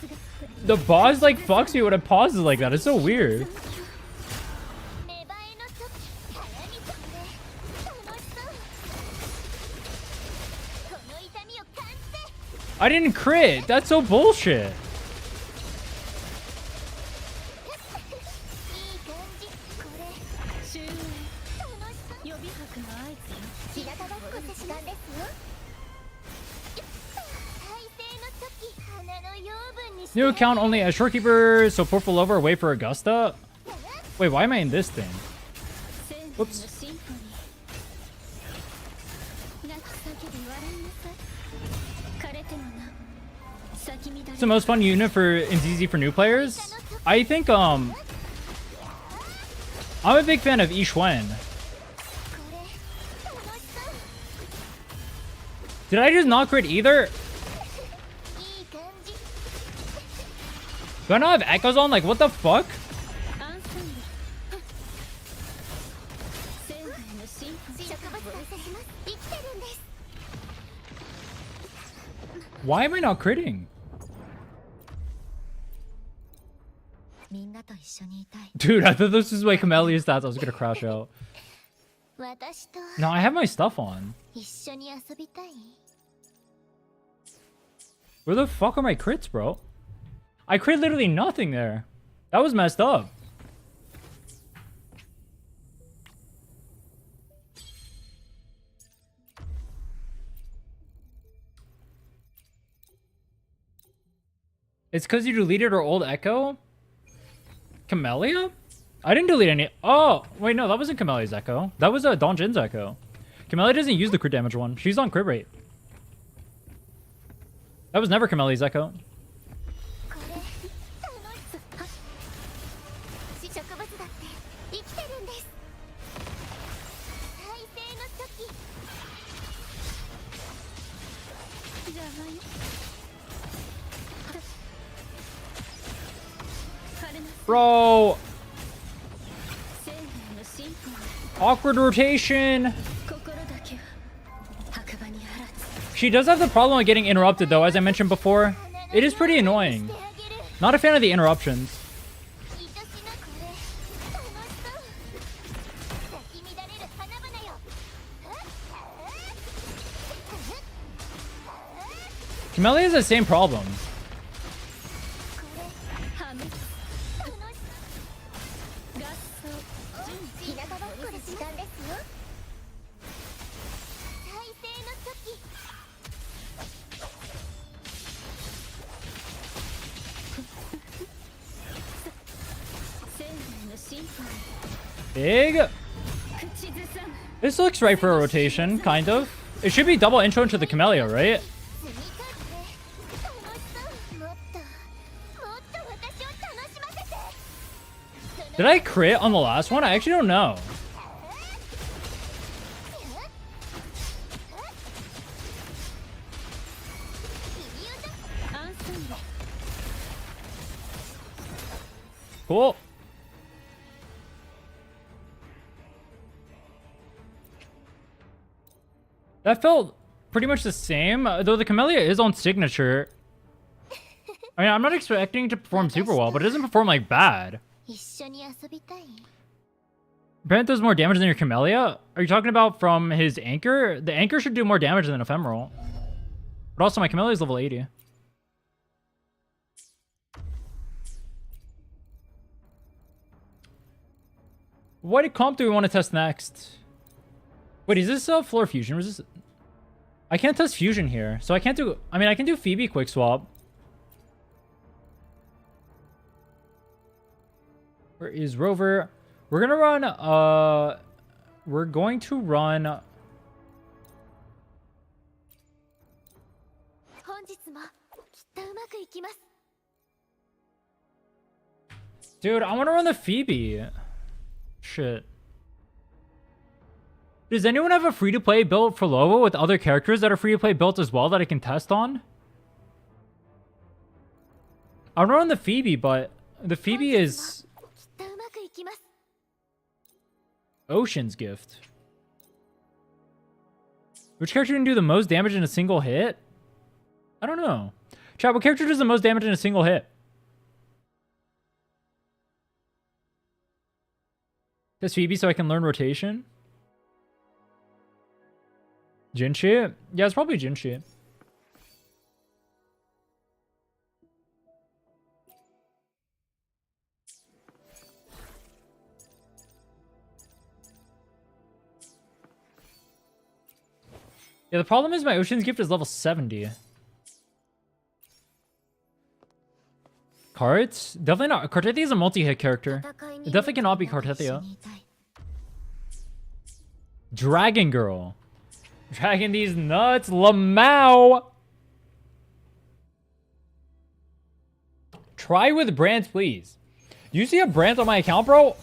boss like fucks you when it pauses like that? It's so weird. I didn't crit. That's so bullshit. New account only as shorekeeper, so poor Phrolova, wait for Augusta. Wait, why am I in this thing? Whoops. It's the most fun unit for and easy for new players. I think I'm a big fan of Yixuan. Did I just not crit either? Do I not have echoes on? Like, what the fuck? Why am I not critting? Dude, I thought this was my Camellia stats. I was gonna crash out. No, I have my stuff on. Where the fuck are my crits, bro? I crit literally nothing there. That was messed up. It's because you deleted our old Echo? Camellia? I didn't delete any. Oh, wait, no, that wasn't Camellia's Echo. That was a Donjin's Echo. Camellia doesn't use the crit damage one. She's on crit rate. That was never Camellia's Echo. Bro. Awkward rotation. She does have the problem of getting interrupted, though, as I mentioned before. It is pretty annoying. Not a fan of the interruptions. Camellia has the same problem. Big. This looks right for a rotation, kind of. It should be double intro into the Camellia, right? Did I crit on the last one? I actually don't know. Cool. That felt pretty much the same, though the Camellia is on signature. I mean, I'm not expecting to perform super well, but it doesn't perform like bad. Brent does more damage than your Camellia? Are you talking about from his anchor? The anchor should do more damage than ephemeral. But also my Camellia is level 80. What comp do we want to test next? Wait, is this floor fusion resistant? I can't test fusion here, so I can't do... I mean, I can do Phoebe quick swap. Where is Rover? We're gonna run, we're going to run... Dude, I want to run the Phoebe. Shit. Does anyone have a free-to-play built for Phrolova with other characters that are free-to-play built as well that I can test on? I want to run the Phoebe, but the Phoebe is... Ocean's Gift. Which character can do the most damage in a single hit? I don't know. Chat, what character does the most damage in a single hit? Does Phoebe so I can learn rotation? Jinshi? Yeah, it's probably Jinshi. Yeah, the problem is my Ocean's Gift is level 70. Cards? Definitely not. Cartethia is a multi-hit character. It definitely cannot be Cartethia. Dragon Girl. Dragging these nuts. Lamau. Try with brands, please. You see a brand on my account, bro?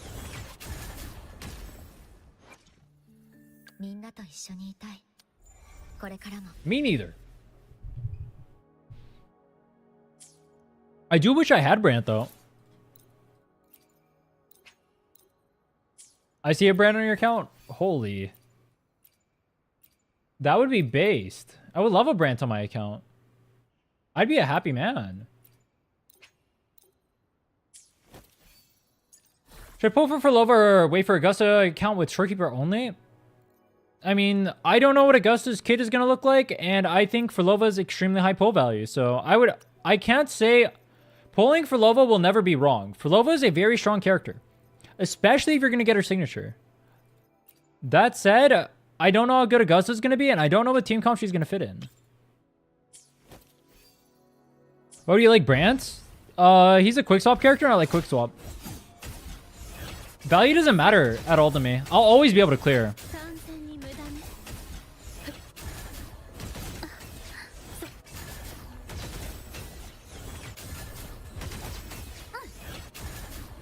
Me neither. I do wish I had Brant, though. I see a Brant on your account? Holy. That would be based. I would love a Brant on my account. I'd be a happy man. Should I pull for Phrolova or wait for Augusta account with Shorekeeper only? I mean, I don't know what Augusta's kit is going to look like, and I think Phrolova is extremely high pull value. So I can't say... Pulling Phrolova will never be wrong. Phrolova is a very strong character, especially if you're going to get her signature. That said, I don't know how good Augusta's going to be, and I don't know what team comp she's going to fit in. What do you like, Brant? He's a quick swap character, and I like quick swap. Value doesn't matter at all to me. I'll always be able to clear.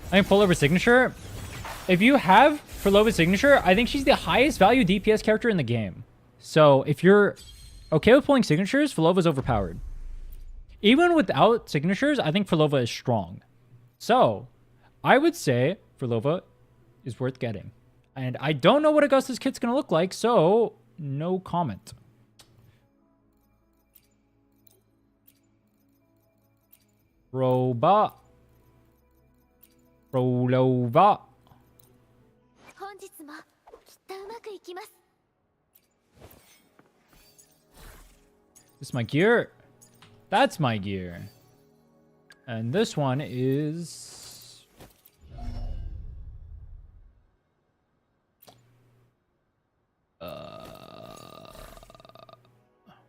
I think pull over signature. If you have Phrolova's signature, I think she's the highest value DPS character in the game. So if you're okay with pulling signatures, Phrolova's overpowered. Even without signatures, I think Phrolova is strong. So I would say Phrolova is worth getting. And I don't know what Augusta's kit's going to look like, so no comment. Phrolova. This is my gear. That's my gear. And this one is...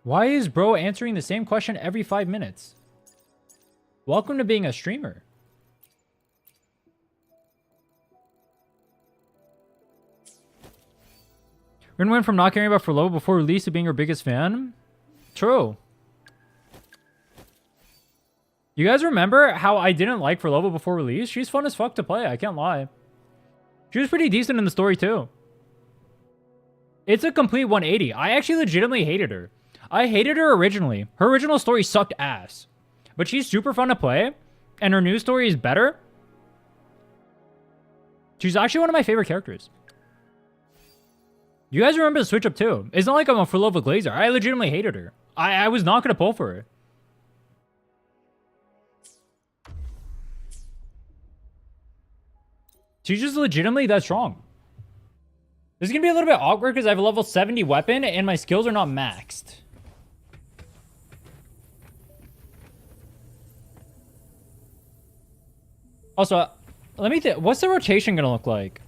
Why is bro answering the same question every 5 minutes? Welcome to being a streamer. Rin went from not caring about Phrolova before release to being her biggest fan. True. You guys remember how I didn't like Phrolova before release? She's fun as fuck to play, I can't lie. She was pretty decent in the story too. It's a complete 180. I actually legitimately hated her. I hated her originally. Her original story sucked ass. But she's super fun to play, and her new story is better. She's actually one of my favorite characters. You guys remember the switch up too. It's not like I'm a Phrolova Glazer. I legitimately hated her. I was not going to pull for her. She's just legitimately that strong. This is going to be a little bit awkward because I have a level 70 weapon and my skills are not maxed. Also, let me think. What's the rotation going to look like?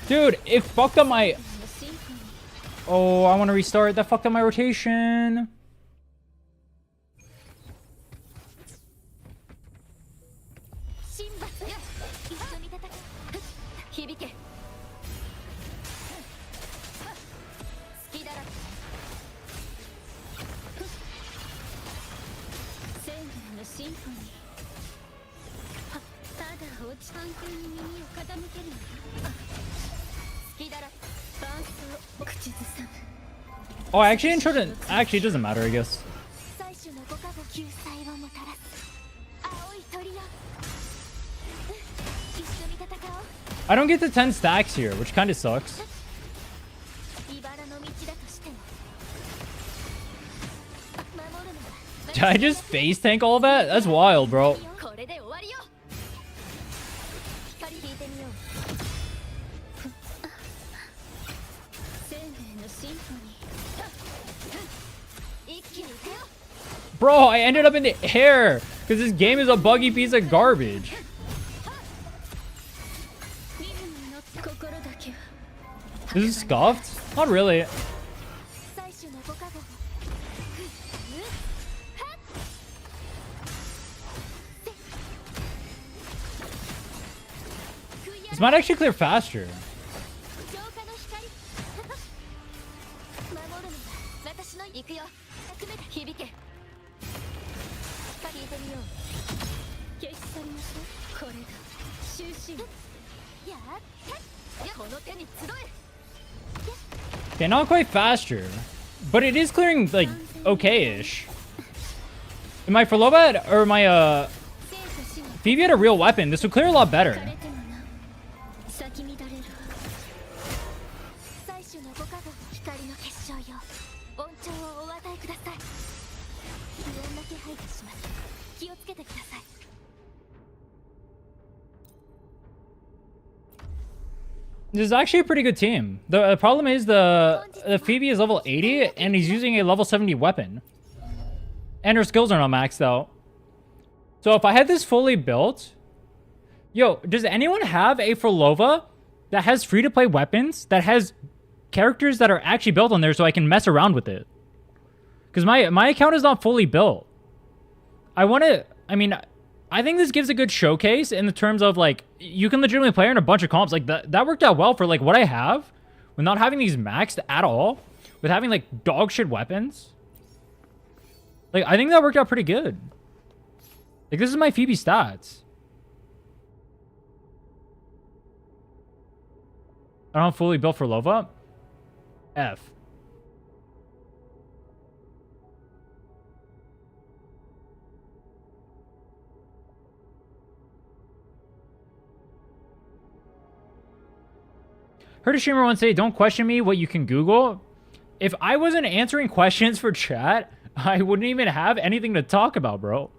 Dude, it fucked up my... Oh, I want to restart. That fucked up my rotation. Oh, I actually didn't. Actually, it doesn't matter, I guess. I don't get the 10 stacks here, which kind of sucks. Did I just face tank all that? That's wild, bro. Bro, I ended up in the air because this game is a buggy piece of garbage. This is scuffed? Not really. This might actually clear faster. Okay, not quite faster, but it is clearing, like, okay-ish. If my Phrolova or my, Phoebe had a real weapon, this would clear a lot better. This is actually a pretty good team. The problem is the Phoebe is level 80 and he's using a level 70 weapon. And her skills are not maxed out. So if I had this fully built... Yo, does anyone have a Phrolova that has free-to-play weapons, that has characters that are actually built on there so I can mess around with it? Because my account is not fully built. I want to... I mean... I think this gives a good showcase in the terms of, like, you can legitimately play in a bunch of comps. Like, that worked out well for, like, what I have. With not having these maxed at all. With having, like, dog shit weapons. Like, I think that worked out pretty good. Like, this is my Phoebe stats. I don't fully built for Lova. F. Heard a streamer once say, don't question me what you can Google. If I wasn't answering questions for chat, I wouldn't even have anything to talk about, bro.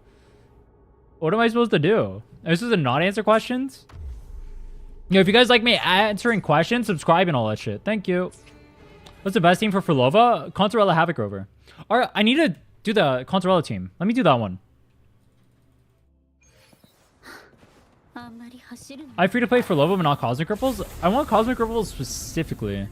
What am I supposed to do? Am I supposed to not answer questions? You know, if you guys like me answering questions, subscribe and all that shit. Thank you. What's the best team for Phrolova? Contorella Havoc Rover. Alright, I need to do the Contorella team. Let me do that one. I free to play Phrolova but not Cosmic Ripples? I want Cosmic Ripples specifically.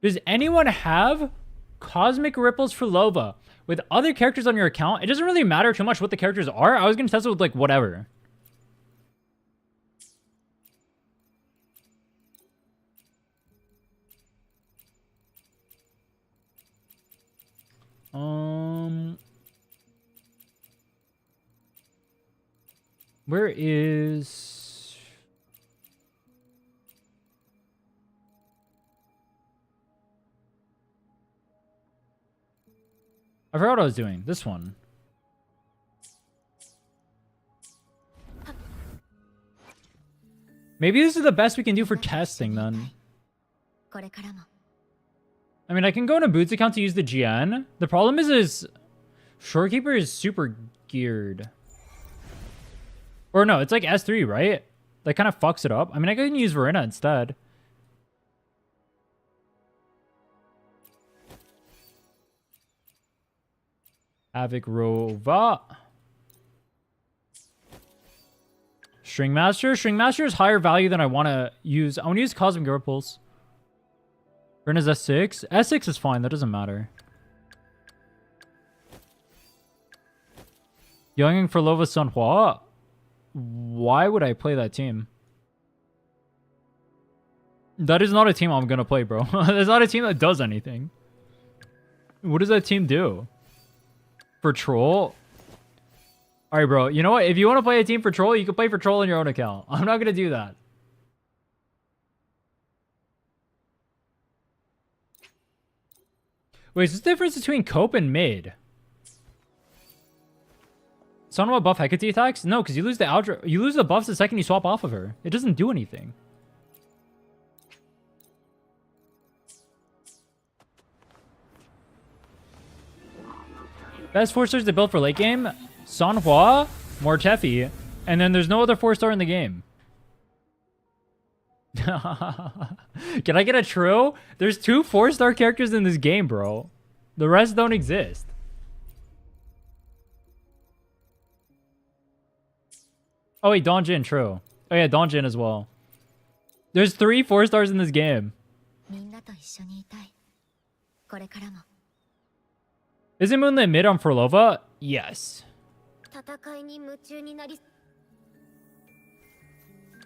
Does anyone have Cosmic Ripples for Phrolova with other characters on your account? It doesn't really matter too much what the characters are. I was going to test it with like whatever. Where is... I forgot what I was doing. This one. Maybe this is the best we can do for testing then. I mean, I can go into Boots' account to use the GN. The problem is Shorekeeper is super geared. Or no, it's like S3, right? That kind of fucks it up. I mean, I can use Verena instead. Havoc Rova. String Master. String Master is higher value than I want to use. I want to use Cosmic Ripples. Verena's S6. S6 is fine. That doesn't matter. Young Phrolova Sunhua. Why would I play that team? That is not a team I'm going to play, bro. That's not a team that does anything. What does that team do? For Troll? Alright, bro. You know what? If you want to play a team for Troll, you can play for Troll on your own account. I'm not going to do that. Wait, is this the difference between Cope and Mid? Sunwa buff Hecate attacks? No, because you lose the outro. You lose the buffs the second you swap off of her. It doesn't do anything. Best 4-stars to build for late game? Sanhua, Mortefi, and then there's no other 4-star in the game. Can I get a true? There's 2 4-star characters in this game, bro. The rest don't exist. Oh wait, Donjin, true. Oh yeah, Donjin as well. There's 3 4-stars in this game. Isn't Moonlit mid on Phrolova? Yes.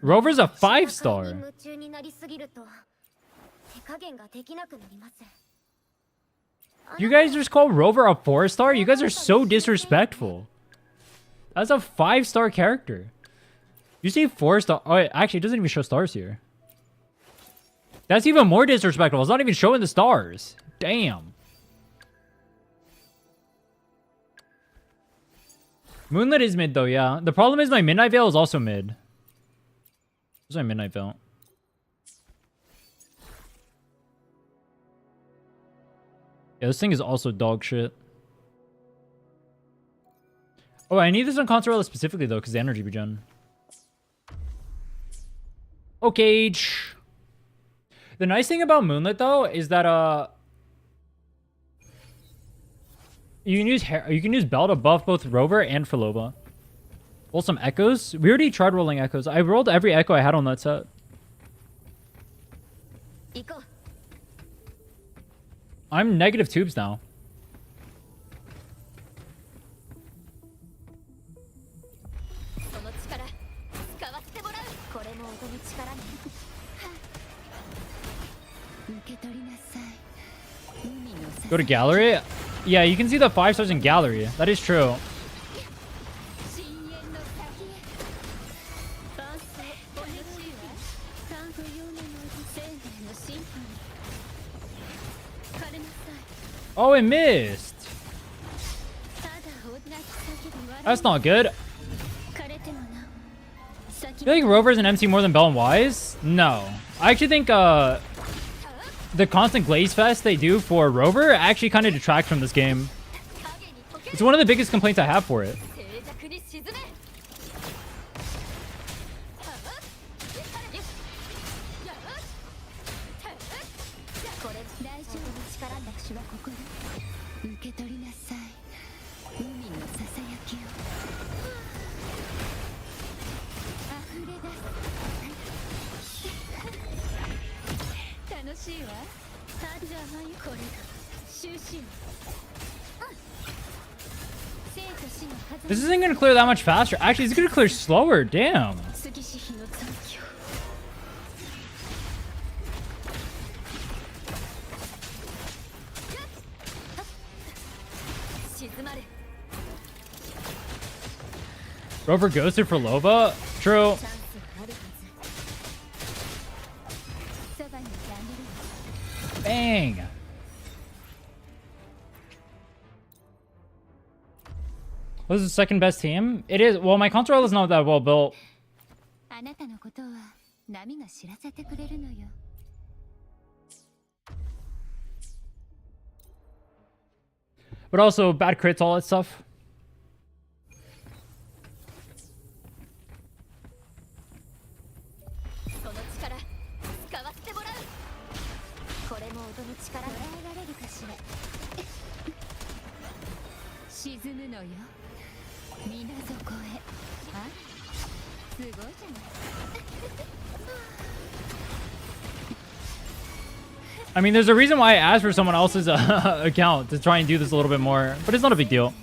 Rover's a 5-star. You guys just call Rover a 4-star? You guys are so disrespectful. That's a 5-star character. You see 4-star... Oh, actually, it doesn't even show stars here. That's even more disrespectful. It's not even showing the stars. Damn. Moonlit is mid, though, yeah. The problem is my Midnight Veil is also mid. Where's my Midnight Veil? Yeah, this thing is also dog shit. Oh, I need this on Consorella specifically, though, because the energy regen. Okay. The nice thing about Moonlit, though, is that, you can use Bell to buff both Rover and Phrolova. Roll some echoes. We already tried rolling echoes. I rolled every echo I had on that set. I'm negative tubes now. Go to gallery? Yeah, you can see the 5 stars in gallery. That is true. Oh, it missed. That's not good. You think Rover's an MC more than Bell and Wise? No. I actually think the constant glaze fest they do for Rover actually kind of detracts from this game. It's one of the biggest complaints I have for it. This isn't going to clear that much faster. Actually, it's going to clear slower. Damn. Rover goes to Phrolova. True. Bang. This is the second best team? It is. Well, my control is not that well built. But also bad crits, all that stuff. I mean, there's a reason why I asked for someone else's account to try and do this a little bit more, but it's not a big deal.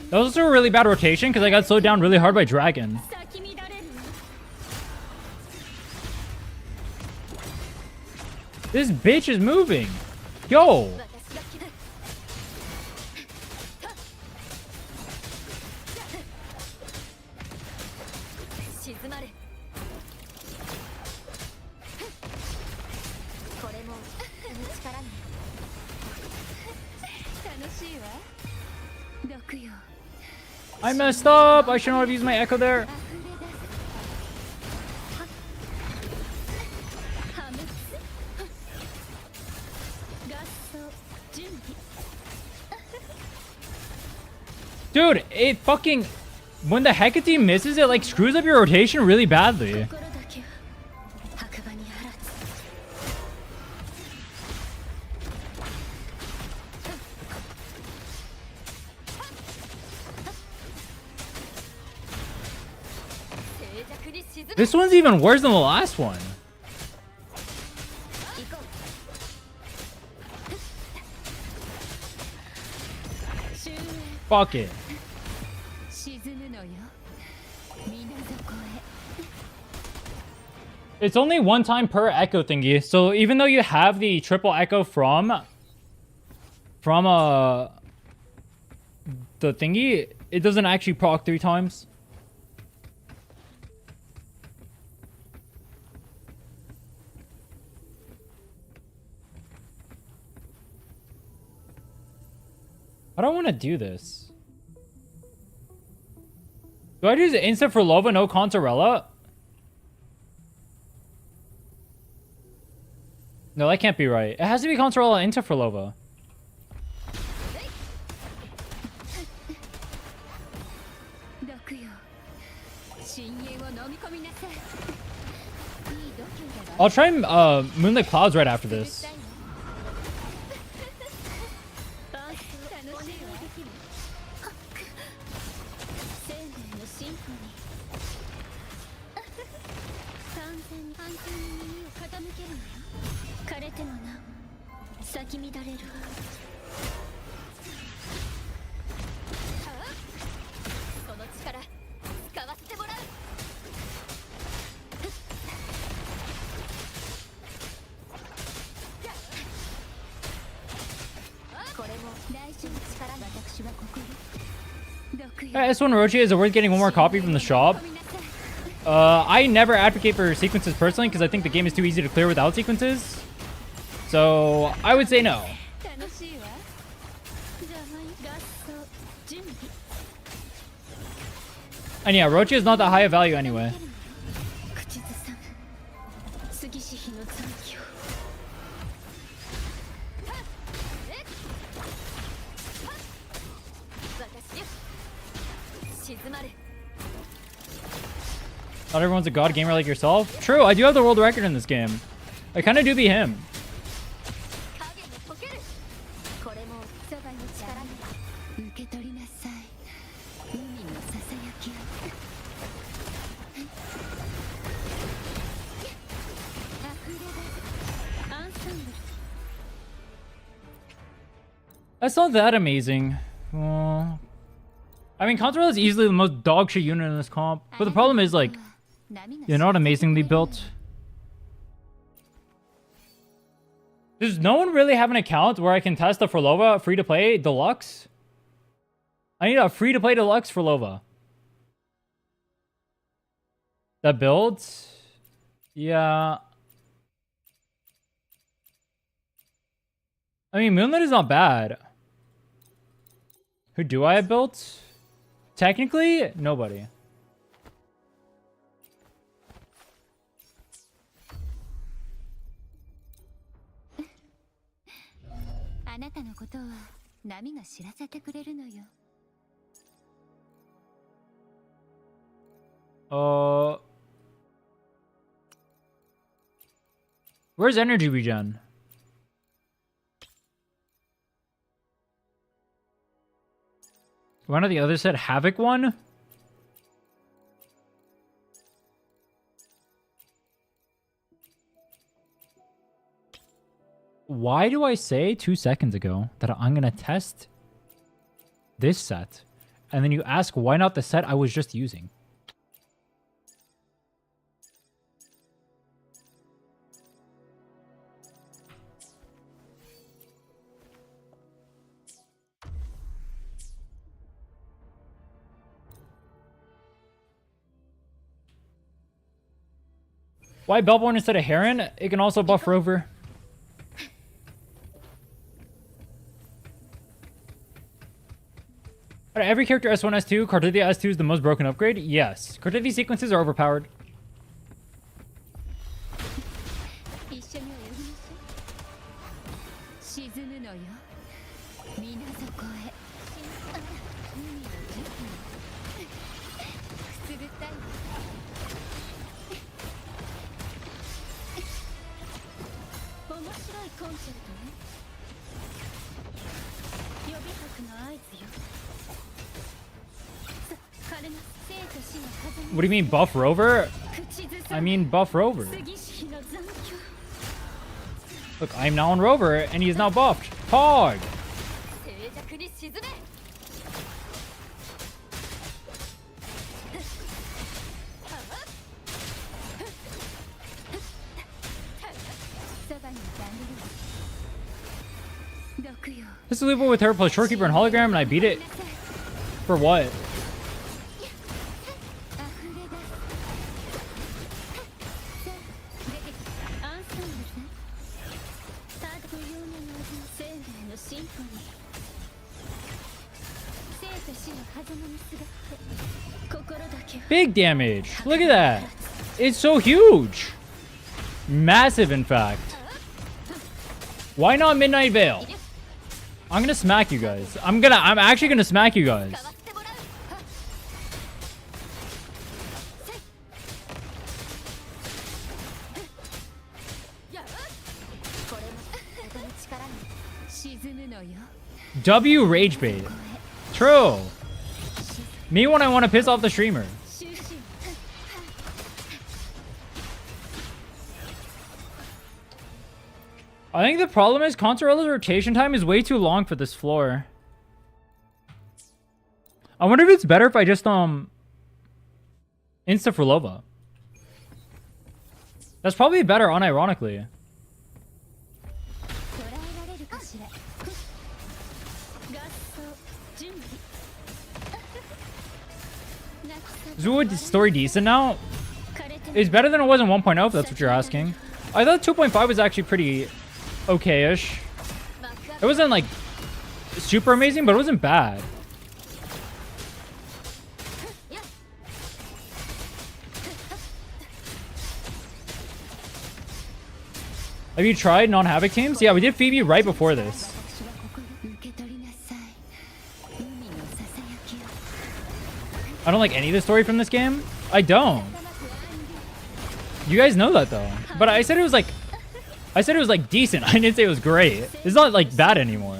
That was also a really bad rotation because I got slowed down really hard by Dragon. This bitch is moving. Yo. I messed up. I should not have used my echo there. Dude, it fucking... When the Hecate misses, it like screws up your rotation really badly. This one's even worse than the last one. Fuck it. It's only one time per echo thingy. So even though you have the triple echo from the thingy, it doesn't actually proc 3 times. I don't want to do this. Do I do the instant Phrolova, no Contarella? No, that can't be right. It has to be Contarella into Phrolova. I'll try Moonlit Clouds right after this. S1 Orochi, is it worth getting one more copy from the shop? I never advocate for sequences personally because I think the game is too easy to clear without sequences. So I would say no. And yeah, Rochi is not that high of value anyway. Not everyone's a god gamer like yourself. True, I do have the world record in this game. I kind of do be him. That's not that amazing. Well, I mean, Control is easily the most dog shit unit in this comp. But the problem is, like, they're not amazingly built. Does no one really have an account where I can test the Phrolova free-to-play deluxe? I need a free-to-play deluxe Phrolova. That builds? Yeah. I mean, Moonlit is not bad. Who do I have built? Technically, nobody. Where's energy regen? One of the others said Havoc one? Why do I say 2 seconds ago that I'm going to test this set? And then you ask why not the set I was just using? Why Bellborn instead of Heron? It can also buff Rover. Out of every character S1, S2, Cartithia S2 is the most broken upgrade? Yes. Cartithia sequences are overpowered. What do you mean buff Rover? I mean buff Rover. Look, I'm now on Rover and he is now buffed. Pog! This is Lupo with her plus Shorekeeper and Hologram and I beat it? For what? Big damage. Look at that. It's so huge. Massive, in fact. Why not Midnight Veil? I'm gonna smack you guys. I'm actually gonna smack you guys. W rage bait. True. Me when I want to piss off the streamer. I think the problem is Concerella's rotation time is way too long for this floor. I wonder if it's better if I just insta Phrolova. That's probably better unironically. Is Wood story decent now? It's better than it was in 1.0 if that's what you're asking. I thought 2.5 was actually pretty okay-ish. It wasn't like super amazing, but it wasn't bad. Have you tried non-Havoc teams? Yeah, we did Phoebe right before this. I don't like any of the story from this game. I don't. You guys know that though. But I said it was like decent. I didn't say it was great. It's not like bad anymore.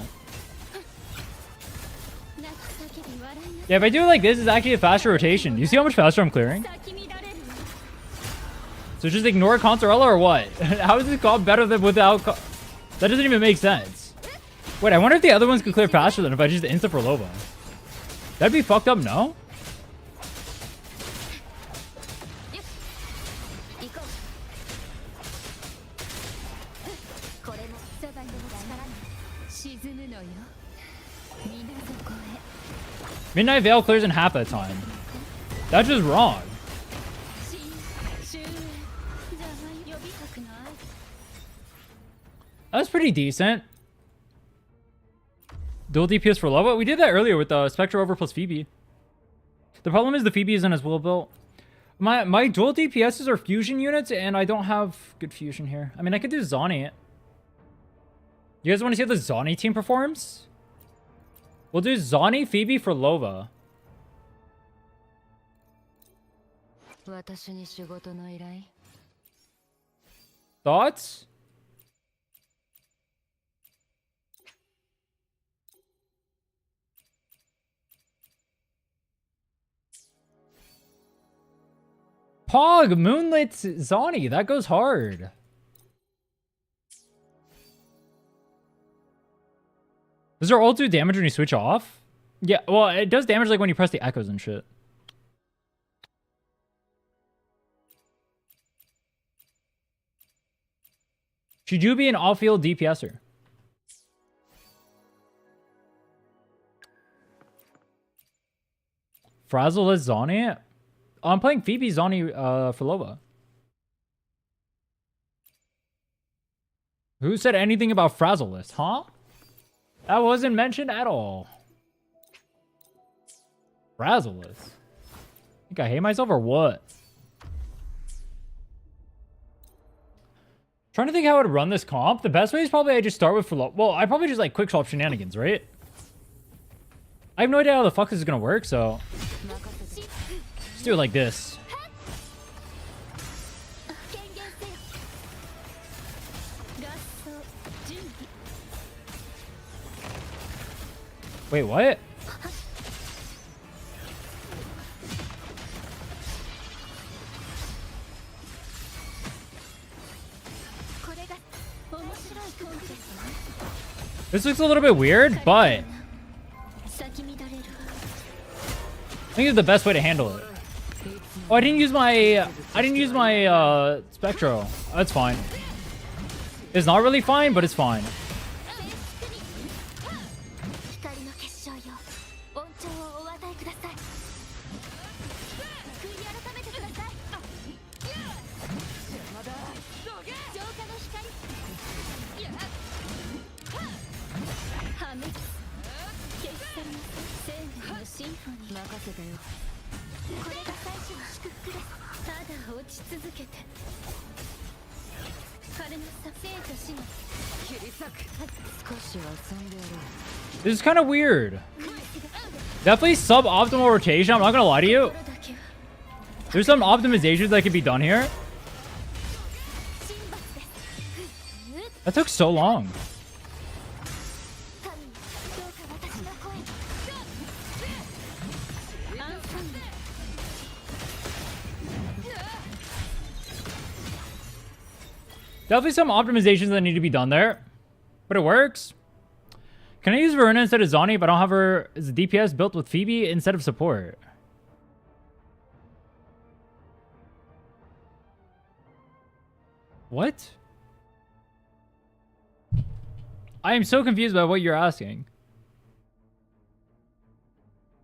Yeah, if I do it like this, it's actually a faster rotation. Do you see how much faster I'm clearing? So just ignore Consorella or what? How is this called better than without? That doesn't even make sense. Wait, I wonder if the other ones could clear faster than if I just insta Phrolova. That'd be fucked up, no? Midnight Veil clears in half that time. That's just wrong. That's pretty decent. Dual DPS for Phrolova. We did that earlier with Spectre over plus Phoebe. The problem is the Phoebe isn't as well built. My dual DPSs are fusion units, and I don't have good fusion here. I mean, I could do Zani. You guys want to see how the Zani team performs? We'll do Zani, Phoebe, Phrolova. Thoughts? Pog, Moonlit, Zani. That goes hard. Does our ult do damage when you switch off? Yeah, well, it does damage like when you press the echoes and shit. Should you be an off-field DPSer? Frazzle is Zani? Oh, I'm playing Phoebe, Zani, Phrolova. Who said anything about Frazzle list, huh? That wasn't mentioned at all. Frazzle list. Think I hate myself or what? Trying to think how I would run this comp. The best way is probably I just start with Phrolova. Well, I probably just like quick swap shenanigans, right? I have no idea how the fuck this is gonna work, so let's do it like this. Wait, what? This looks a little bit weird, but I think it's the best way to handle it. Oh, I didn't use my Spectro. That's fine. It's not really fine, but it's fine. This is kind of weird. Definitely suboptimal rotation. I'm not gonna lie to you. There's some optimizations that could be done here. That took so long. Definitely some optimizations that need to be done there. But it works. Can I use Verona instead of Zani if I don't have her as a DPS built with Phoebe instead of support? What? I am so confused by what you're asking.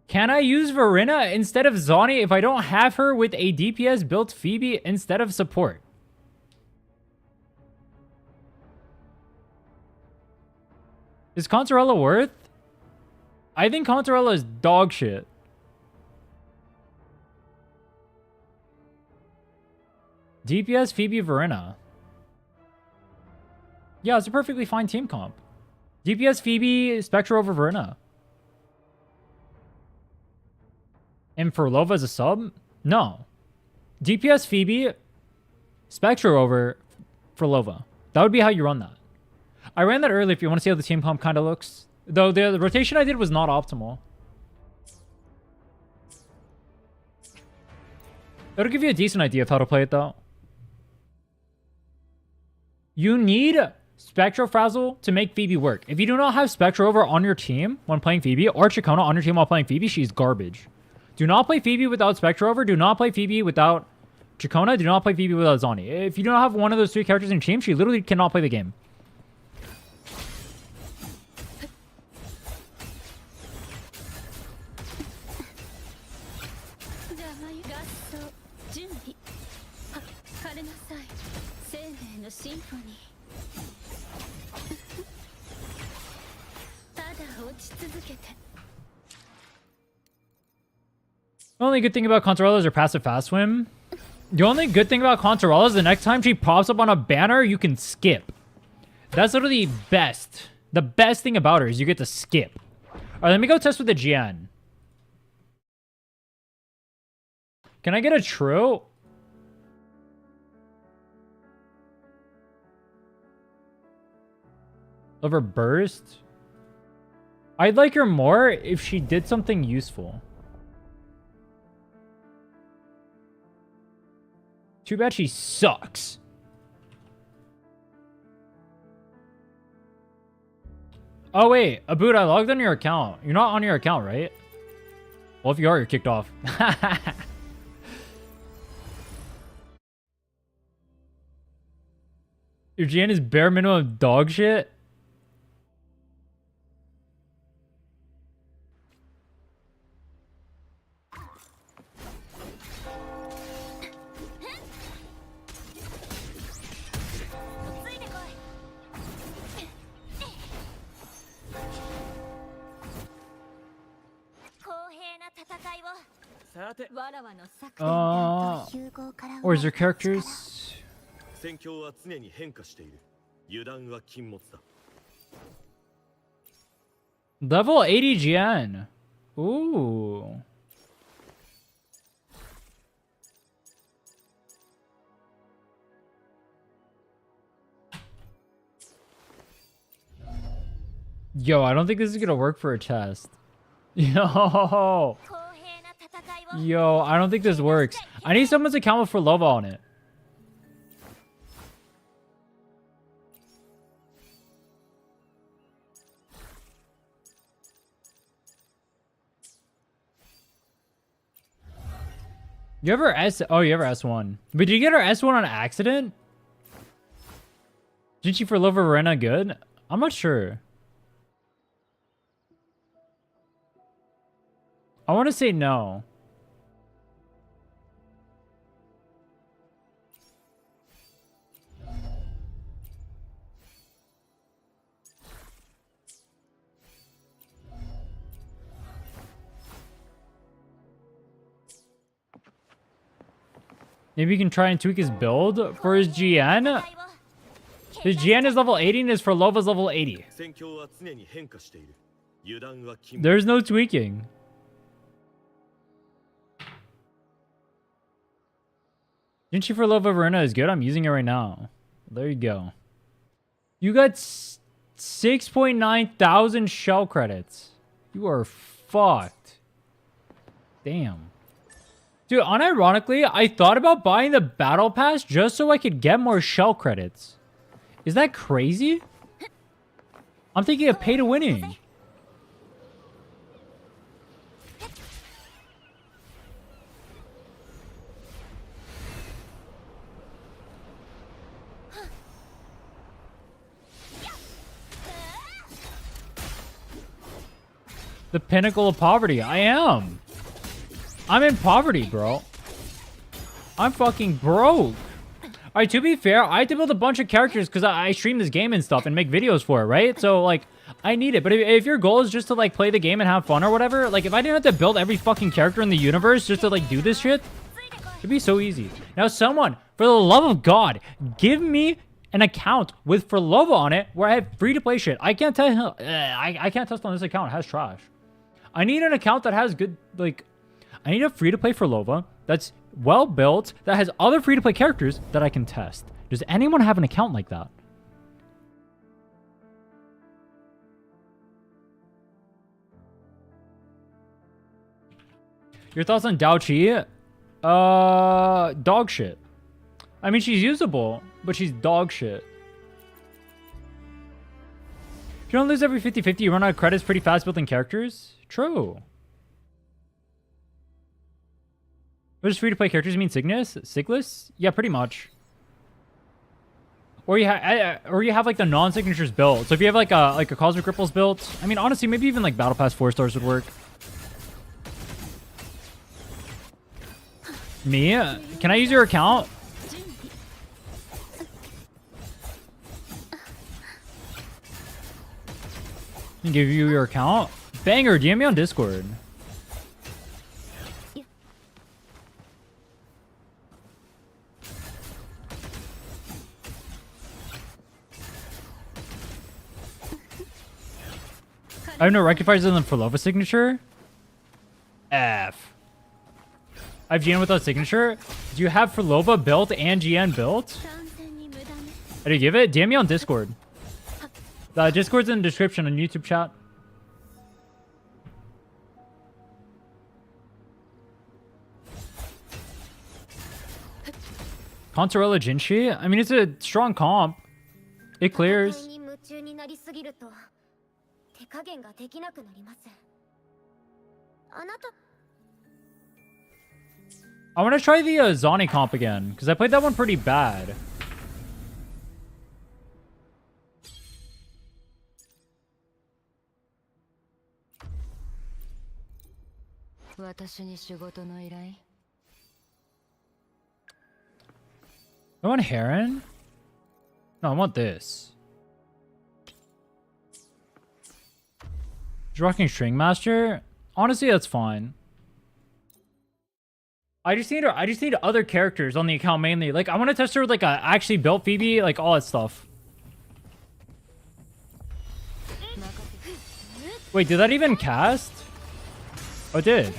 Can I use Verena instead of Zani if I don't have her with a DPS built Phoebe instead of support? Is Contarella worth? I think Contarella is dog shit. DPS Phoebe Verena. Yeah, it's a perfectly fine team comp. DPS Phoebe Spectra over Verena. And Phrolova as a sub? No. DPS Phoebe Spectra over Phrolova. That would be how you run that. I ran that early if you want to see how the team comp kind of looks. Though the rotation I did was not optimal. That'll give you a decent idea of how to play it though. You need Spectro Frazzle to make Phoebe work. If you do not have Spectro over on your team when playing Phoebe, or Chicona on your team while playing Phoebe, she's garbage. Do not play Phoebe without Spectro over. Do not play Phoebe without Chicona. Do not play Phoebe without Zani. If you don't have one of those three characters in your team, she literally cannot play the game. The only good thing about Contarella is her passive fast swim. The only good thing about Contarella is the next time she pops up on a banner, you can skip. That's literally best. The best thing about her is you get to skip. Alright, let me go test with the GN. Can I get a true? Love her burst? I'd like her more if she did something useful. Too bad she sucks. Oh wait, Abood, I logged on your account. You're not on your account, right? Well, if you are, you're kicked off. Your GN is bare minimum dog shit? Or is there characters? Level 80 GN. Ooh. Yo, I don't think this is gonna work for a test. Yo. Yo, I don't think this works. I need someone's account with Phrolova on it. You ever S? Oh, you ever S1? But did you get her S1 on accident? Did she Phrolova Verena good? I'm not sure. I want to say no. Maybe you can try and tweak his build for his GN. His GN is level 80 and his Phrolova's level 80. There's no tweaking. Didn't you Phrolova Verena is good? I'm using it right now. There you go. You got 6.9 thousand shell credits. You are fucked. Damn. Dude, unironically, I thought about buying the battle pass just so I could get more shell credits. Is that crazy? I'm thinking of pay to winning. The pinnacle of poverty. I am. I'm in poverty, bro. I'm fucking broke. Alright, to be fair, I had to build a bunch of characters because I stream this game and stuff and make videos for it, right? So, like, I need it. But if your goal is just to like play the game and have fun or whatever, like if I didn't have to build every fucking character in the universe just to like do this shit, it'd be so easy. Now someone, for the love of God, give me an account with Phrolova on it where I have free-to-play shit. I can't tell. I can't test on this account. It has trash. I need an account that has good, like, I need a free-to-play Phrolova that's well built, that has other free-to-play characters that I can test. Does anyone have an account like that? Your thoughts on Dao Chi? Dog shit. I mean, she's usable, but she's dog shit. If you don't lose every 50-50, you run out of credits pretty fast building characters. True. What does free-to-play characters mean? Sigless? Yeah, pretty much. Or you have like the non-signatures built. So if you have like a Cosmic Ripples built, I mean, honestly, maybe even like Battle Pass 4 stars would work. Me? Can I use your account? Can give you your account? Banger, DM me on Discord. I have no rectifiers other than Phrolova signature. F. I have GN without signature. Do you have Phrolova built and GN built? How do you give it? DM me on Discord. The Discord's in the description on YouTube chat. Consorella Jinshi? I mean, it's a strong comp. It clears. I want to try the Zani comp again, because I played that one pretty bad. I want Heron? No, I want this. He's rocking String Master? Honestly, that's fine. I just need other characters on the account mainly. Like, I want to test her with like a actually built Phoebe, like all that stuff. Wait, did that even cast? Oh, it did.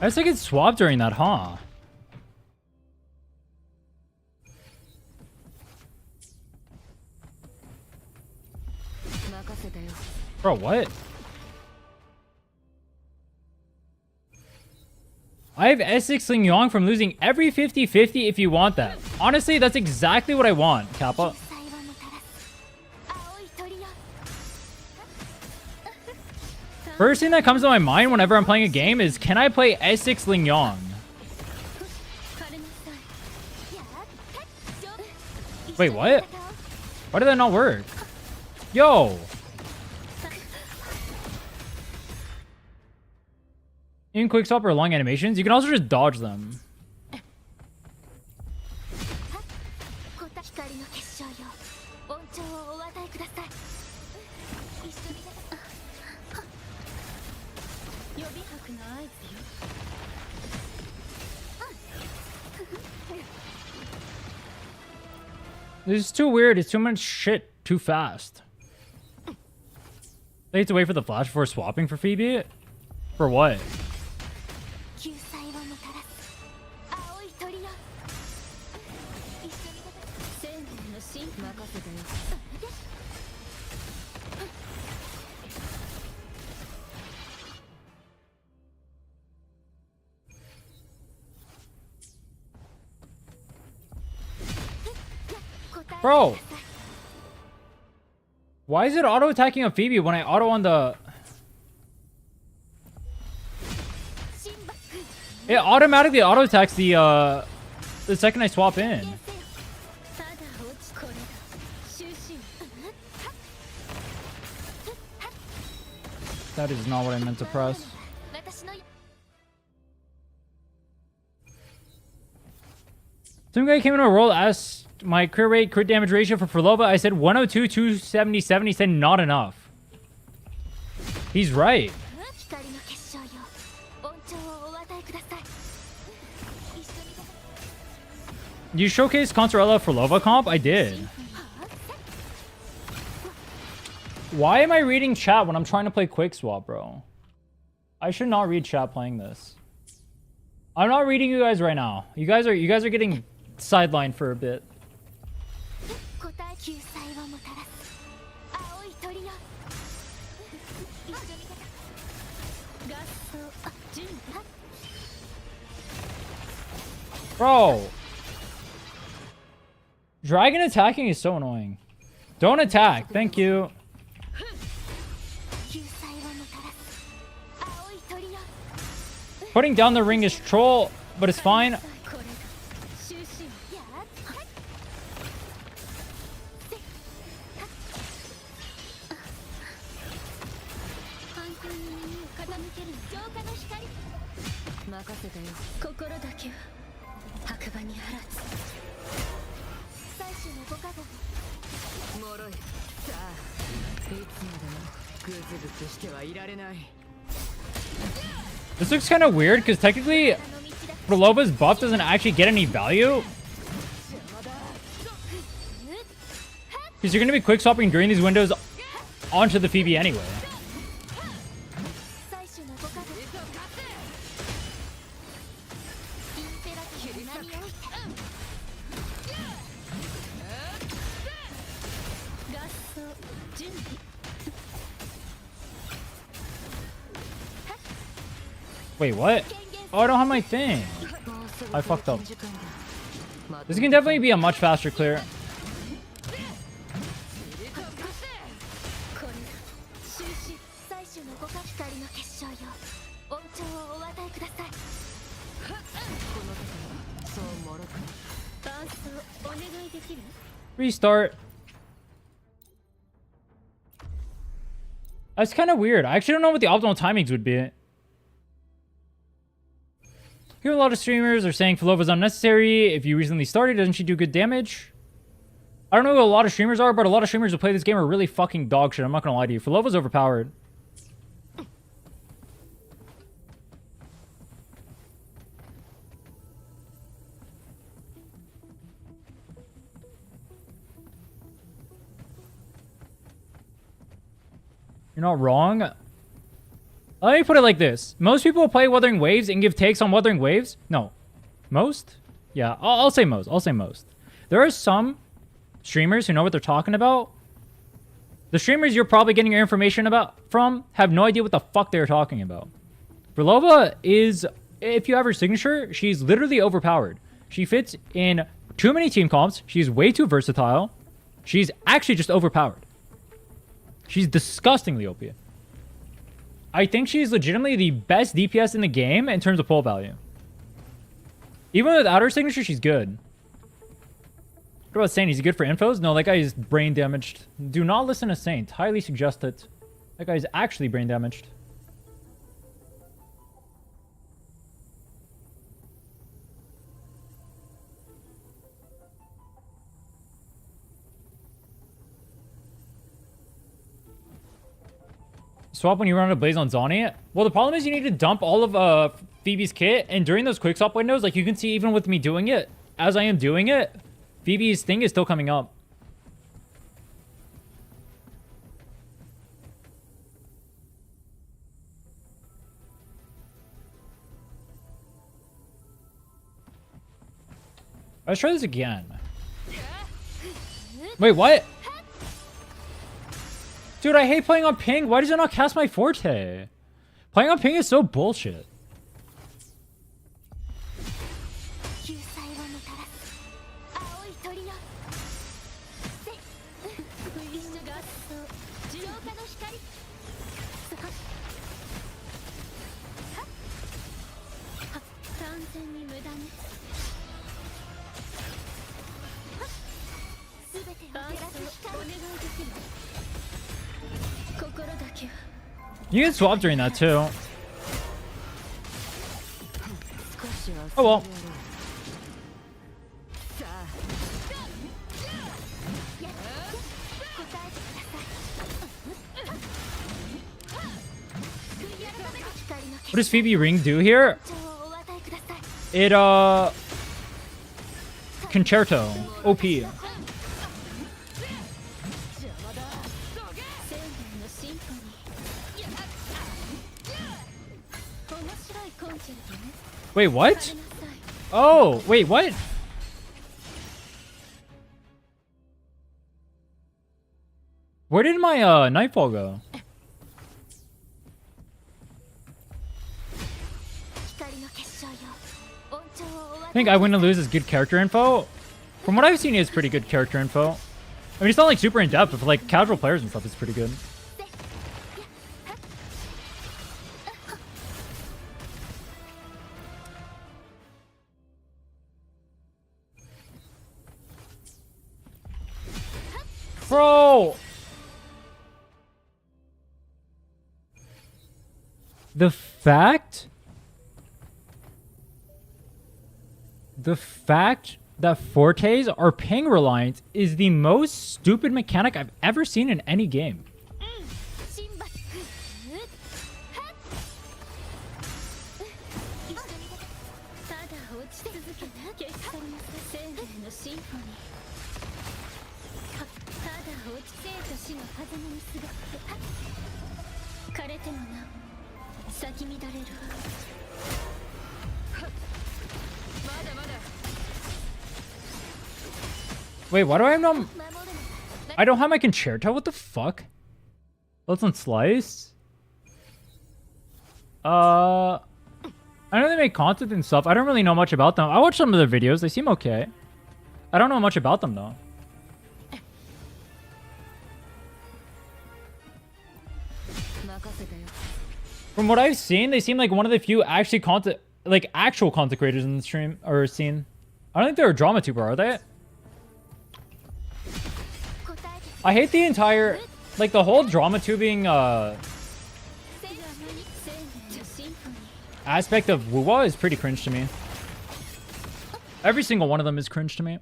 I guess I could swap during that, huh? Bro, what? I have S6 Ling Yong from losing every 50-50 if you want that. Honestly, that's exactly what I want, Kappa. First thing that comes to my mind whenever I'm playing a game is, can I play S6 Ling Yong? Wait, what? Why did that not work? Yo! In quick stop or long animations, you can also just dodge them. This is too weird. It's too much shit too fast. They have to wait for the flash before swapping for Phoebe? For what? Bro! Why is it auto-attacking a Phoebe when I auto on the... It automatically auto-attacks the second I swap in. That is not what I meant to press. Some guy came into a world, asked my crit rate, crit damage ratio for Phrolova. I said 102, 277. He said not enough. He's right. You showcased Consorella Phrolova comp? I did. Why am I reading chat when I'm trying to play Quick Swap, bro? I should not read chat playing this. I'm not reading you guys right now. You guys are getting sidelined for a bit. Bro. Dragon attacking is so annoying. Don't attack. Thank you. Putting down the ring is troll, but it's fine. This looks kind of weird because technically Phrolova's buff doesn't actually get any value. Because you're going to be quick swapping during these windows onto the Phoebe anyway. Wait, what? Oh, I don't have my thing. I fucked up. This can definitely be a much faster clear. Restart. That's kind of weird. I actually don't know what the optimal timings would be. Here, a lot of streamers are saying Phrolova's unnecessary. If you recently started, doesn't she do good damage? I don't know who a lot of streamers are, but a lot of streamers who play this game are really fucking dog shit. I'm not gonna lie to you. Phrolova's overpowered. You're not wrong. Let me put it like this. Most people play Wuthering Waves and give takes on Wuthering Waves. No. Most? Yeah, I'll say most. I'll say most. There are some streamers who know what they're talking about. The streamers you're probably getting your information from have no idea what the fuck they're talking about. Phrolova is, if you have her signature, she's literally overpowered. She fits in too many team comps. She's way too versatile. She's actually just overpowered. She's disgustingly OP. I think she's legitimately the best DPS in the game in terms of pull value. Even without her signature, she's good. What about Saint? Is he good for infos? No, that guy is brain damaged. Do not listen to Saint. Highly suggest it. That guy is actually brain damaged. Swap when you run out of Blaze on Zoni? Well, the problem is you need to dump all of Phoebe's kit, and during those quick swap windows, like you can see even with me doing it, as I am doing it, Phoebe's thing is still coming up. Let's try this again. Wait, what? Dude, I hate playing on ping. Why does it not cast my forte? Playing on ping is so bullshit. You can swap during that too. Oh well. What does Phoebe Ring do here? It Concerto. OP. Wait, what? Oh, wait, what? Where did my Nightfall go? I think I Win or Lose is good character info. From what I've seen, it's pretty good character info. I mean, it's not like super in depth, but for like casual players and stuff, it's pretty good. Bro! The fact that Fortes are ping reliant is the most stupid mechanic I've ever seen in any game. Wait, why do I have no... I don't have my Concerto? What the fuck? Let's on Slice? I know they make content and stuff. I don't really know much about them. I watched some of their videos. They seem okay. I don't know much about them, though. From what I've seen, they seem like one of the few actually actual content creators in the stream or scene. I don't think they're a drama tuber, are they? I hate the entire, like the whole drama tubing aspect of Wuwa is pretty cringe to me. Every single one of them is cringe to me.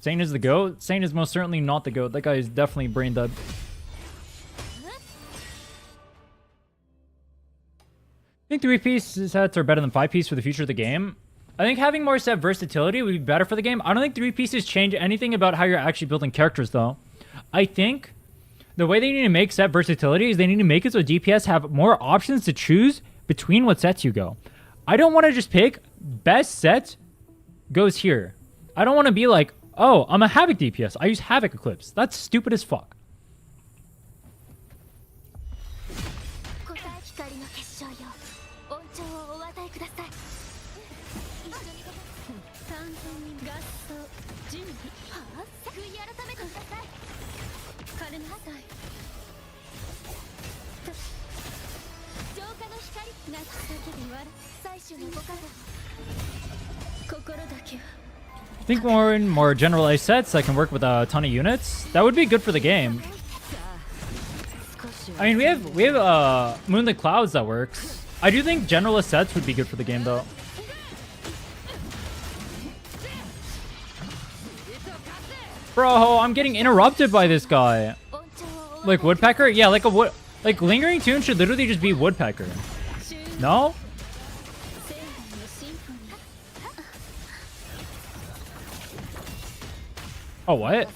Sane is the GOAT? Sane is most certainly not the GOAT. That guy is definitely brain dead. I think 3-piece sets are better than 5-piece for the future of the game. I think having more set versatility would be better for the game. I don't think 3 pieces change anything about how you're actually building characters, though. I think the way they need to make set versatility is they need to make it so DPS have more options to choose between what sets you go. I don't want to just pick best set goes here. I don't want to be like, oh, I'm a Havoc DPS. I use Havoc Eclipse. That's stupid as fuck. I think more generalized sets that can work with a ton of units. That would be good for the game. I mean, we have Moonlit Clouds that works. I do think generalist sets would be good for the game, though. Bro, I'm getting interrupted by this guy. Like Woodpecker? Yeah, like a wood. Like Lingering Tune should literally just be Woodpecker. No? Oh, what?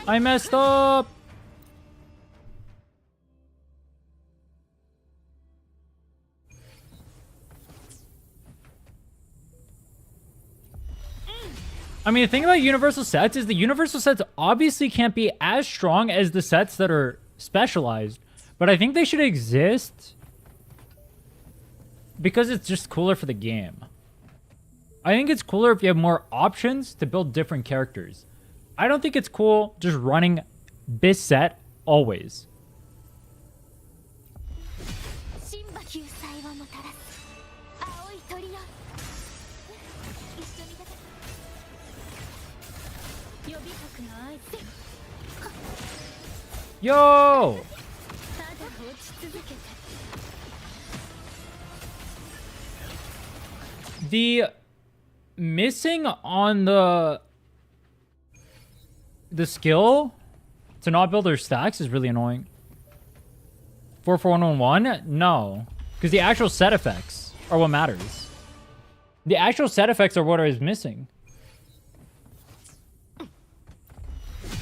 I messed up. I mean, the thing about universal sets is the universal sets obviously can't be as strong as the sets that are specialized, but I think they should exist because it's just cooler for the game. I think it's cooler if you have more options to build different characters. I don't think it's cool just running this set always. Yo! The missing on the skill to not build their stacks is really annoying. 4-4-1-1-1? No. Because the actual set effects are what matters. The actual set effects are what is missing.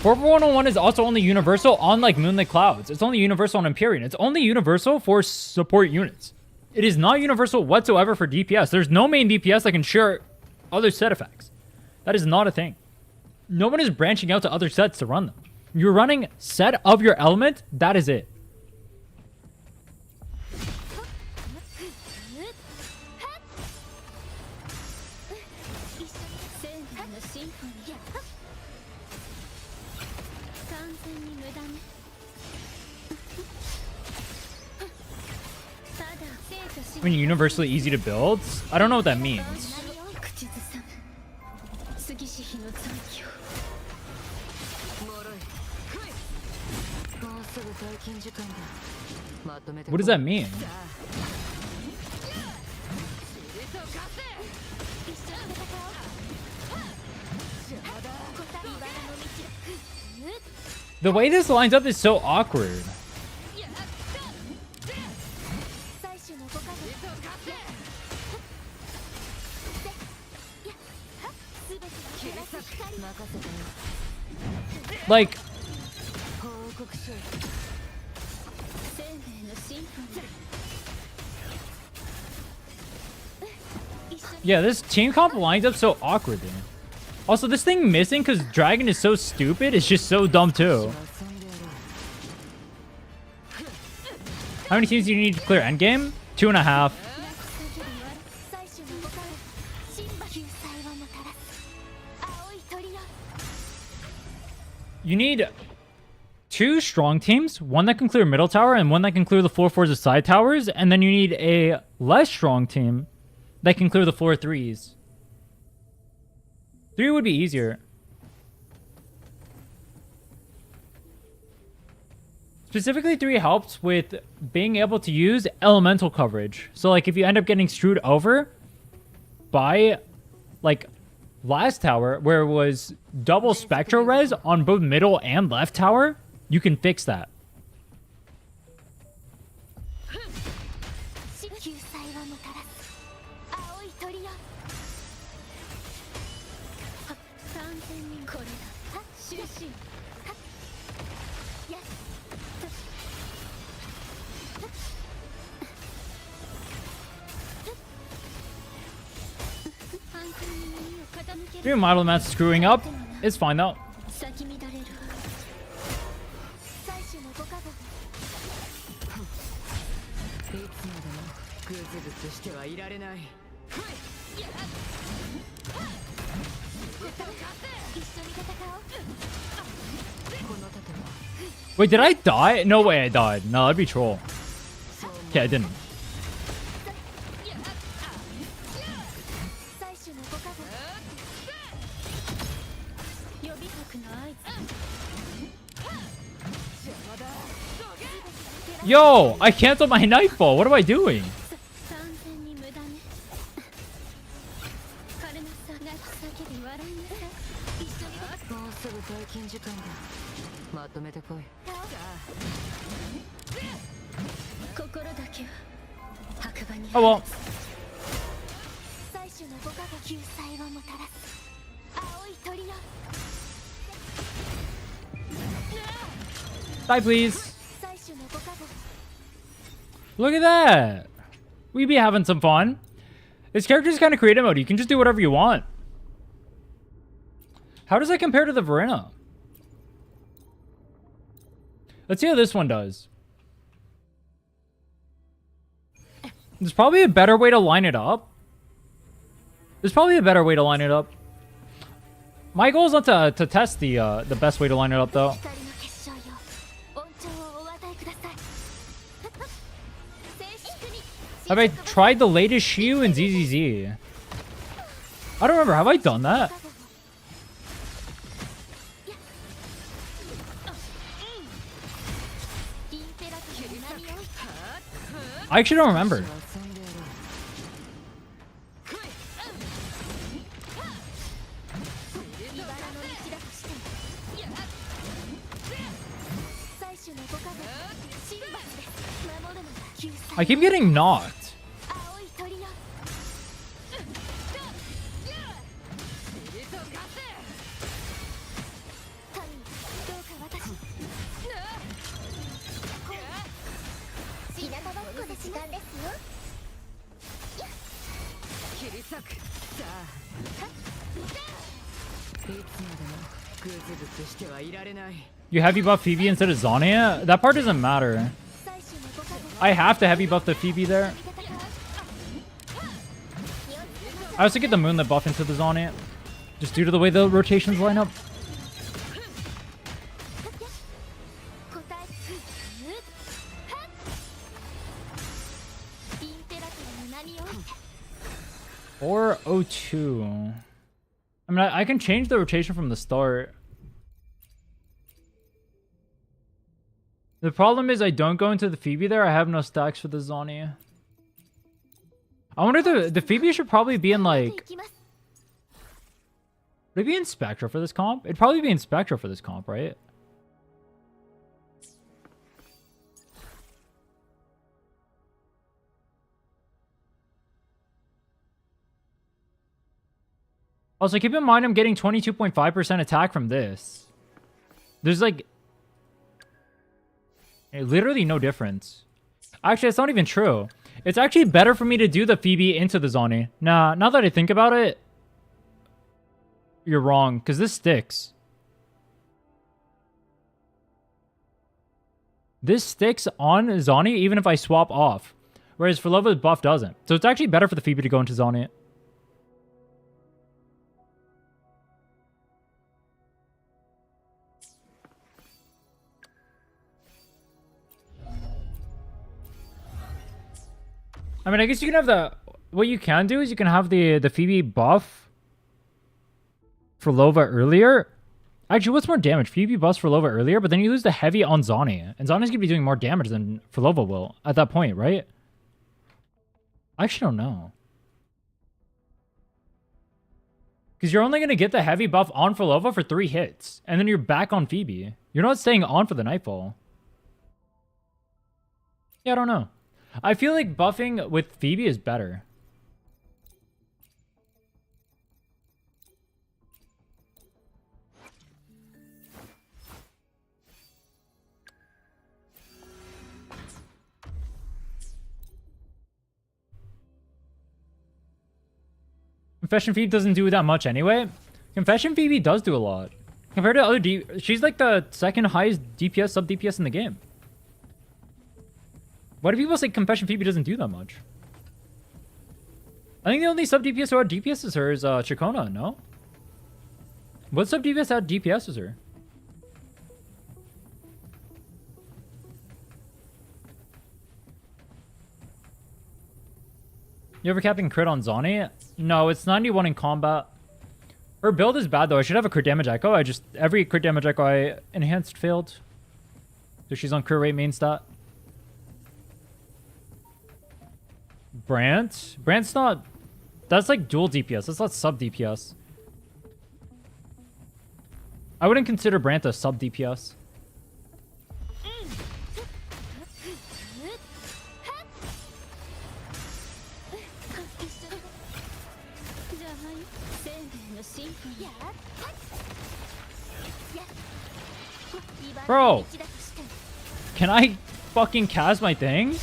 4-4-1-1 is also only universal on like Moonlit Clouds. It's only universal on Empyrean. It's only universal for support units. It is not universal whatsoever for DPS. There's no main DPS that can share other set effects. That is not a thing. No one is branching out to other sets to run them. You're running set of your element. That is it. I mean, universally easy to build? I don't know what that means. What does that mean? The way this lines up is so awkward. Like, yeah, this team comp lines up so awkwardly. Also, this thing missing because Dragon is so stupid is just so dumb too. How many teams do you need to clear Endgame? 2.5. You need 2 strong teams, one that can clear middle tower and one that can clear the floor 4s of side towers, and then you need a less strong team that can clear the floor 3s. 3 would be easier. Specifically, 3 helps with being able to use elemental coverage. So like if you end up getting screwed over by like last tower where it was double spectral res on both middle and left tower, you can fix that. Your model match screwing up. It's fine though. Wait, did I die? No way I died. No, that'd be troll. Okay, I didn't. Yo, I canceled my nightfall. What am I doing? Oh well. Die, please. Look at that. We be having some fun. This character is kind of creative mode. You can just do whatever you want. How does that compare to the Verena? Let's see how this one does. There's probably a better way to line it up. My goal is not to test the best way to line it up, though. Have I tried the latest Shiu and ZZZ? I don't remember. Have I done that? I actually don't remember. I keep getting knocked. You heavy buff Phoebe instead of Zonia? That part doesn't matter. I have to heavy buff the Phoebe there. I also get the Moonlit buff into the Zonia, just due to the way the rotations line up. Or 02. I mean, I can change the rotation from the start. The problem is I don't go into the Phoebe there. I have no stacks for the Zonia. I wonder if the Phoebe should probably be in like... Would it be in Spectra for this comp? It'd probably be in Spectra for this comp, right? Also, keep in mind I'm getting 22.5% attack from this. There's like... literally no difference. Actually, that's not even true. It's actually better for me to do the Phoebe into the Zonia. Nah, now that I think about it, you're wrong, because this sticks. This sticks on Zonia even if I swap off. Whereas Phrolova's buff doesn't. So it's actually better for the Phoebe to go into Zonia. I mean, I guess you can have the... What you can do is you can have the Phoebe buff Phrolova earlier. Actually, what's more damage? Phoebe buffs Phrolova earlier, but then you lose the heavy on Zonia. And Zonia's going to be doing more damage than Phrolova will at that point, right? I actually don't know. Because you're only going to get the heavy buff on Phrolova for 3 hits. And then you're back on Phoebe. You're not staying on for the Nightfall. Yeah, I don't know. I feel like buffing with Phoebe is better. Confession Phoebe doesn't do that much anyway. Confession Phoebe does do a lot. Compared to other she's like the second highest DPS, sub-DPS in the game. Why do people say Confession Phoebe doesn't do that much? I think the only sub-DPS who had DPS is her is Chikona, no? What sub-DPS had DPS is her? You ever capping crit on Zonia? No, it's 91 in combat. Her build is bad though. I should have a crit damage echo. Every crit damage echo I enhanced failed. So she's on crit rate main stat. Brant's not... That's like dual DPS. That's not sub DPS. I wouldn't consider Brant a sub DPS. Bro, can I fucking cast my thing?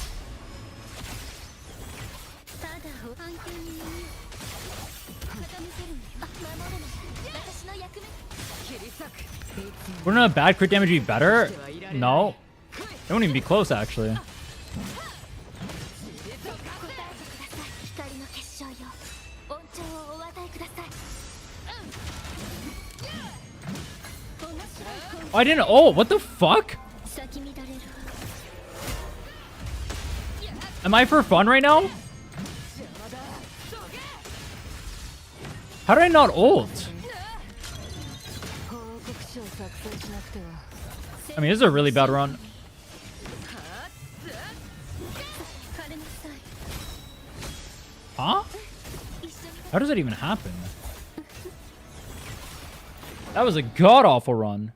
Wouldn't a bad crit damage be better? No. It wouldn't even be close, actually. Oh, I didn't... Oh, what the fuck? Am I for fun right now? How did I not ult? I mean, this is a really bad run. Huh? How does that even happen? That was a god-awful run.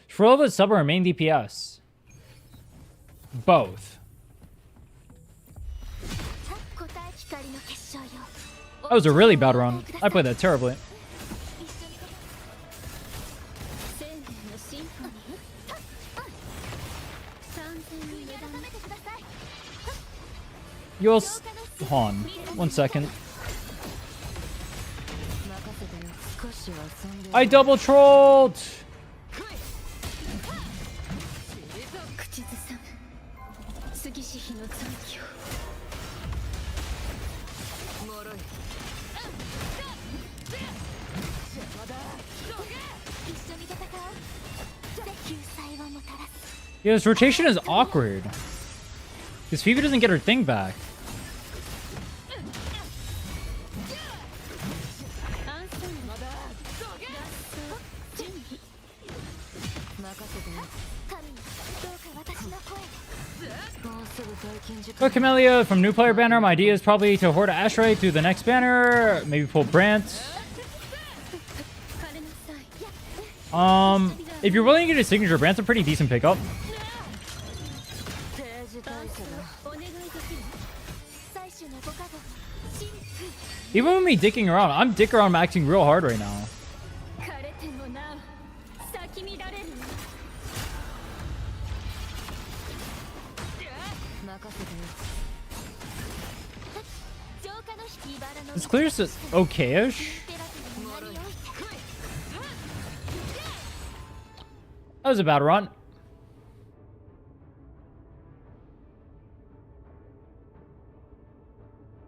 Phrolova sub or main DPS? Both. That was a really bad run. I played that terribly. You'll hold on. 1 second. I double trolled! Yeah, this rotation is awkward. Because Phoebe doesn't get her thing back. But Camellia from new player banner, my idea is probably to hoard Asteroid through the next banner. Maybe pull Brant. If you're willing to get a signature, Brant's a pretty decent pickup. Even with me dicking around, I'm dick around maxing real hard right now. It's clear it's okay-ish. That was a bad run.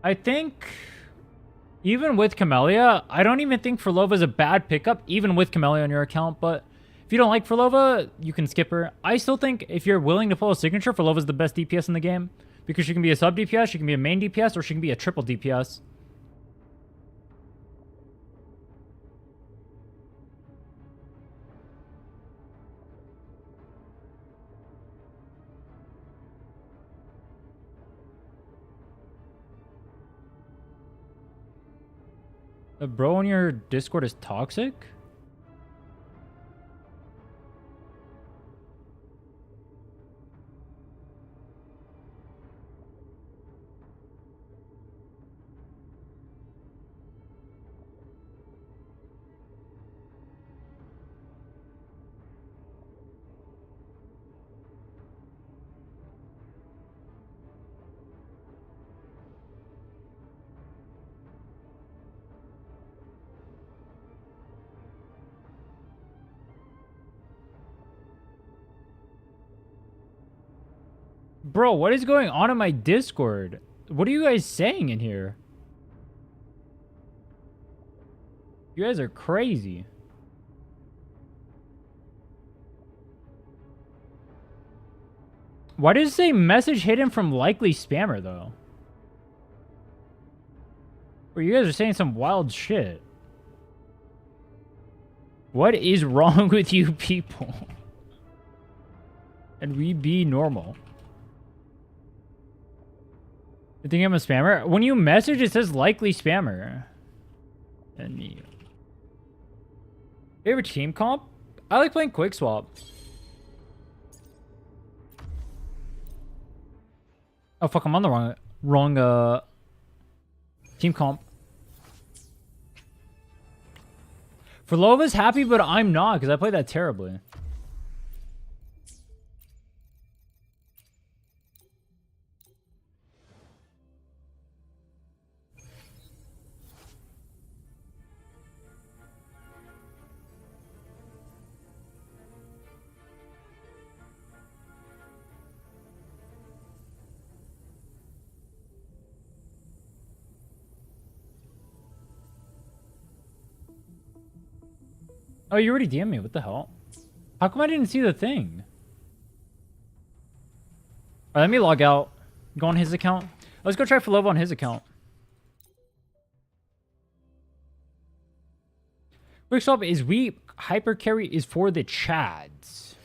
I think even with Camellia, I don't even think Phrolova is a bad pickup, even with Camellia on your account. But if you don't like Phrolova, you can skip her. I still think if you're willing to pull a signature, Phrolova is the best DPS in the game. Because she can be a sub DPS, she can be a main DPS, or she can be a triple DPS. The bro on your Discord is toxic? Bro, what is going on in my Discord? What are you guys saying in here? You guys are crazy. Why does it say message hidden from likely spammer, though? Or you guys are saying some wild shit. What is wrong with you people? And we be normal. You think I'm a spammer? When you message, it says likely spammer. And me. Favorite team comp? I like playing quick swap. Oh fuck, I'm on the wrong team comp. Phrolova's happy, but I'm not because I played that terribly. Oh, you already DM'd me. What the hell? How come I didn't see the thing? All right, let me log out. Go on his account. Let's go try Phrolova on his account. Quick swap is weak. Hyper carry is for the Chads.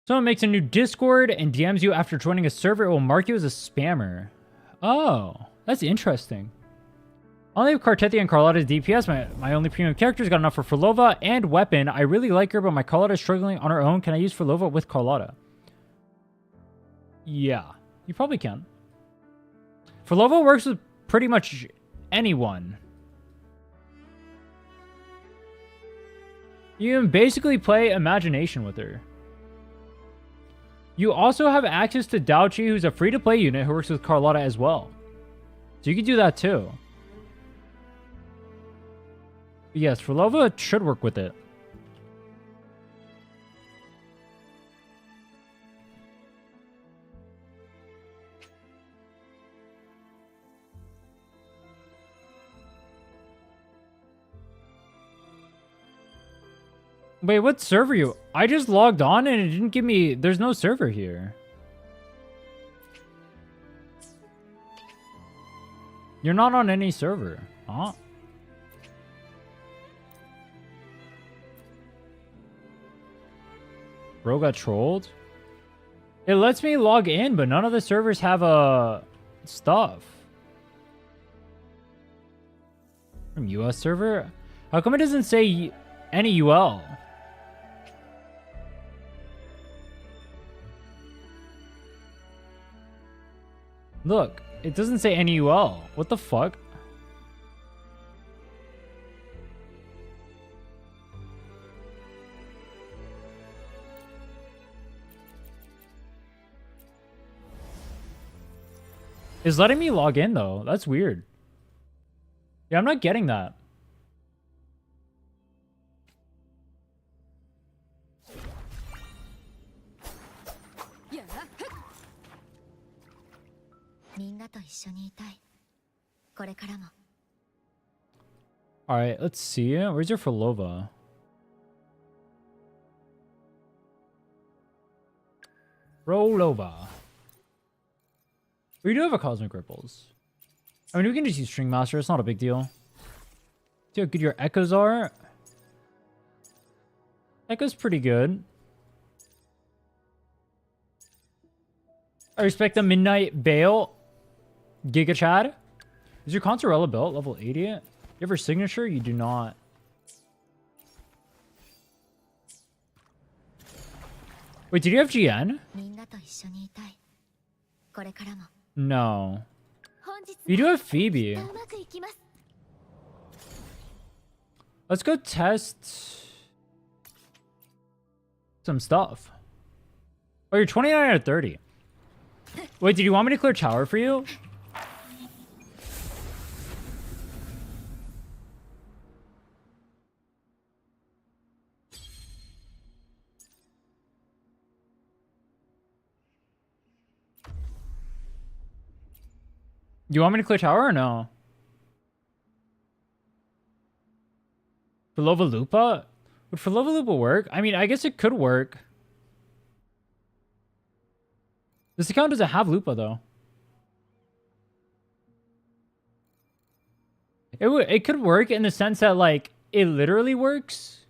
Someone makes a new Discord and DMs you after joining a server. It will mark you as a spammer. Oh, that's interesting. Only have Cartethi and Carlotta's DPS. My only premium character's got enough for Phrolova and weapon. I really like her, but my Carlotta's struggling on her own. Can I use Phrolova with Carlotta? Yeah, you probably can. Phrolova works with pretty much anyone. You can basically play Imagination with her. You also have access to Daochi, who's a free-to-play unit who works with Carlotta as well. So you can do that too. But yes, Phrolova should work with it. Wait, what server you? I just logged on and it didn't give me... There's no server here. You're not on any server. Huh? Bro got trolled? It lets me log in, but none of the servers have stuff. From US server? How come it doesn't say any UL? Look, it doesn't say any UL. What the fuck? It's letting me log in though. That's weird. Yeah, I'm not getting that. Alright, let's see. Where's your Phrolova? Phrolova. We do have a Cosmic Ripples. I mean, we can just use String Master. It's not a big deal. See how good your Echoes are? Echo's pretty good. I respect the Midnight Veil. Giga Chad. Is your Consorella belt level 80? You have her signature? You do not. Wait, did you have GN? No. You do have Phoebe. Let's go test some stuff. Oh, you're 29 out of 30. Wait, did you want me to clear tower for you? You want me to clear tower or no? Phrolova Lupa? Would Phrolova Lupa work? I mean, I guess it could work. This account doesn't have Lupa though. It could work in the sense that like it literally works,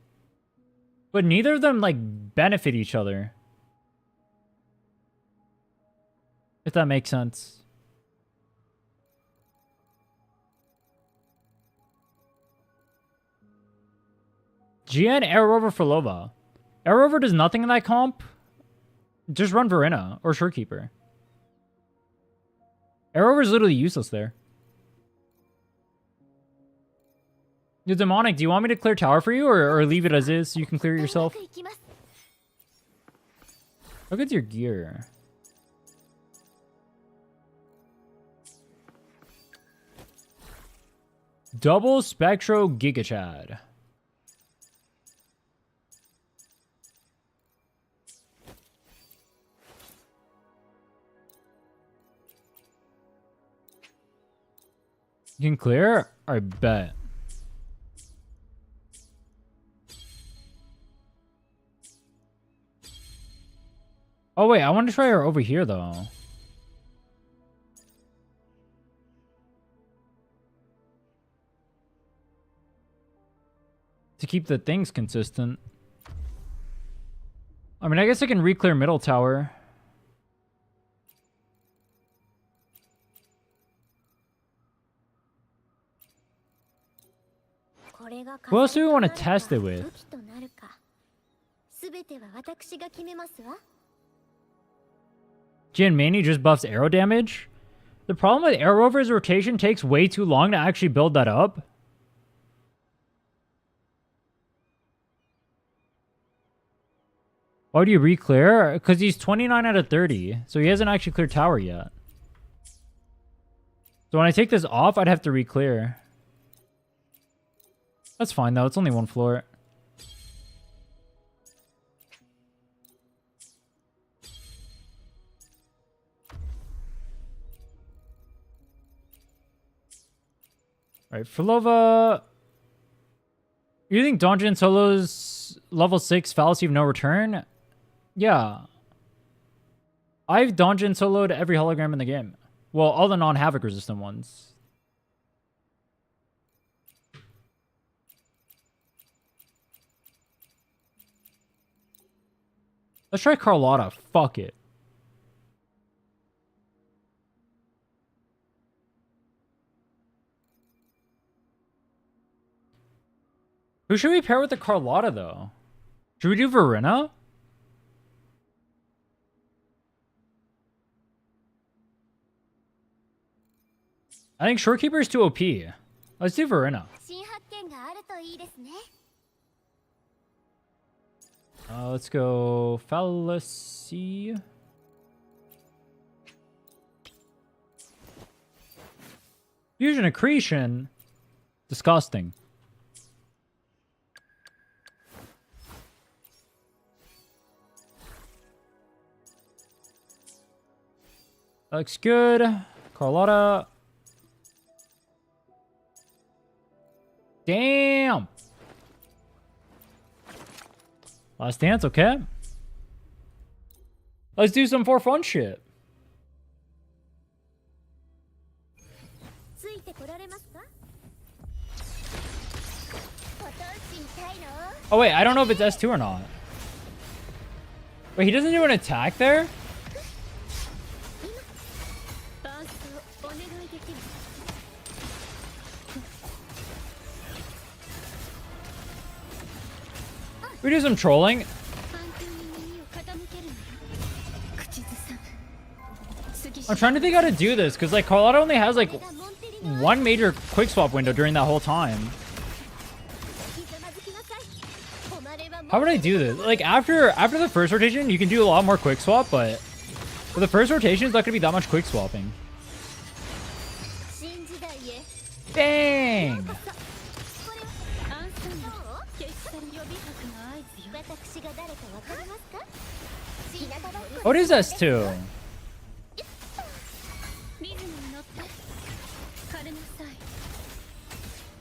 but neither of them like benefit each other. If that makes sense. GN Air Rover Phrolova. Air Rover does nothing in that comp. Just run Verena or Shorekeeper. Air Rover is literally useless there. Yo, Demonic, do you want me to clear tower for you or leave it as is so you can clear it yourself? Look at your gear. Double Spectro Giga Chad. You can clear? I bet. Oh, wait. I want to try her over here, though. To keep the things consistent. I mean, I guess I can re-clear middle tower. Who else do we want to test it with? Jin Mani just buffs arrow damage. The problem with Arrow Rover's rotation takes way too long to actually build that up. Why do you re-clear? Because he's 29 out of 30. So he hasn't actually cleared tower yet. So when I take this off, I'd have to re-clear. That's fine though, it's only one floor. Alright, Phrolova. You think Donjin Solo's level 6 fallacy of no return? Yeah. I've Donjin Soloed every hologram in the game. Well, all the non-Havoc resistant ones. Let's try Carlotta. Fuck it. Who should we pair with the Carlotta, though? Should we do Verena? I think Shorekeeper is too OP. Let's do Verena. Let's go Fallacy. Fusion Accretion. Disgusting. Looks good. Carlotta. Damn. Last dance, okay. Let's do some for fun shit. Oh wait, I don't know if it's S2 or not. Wait, he doesn't do an attack there? We do some trolling. I'm trying to think how to do this because like Carlotta only has like one major quick swap window during that whole time. How would I do this? Like after the first rotation, you can do a lot more quick swap, but for the first rotation, it's not gonna be that much quick swapping. Bang! What is S2?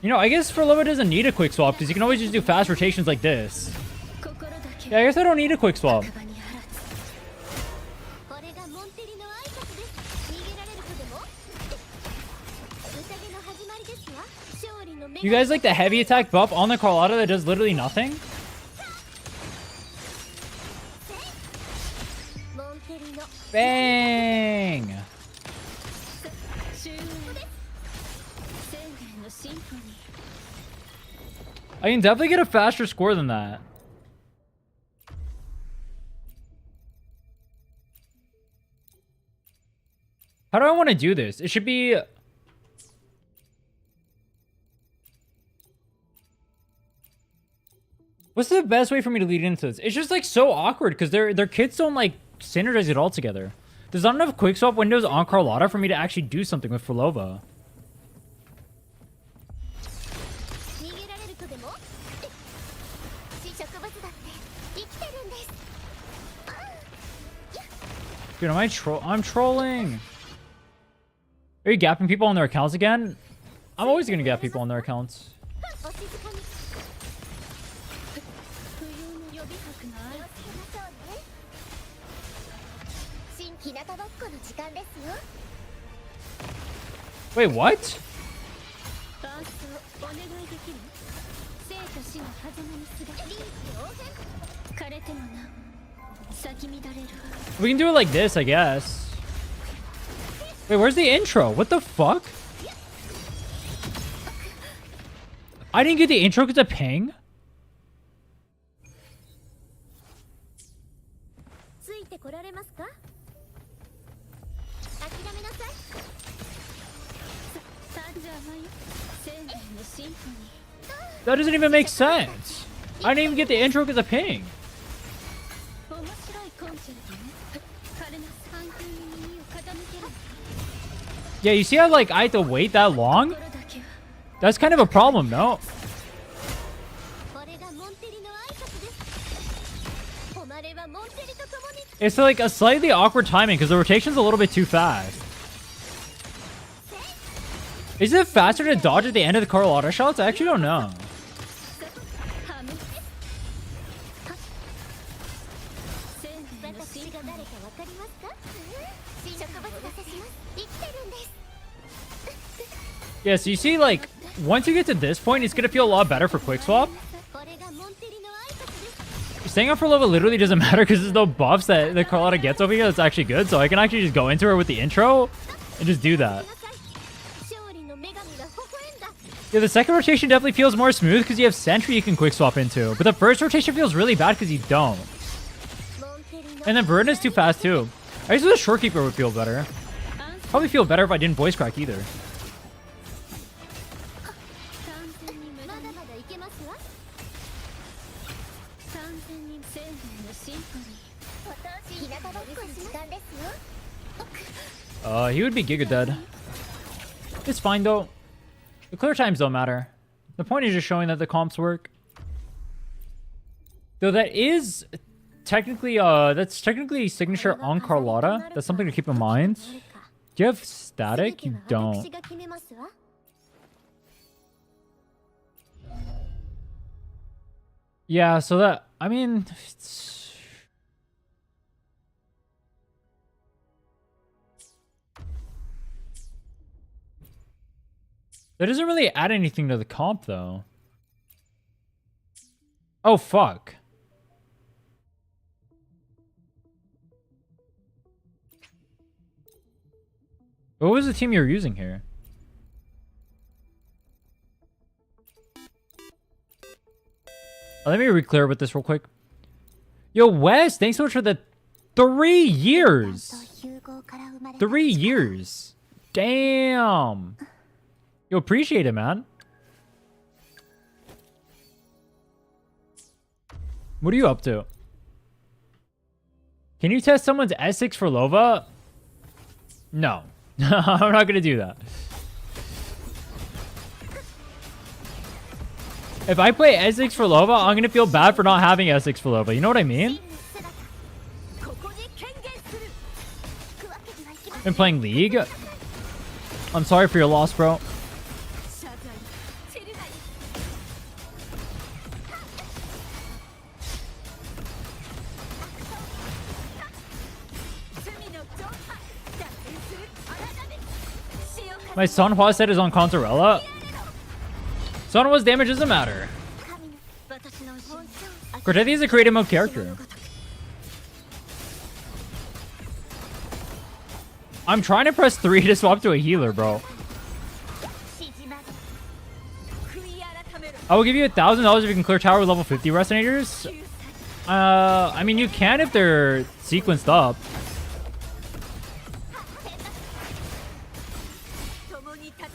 You know, I guess Phrolova doesn't need a quick swap because you can always just do fast rotations like this. Yeah, I guess I don't need a quick swap. You guys like the heavy attack buff on the Carlotta that does literally nothing? Bang! I can definitely get a faster score than that. How do I want to do this? It should be... What's the best way for me to lead into this? It's just like so awkward because their kits don't like synergize it all together. There's not enough quick swap windows on Carlotta for me to actually do something with Phrolova. Dude, am I I'm trolling. Are you gapping people on their accounts again? I'm always gonna gap people on their accounts. Wait, what? We can do it like this, I guess. Wait, where's the intro? What the fuck? I didn't get the intro because of ping? That doesn't even make sense. I didn't even get the intro because of ping. Yeah, you see how like I have to wait that long? That's kind of a problem, no? It's like a slightly awkward timing because the rotation's a little bit too fast. Is it faster to dodge at the end of the Carlotta shots? I actually don't know. Yeah, so you see, like, once you get to this point, it's gonna feel a lot better for quick swap. Staying on Phrolova literally doesn't matter because there's no buffs that the Carlotta gets over here that's actually good, so I can actually just go into her with the intro and just do that. Yeah, the second rotation definitely feels more smooth because you have Sentry you can quick swap into, but the first rotation feels really bad because you don't. And then Verdant is too fast too. I guess the Shorekeeper would feel better. Probably feel better if I didn't voice crack either. He would be Giga dead. It's fine though. The clear times don't matter. The point is just showing that the comps work. Though that is technically that's technically signature on Carlotta. That's something to keep in mind. Do you have static? You don't. Yeah, so that I mean that doesn't really add anything to the comp, though. Oh, fuck. What was the team you were using here? Let me re-clear with this real quick. Yo, Wes, thanks so much for the 3 years. 3 years. Damn. Yo, appreciate it, man. What are you up to? Can you test someone's S6 Phrolova? No. I'm not gonna do that. If I play S6 Phrolova, I'm gonna feel bad for not having S6 Phrolova. You know what I mean? Been playing League? I'm sorry for your loss, bro. My Sanhua set is on Consorella. Sanhua's damage doesn't matter. Cortethi is a creative mode character. I'm trying to press 3 to swap to a healer, bro. I will give you $1,000 if you can clear tower with level 50 resonators. I mean, you can if they're sequenced up.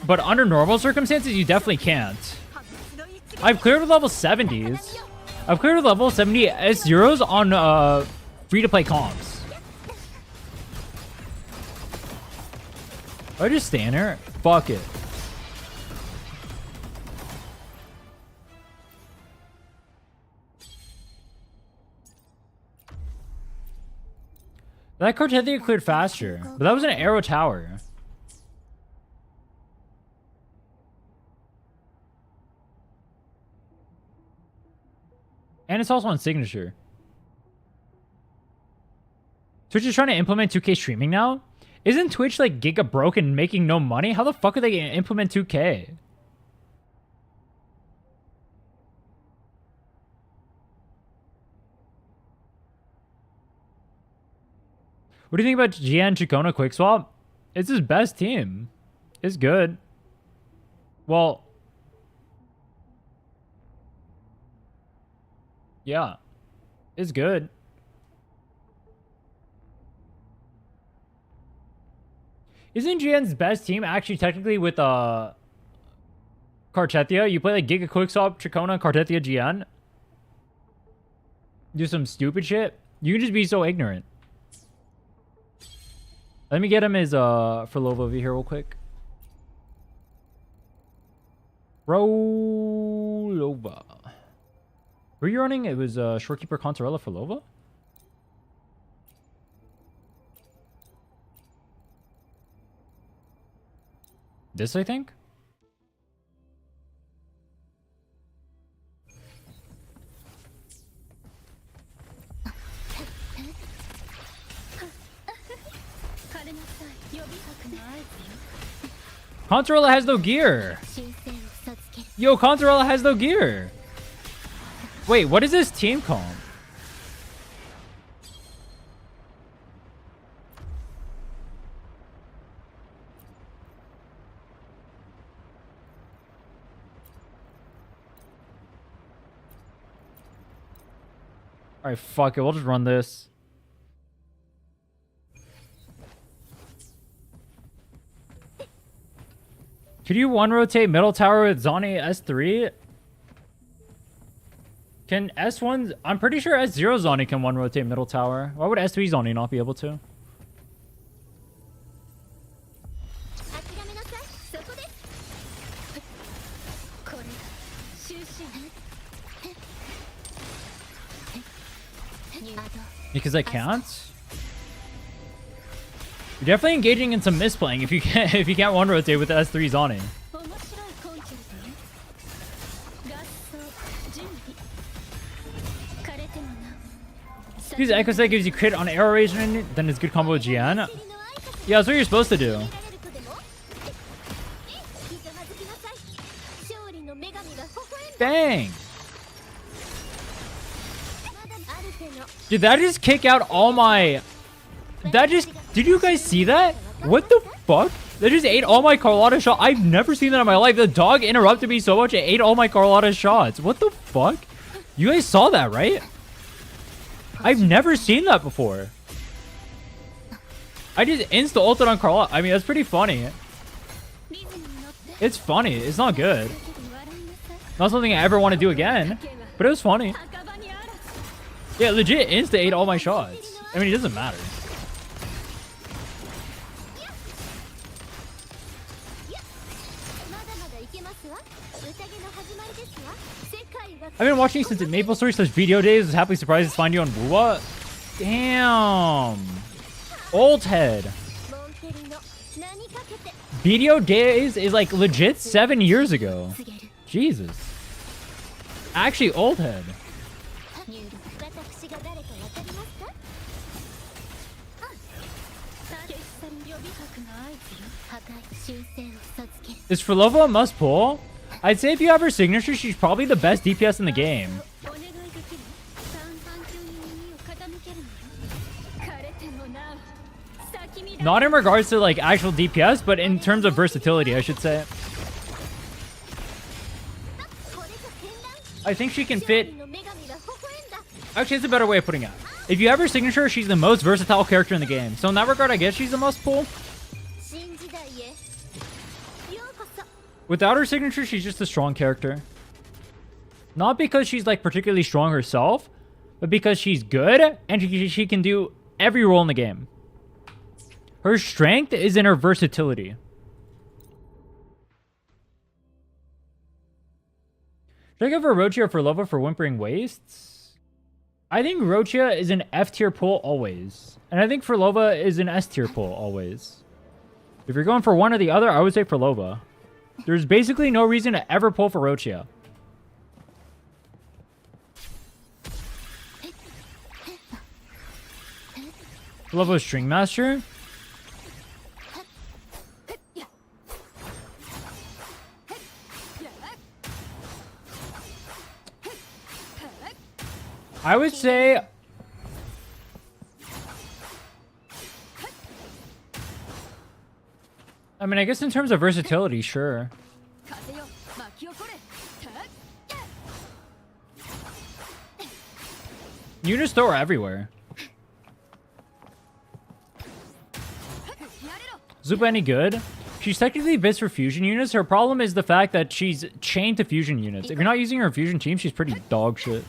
But under normal circumstances, you definitely can't. I've cleared with level 70s. I've cleared with level 70 S0s on free-to-play comps. I just stand here. Fuck it. That Cortethi cleared faster, but that was an arrow tower. And it's also on signature. Twitch is trying to implement 2K streaming now? Isn't Twitch like giga broke and making no money? How the fuck are they going to implement 2K? What do you think about GN Chikona Quick Swap? It's his best team. It's good. Well, yeah, it's good. Isn't GN's best team actually technically with Kartetia? You play like Giga Quickswap, Chikona, Kartetia, GN? Do some stupid shit? You can just be so ignorant. Let me get him his Phrolova over here real quick. Phrolova. Were you running? It was Shorekeeper Contarella Phrolova? This, I think? Contarella has no gear. Yo, Contarella has no gear. Wait, what is this team called? Alright, fuck it. We'll just run this. Could you one rotate middle tower with Zani S3? Can S1... I'm pretty sure S0 Zani can one rotate middle tower. Why would S3 Zani not be able to? Because I can't? You're definitely engaging in some misplaying if you can't one rotate with the S3 Zani. Because Echo Set gives you crit on arrow rage, then it's good combo with GN. Yeah, that's what you're supposed to do. Dang! Did that just kick out all my... That just... Did you guys see that? What the fuck? That just ate all my Carlotta shots. I've never seen that in my life. The dog interrupted me so much it ate all my Carlotta shots. What the fuck? You guys saw that, right? I've never seen that before. I just insta-ulted on Carlotta. I mean, that's pretty funny. It's funny. It's not good. Not something I ever want to do again. But it was funny. Yeah, legit insta ate all my shots. I mean, it doesn't matter. I've been watching since Maple Story / video days. Was happily surprised to find you on Wuwa. Damn. Old head. Video days is like legit 7 years ago. Jesus. Actually, old head. Is Phrolova a must pull? I'd say if you have her signature, she's probably the best DPS in the game. Not in regards to like actual DPS, but in terms of versatility, I should say. I think she can fit... Actually, it's a better way of putting it. If you have her signature, she's the most versatile character in the game. So in that regard, I guess she's a must pull. Without her signature, she's just a strong character. Not because she's like particularly strong herself, but because she's good and she can do every role in the game. Her strength is in her versatility. Should I go for Rochia or Phrolova for Whimpering Wastes? I think Rochia is an F tier pull always. And I think Phrolova is an S tier pull always. If you're going for one or the other, I would say Phrolova. There's basically no reason to ever pull for Rochia. Phrolova String Master. I would say I mean, I guess in terms of versatility, sure. You just throw her everywhere. Zupa any good? She's technically bits for fusion units. Her problem is the fact that she's chained to fusion units. If you're not using her fusion team, she's pretty dog shit.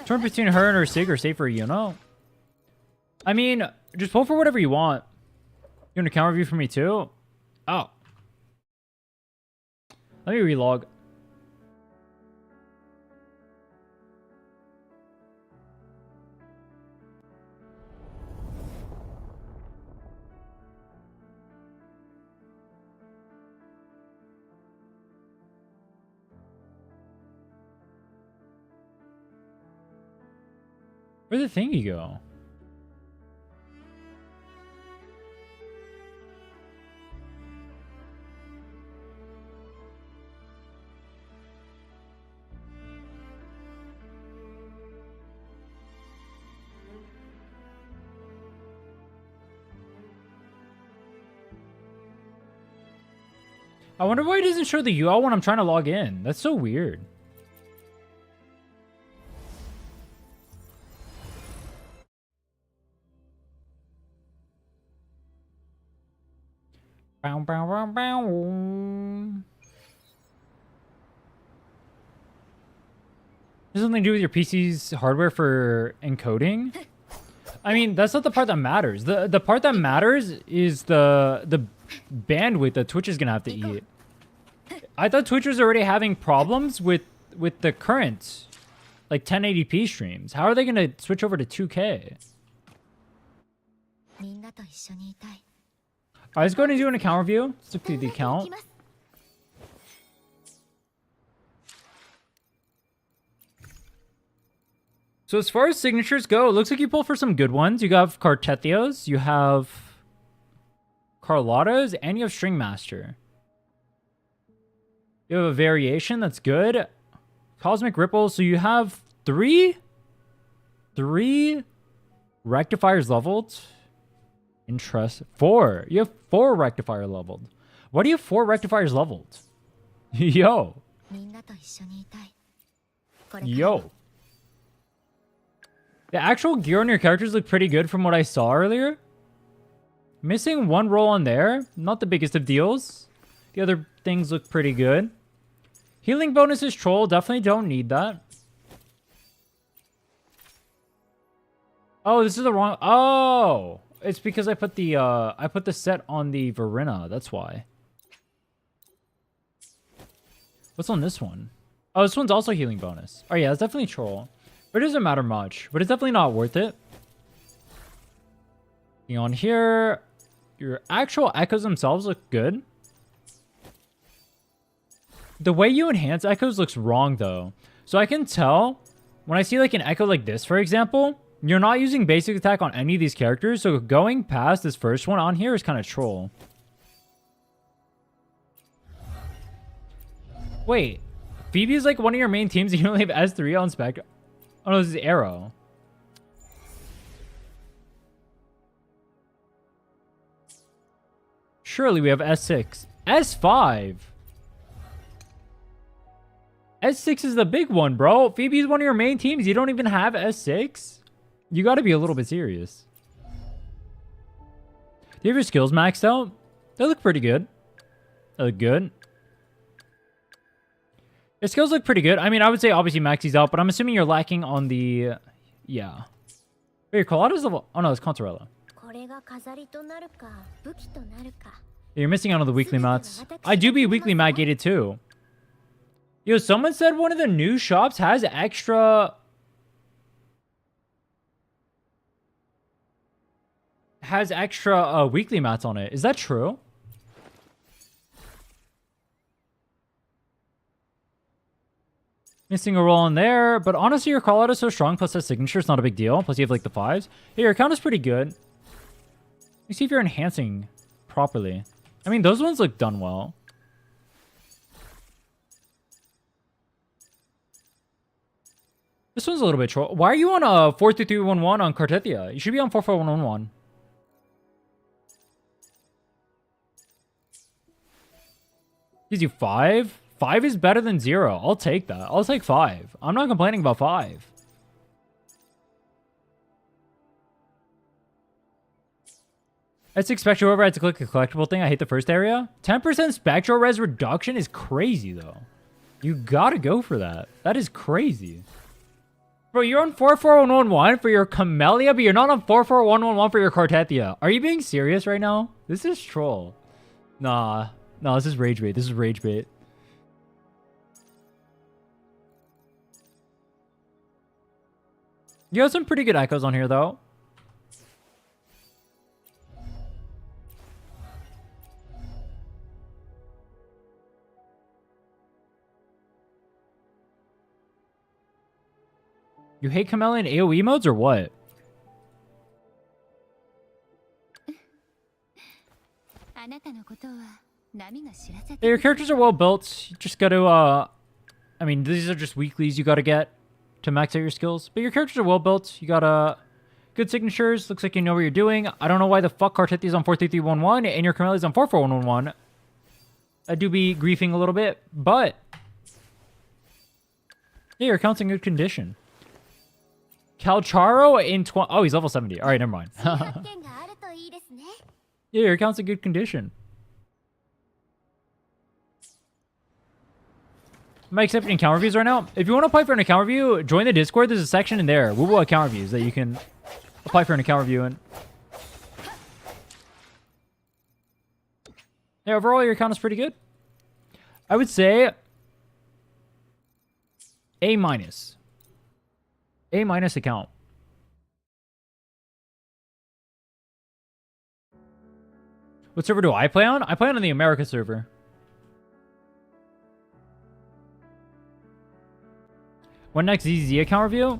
Turn between her and her Sig or save for a Yuno. I mean, just pull for whatever you want. You want a counter review for me too? Oh. Let me relog. Where'd the thingy go? I wonder why it doesn't show the UL when I'm trying to log in. That's so weird. Bow, bow, bow, bow. Has something to do with your PC's hardware for encoding? I mean, that's not the part that matters. The part that matters is the bandwidth that Twitch is gonna have to eat. I thought Twitch was already having problems with the current, like 1080p streams. How are they gonna switch over to 2K? Alright, let's go ahead and do an account review. Let's look through the account. So as far as signatures go, it looks like you pull for some good ones. You have Cartethios, you have Carlotta's, and you have String Master. You have a variation that's good. Cosmic Ripple, so you have three rectifiers leveled. Interest. 4. You have 4 rectifier leveled. Why do you have 4 rectifiers leveled? Yo. Yo. The actual gear on your characters look pretty good from what I saw earlier. Missing 1 roll on there. Not the biggest of deals. The other things look pretty good. Healing bonus is troll. Definitely don't need that. Oh, this is the wrong... Oh! It's because I put the set on the Verina. That's why. What's on this one? Oh, this one's also healing bonus. Oh yeah, it's definitely troll. But it doesn't matter much. But it's definitely not worth it. On here, your actual echoes themselves look good. The way you enhance echoes looks wrong though. So I can tell when I see like an echo like this, for example, you're not using basic attack on any of these characters. So going past this first one on here is kind of troll. Wait, Phoebe is like one of your main teams and you only have S3 on Spectre? Oh no, this is Arrow. Surely we have S6. S5. S6 is the big one, bro. Phoebe is one of your main teams. You don't even have S6? You gotta be a little bit serious. Do you have your skills maxed out? They look pretty good. They look good. Your skills look pretty good. I mean, I would say obviously max these out, but I'm assuming you're lacking on the... Yeah. Wait, your Colada's level... Oh no, it's Contorella. You're missing out on the weekly mats. I do be weekly mat gated too. Yo, someone said one of the new shops has extra... weekly mats on it. Is that true? Missing a roll in there, but honestly your call out is so strong, plus that signature is not a big deal. Plus you have like the 5s. Hey, your account is pretty good. Let me see if you're enhancing properly. I mean, those ones look done well. This one's a little bit troll. Why are you on 43311 on Cartethia? You should be on 44111. Gives you 5? 5 is better than 0. I'll take that. I'll take 5. I'm not complaining about 5. Let's expect you over. I had to click a collectible thing. I hate the first area. 10% spectral res reduction is crazy, though. You gotta go for that. That is crazy. Bro, you're on 44111 for your Camellia, but you're not on 44111 for your Cartethia. Are you being serious right now? This is troll. Nah. No, this is rage bait. This is rage bait. You have some pretty good echoes on here, though. You hate Camellia in AoE modes or what? Yeah, your characters are well built. You just gotta, I mean, these are just weeklies you gotta get to max out your skills. But your characters are well built. You got, good signatures. Looks like you know what you're doing. I don't know why the fuck Cartethia's on 43311 and your Camellia's on 44111. I do be griefing a little bit, but... yeah, your account's in good condition. Calcharo in 20... oh, he's level 70. Alright, never mind. Yeah, your account's in good condition. Am I accepting account reviews right now? If you want to apply for an account review, join the Discord. There's a section in there. Woo account reviews that you can apply for an account review in. Yeah, overall, your account is pretty good. I would say A-. A- account. What server do I play on? I play on the America server. When next ZZ account review?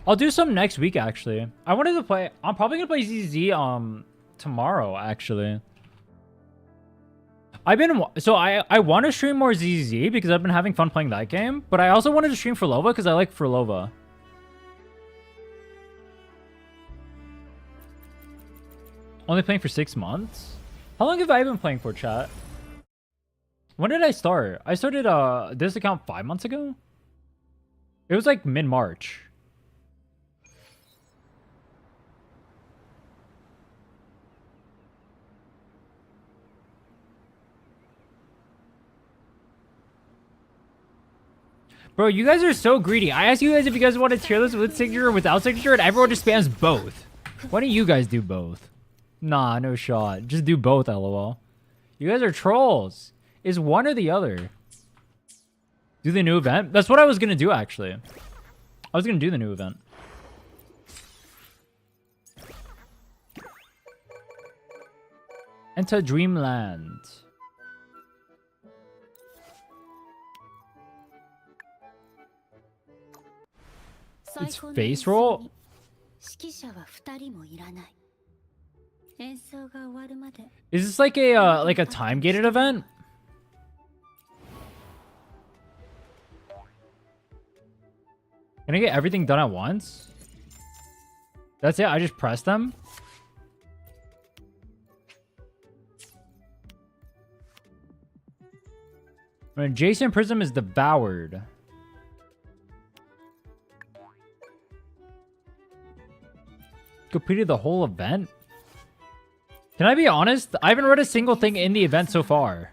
I'll do some next week, actually. I wanted to play... I'm probably going to play ZZ tomorrow, actually. I've been... so I want to stream more ZZ because I've been having fun playing that game. But I also wanted to stream Phrolova because I like Phrolova. Only playing for 6 months? How long have I been playing for, chat? When did I start? I started this account 5 months ago? It was like mid-March. Bro, you guys are so greedy. I asked you guys if you guys want a tier list with signature or without signature, and everyone just spams both. Why don't you guys do both? Nah, no shot. Just do both, lol. You guys are trolls. Is one or the other. Do the new event? That's what I was going to do, actually. I was going to do the new event. Enter Dreamland. It's face roll? Is this like a time gated event? Can I get everything done at once? That's it? I just press them? When adjacent prism is devoured. Completed the whole event? Can I be honest? I haven't read a single thing in the event so far.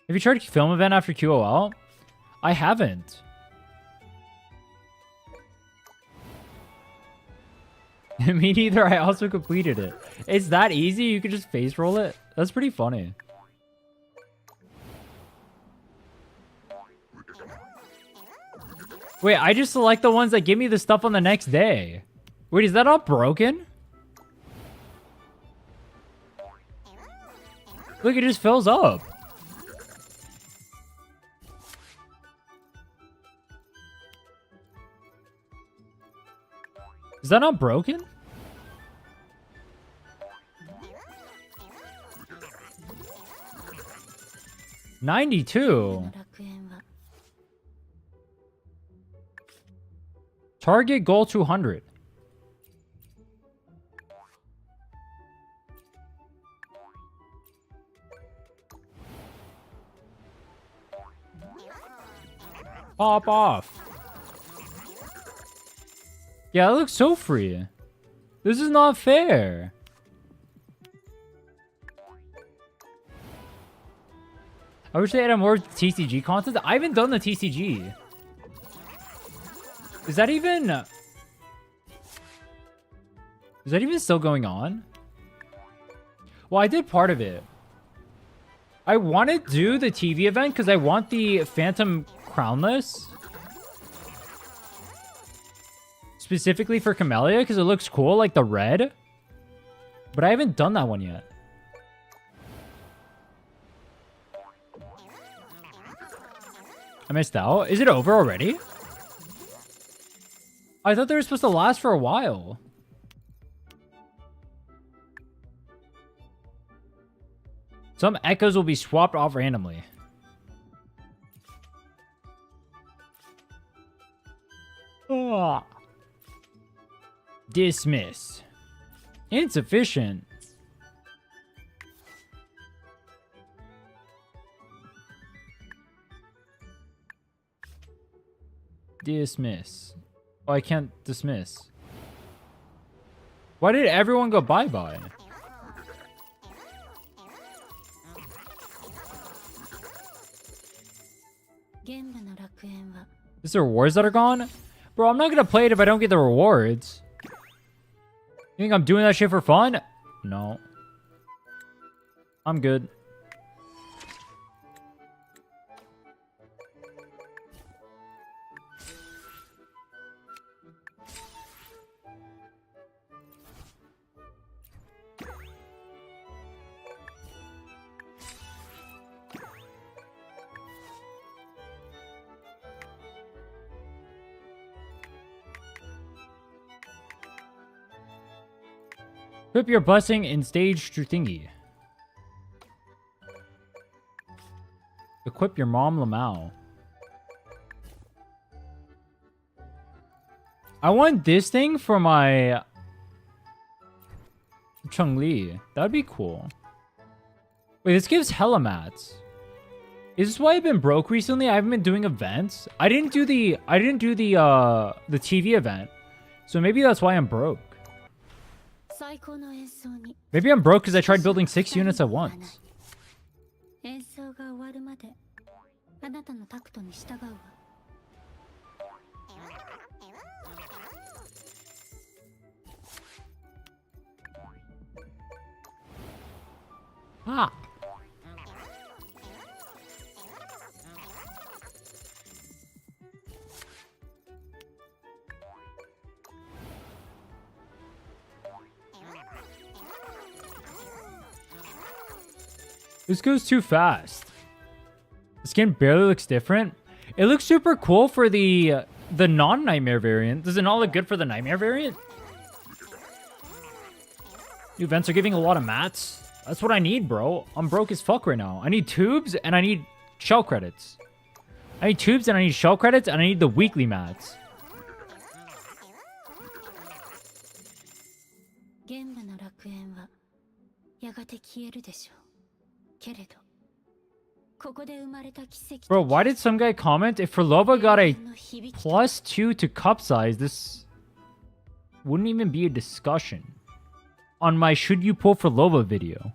Have you tried film event after QOL? I haven't. Me neither. I also completed it. It's that easy? You can just face roll it? That's pretty funny. Wait, I just select the ones that give me the stuff on the next day. Wait, is that all broken? Look, it just fills up. Is that not broken? 92. Target goal 200. Pop off. Yeah, it looks so free. This is not fair. I wish they had more TCG content. I haven't done the TCG. Is that even still going on? Well, I did part of it. I want to do the TV event because I want the Phantom Crownless. Specifically for Camellia because it looks cool, like the red. But I haven't done that one yet. I missed out. Is it over already? I thought they were supposed to last for a while. Some echoes will be swapped off randomly. Oh. Dismiss. Insufficient. Dismiss. Oh, I can't dismiss. Why did everyone go bye-bye? Is there rewards that are gone? Bro, I'm not gonna play it if I don't get the rewards. You think I'm doing that shit for fun? No. I'm good. Equip your blessing in stage thingy. Equip your mom Lamau. I want this thing for my Chun-Li. That'd be cool. Wait, this gives hella mats. Is this why I've been broke recently? I haven't been doing events. I didn't do the TV event. So maybe that's why I'm broke. Maybe I'm broke because I tried building 6 units at once. Ah. This goes too fast. The skin barely looks different. It looks super cool for the non-nightmare variant. Does it not look good for the nightmare variant? New events are giving a lot of mats. That's what I need, bro. I'm broke as fuck right now. I need tubes and I need shell credits. I need tubes and I need shell credits and I need the weekly mats. Bro, why did some guy comment if Phrolova got a +2 to cup size, this wouldn't even be a discussion on my should you pull Phrolova video?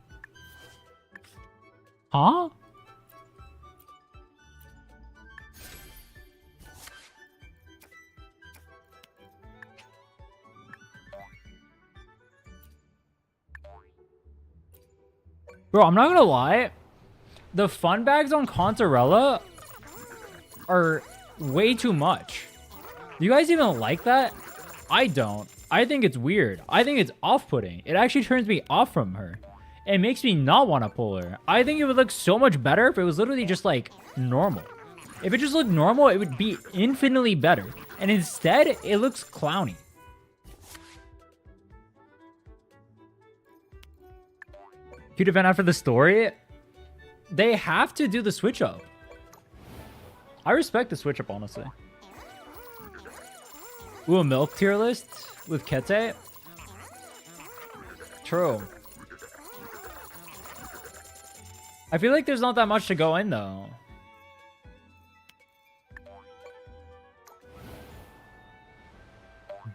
Huh? Bro, I'm not gonna lie. The fun bags on Contarella are way too much. Do you guys even like that? I don't. I think it's weird. I think it's off-putting. It actually turns me off from her. It makes me not want to pull her. I think it would look so much better if it was literally just like normal. If it just looked normal, it would be infinitely better. And instead, it looks clowny. Cute event after the story? They have to do the switch up. I respect the switch up, honestly. Ooh, a milk tier list with Kete. True. I feel like there's not that much to go in, though.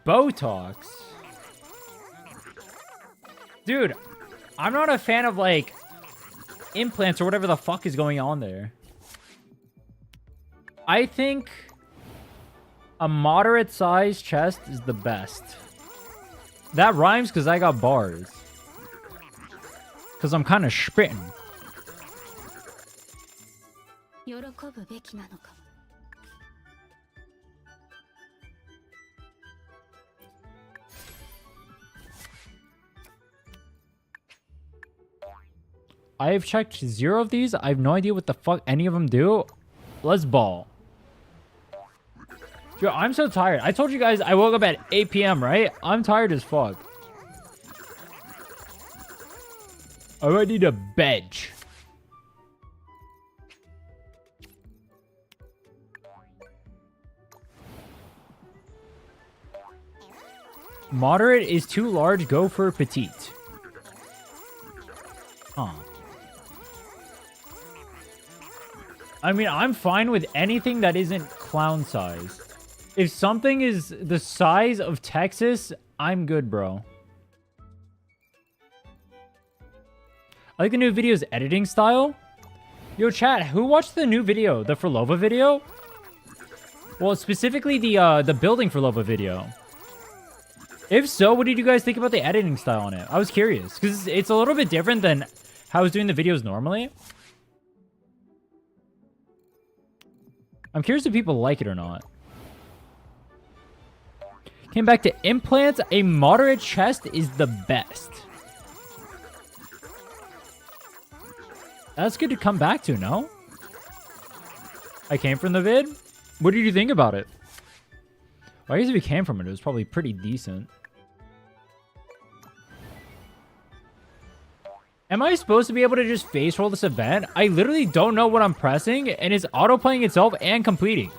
Botox. Dude, I'm not a fan of, like, implants or whatever the fuck is going on there. I think a moderate sized chest is the best. That rhymes because I got bars. Because I'm kind of spitting. I have checked 0 of these. I have no idea what the fuck any of them do. Let's ball. Dude, I'm so tired. I told you guys I woke up at 8 p.m., right? I'm tired as fuck. I might need a bench. Moderate is too large. Go for petite. Huh. I mean, I'm fine with anything that isn't clown size. If something is the size of Texas, I'm good, bro. I like the new video's editing style. Yo, chat, who watched the new video? The Phrolova video? Well, specifically the building Phrolova video. If so, what did you guys think about the editing style on it? I was curious, because it's a little bit different than how I was doing the videos normally. I'm curious if people like it or not. Came back to implants. A moderate chest is the best. That's good to come back to, no? I came from the vid? What did you think about it? Well, I guess if you came from it, it was probably pretty decent. Am I supposed to be able to just face roll this event? I literally don't know what I'm pressing, and it's auto-playing itself and completing.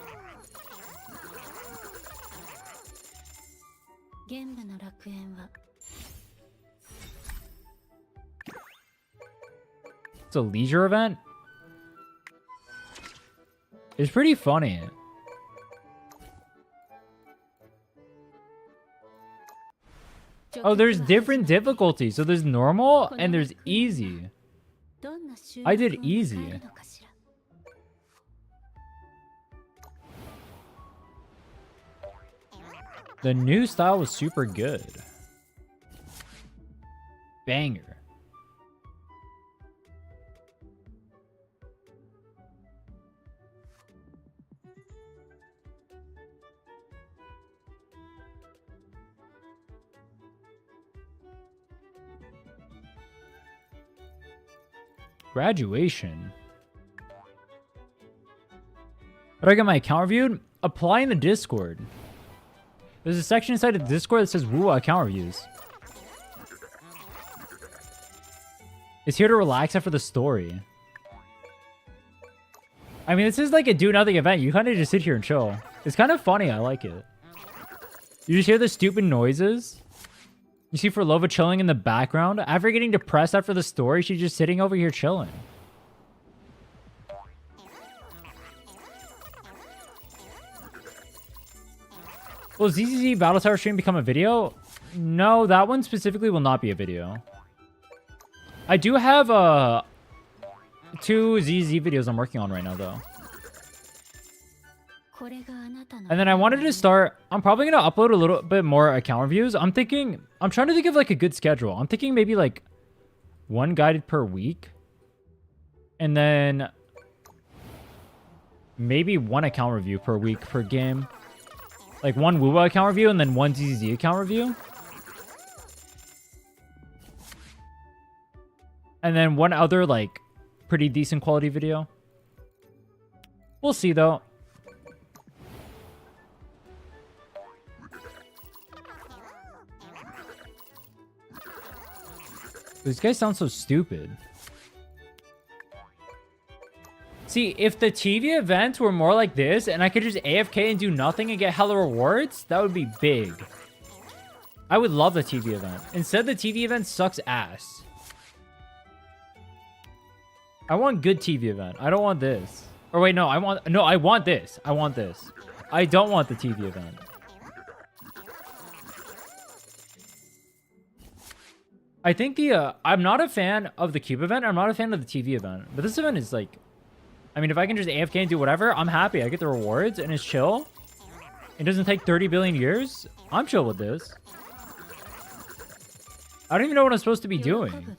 It's a leisure event? It's pretty funny. Oh, there's different difficulties. So there's normal and there's easy. I did easy. The new style was super good. Banger. Graduation. How do I get my account reviewed? Apply in the Discord. There's a section inside of the Discord that says woo account reviews. It's here to relax after the story. I mean, this is like a do-nothing event. You kind of just sit here and chill. It's kind of funny. I like it. You just hear the stupid noises. You see Phrolova chilling in the background. After getting depressed after the story, she's just sitting over here chilling. Will ZZZ Battle Tower stream become a video? No, that one specifically will not be a video. I do have 2 ZZ videos I'm working on right now, though. And then I wanted to start... I'm probably going to upload a little bit more account reviews. I'm trying to think of like a good schedule. I'm thinking maybe like 1 guided per week. And then maybe 1 account review per week per game. Like 1 Wuwa account review and then 1 ZZ account review. And then 1 other like pretty decent quality video. We'll see though. These guys sound so stupid. See, if the TV events were more like this and I could just AFK and do nothing and get hella rewards, that would be big. I would love the TV event. Instead, the TV event sucks ass. I want good TV event. I don't want this. Or wait, no, I want this. I want this. I don't want the TV event. I think I'm not a fan of the cube event. I'm not a fan of the TV event. But this event is like, I mean, if I can just AFK and do whatever, I'm happy. I get the rewards and it's chill. It doesn't take 30 billion years. I'm chill with this. I don't even know what I'm supposed to be doing.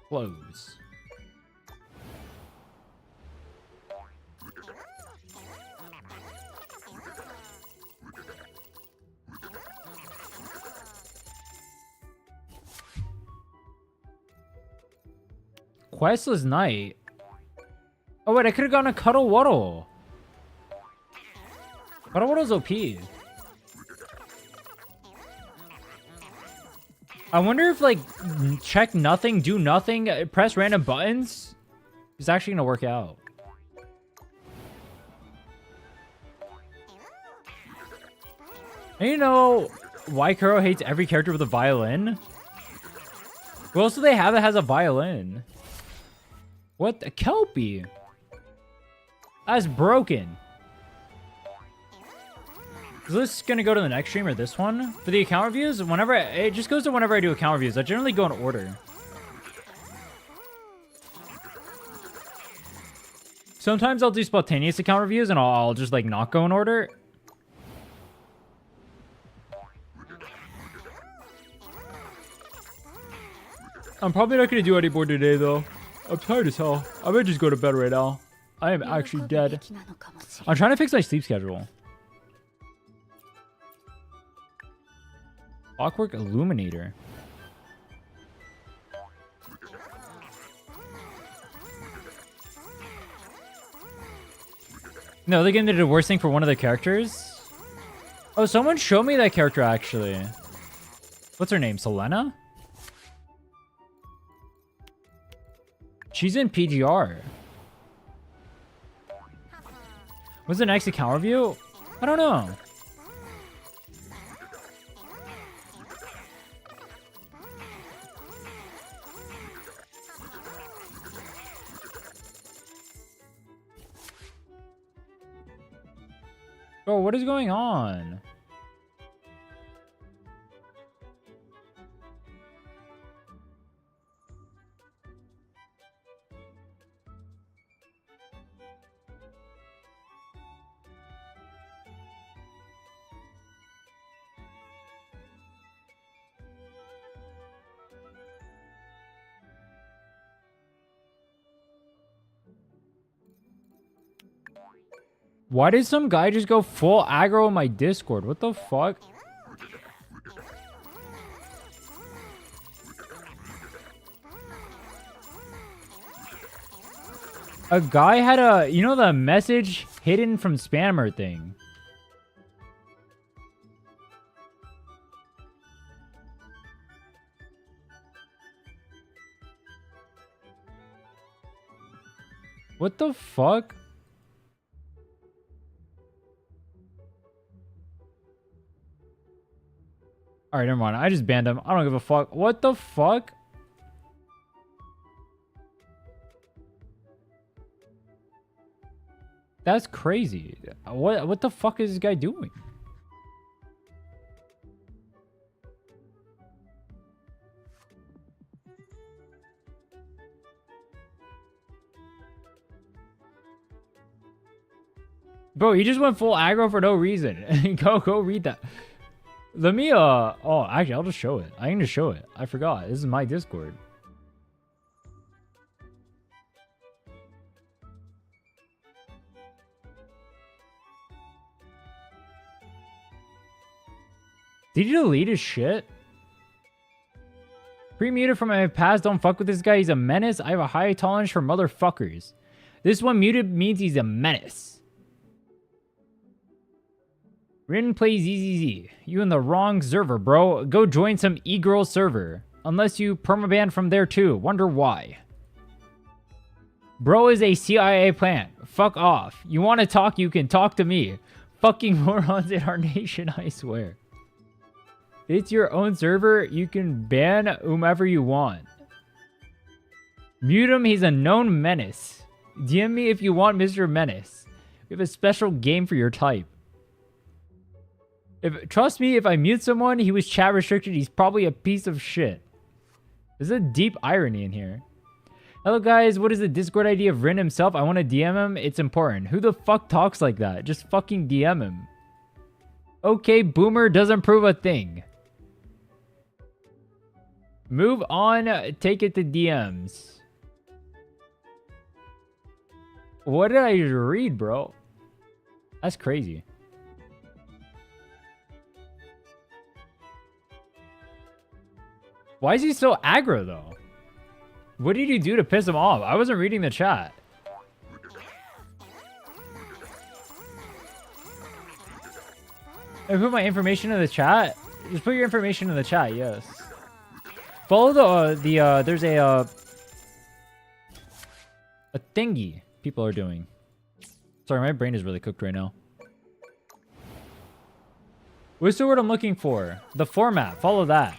Close. Questless Knight. Oh wait, I could have gone to Cuddle Waddle. Cuddle Waddle's OP. I wonder if like check nothing, do nothing, press random buttons is actually gonna work out. And you know why Kuro hates every character with a violin? Who else do they have that has a violin? What the Kelpie? That's broken. Is this gonna go to the next stream or this one? For the account reviews, whenever it just goes to whenever I do account reviews. I generally go in order. Sometimes I'll do spontaneous account reviews and I'll just like not go in order. I'm probably not gonna do any more today though. I'm tired as hell. I might just go to bed right now. I am actually dead. I'm trying to fix my sleep schedule. Clockwork Illuminator. No, they're gonna do the worst thing for one of the characters. Oh, someone showed me that character actually. What's her name? Selena? She's in PGR. What's the next account review? I don't know. Bro, what is going on? Why did some guy just go full aggro in my Discord? What the fuck? A guy had a, you know, the message hidden from spammer thing. What the fuck? Alright, never mind. I just banned him. I don't give a fuck. What the fuck? That's crazy. What the fuck is this guy doing? Bro, he just went full aggro for no reason. Go read that. Let me, oh, actually, I'll just show it. I can just show it. I forgot. This is my Discord. Did you delete his shit? Pre-muted from my past. Don't fuck with this guy. He's a menace. I have a high tolerance for motherfuckers. This one muted means he's a menace. Rin plays ZZZ. You in the wrong server, bro. Go join some e-girl server. Unless you permaban from there too. Wonder why. Bro is a CIA plant. Fuck off. You want to talk, you can talk to me. Fucking morons in our nation, I swear. It's your own server. You can ban whomever you want. Mute him. He's a known menace. DM me if you want Mr. Menace. We have a special game for your type. Trust me, if I mute someone, he was chat restricted. He's probably a piece of shit. There's a deep irony in here. Hello guys, what is the Discord ID of Rin himself? I want to DM him. It's important. Who the fuck talks like that? Just fucking DM him. Okay, boomer doesn't prove a thing. Move on. Take it to DMs. What did I read, bro? That's crazy. Why is he so aggro, though? What did you do to piss him off? I wasn't reading the chat. I put my information in the chat? Just put your information in the chat, yes. Follow there's a thingy people are doing. Sorry, my brain is really cooked right now. What's the word I'm looking for? The format. Follow that.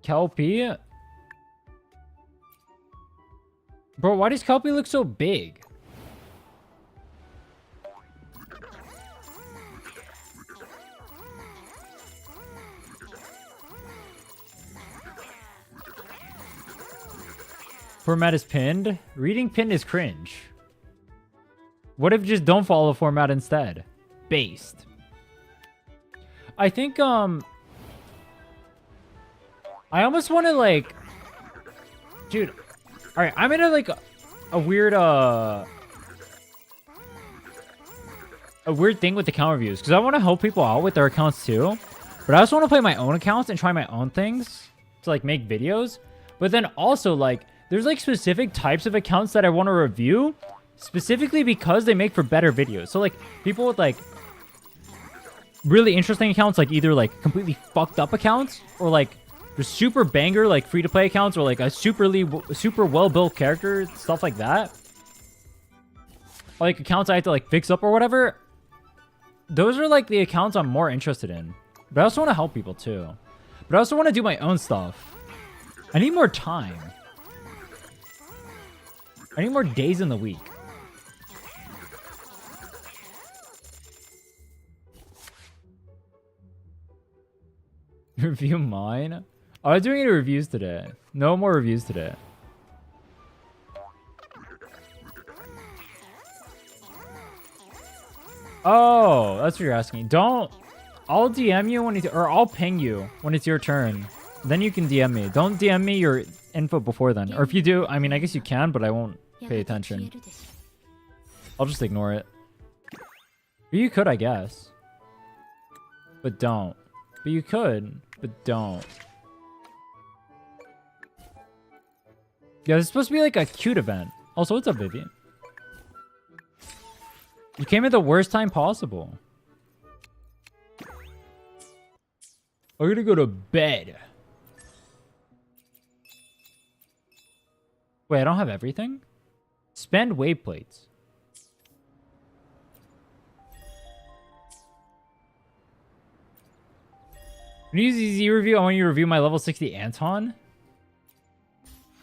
Kelpie? Bro, why does Kelpie look so big? Format is pinned. Reading pinned is cringe. What if just don't follow the format instead? Based. I think, I almost want to, like... Dude. Alright, I'm in a weird, a weird thing with account reviews. Because I want to help people out with their accounts too. But I also want to play my own accounts and try my own things. To, like, make videos. But then also, like... There's like specific types of accounts that I want to review specifically because they make for better videos. So like people with like really interesting accounts, like either like completely fucked up accounts or like the super banger like free to play accounts or like a super well built character, stuff like that. Or, like accounts I have to like fix up or whatever. Those are like the accounts I'm more interested in. But I also want to help people too. But I also want to do my own stuff. I need more time. I need more days in the week. Review mine? Oh, I was doing any reviews today. No more reviews today. Oh, that's what you're asking. Don't... I'll DM you when it's... Or I'll ping you when it's your turn. Then you can DM me. Don't DM me your info before then. Or if you do, I mean, I guess you can, but I won't pay attention. I'll just ignore it. Or you could, I guess. But don't. But you could, but don't. Yeah, it's supposed to be like a cute event. Also, what's up, Vivian? You came at the worst time possible. I'm gonna go to bed. Wait, I don't have everything? Spend wave plates. When you use easy review, I want you to review my level 60 Anton.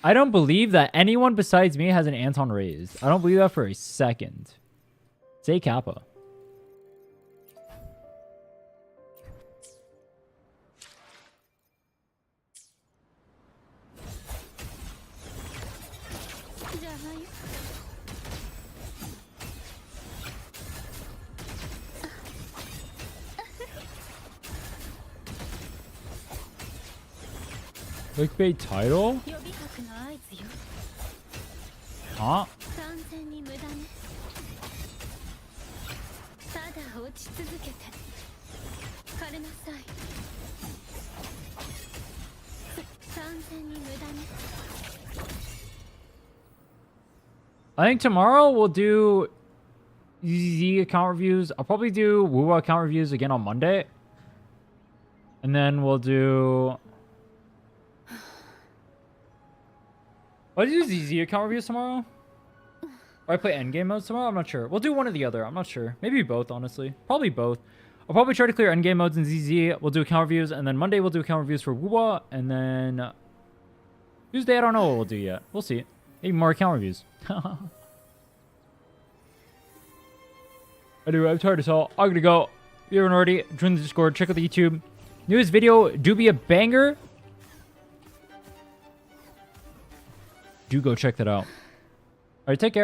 I don't believe that anyone besides me has an Anton raised. I don't believe that for a second. Say Kappa. Clickbait title? Huh? I think tomorrow we'll do ZZ account reviews. I'll probably do Woo account reviews again on Monday. And then we'll do... I'll do ZZ account reviews tomorrow. Or I play Endgame modes tomorrow? I'm not sure. We'll do one or the other. I'm not sure. Maybe both, honestly. Probably both. I'll probably try to clear Endgame modes in ZZ. We'll do account reviews. And then Monday we'll do account reviews for Woo. And then... Tuesday, I don't know what we'll do yet. We'll see. Maybe more account reviews. Anyway, I'm tired as hell. I'm gonna go. If you haven't already, join the Discord. Check out the YouTube. Newest video do be a banger. Do go check that out. Alright, take care.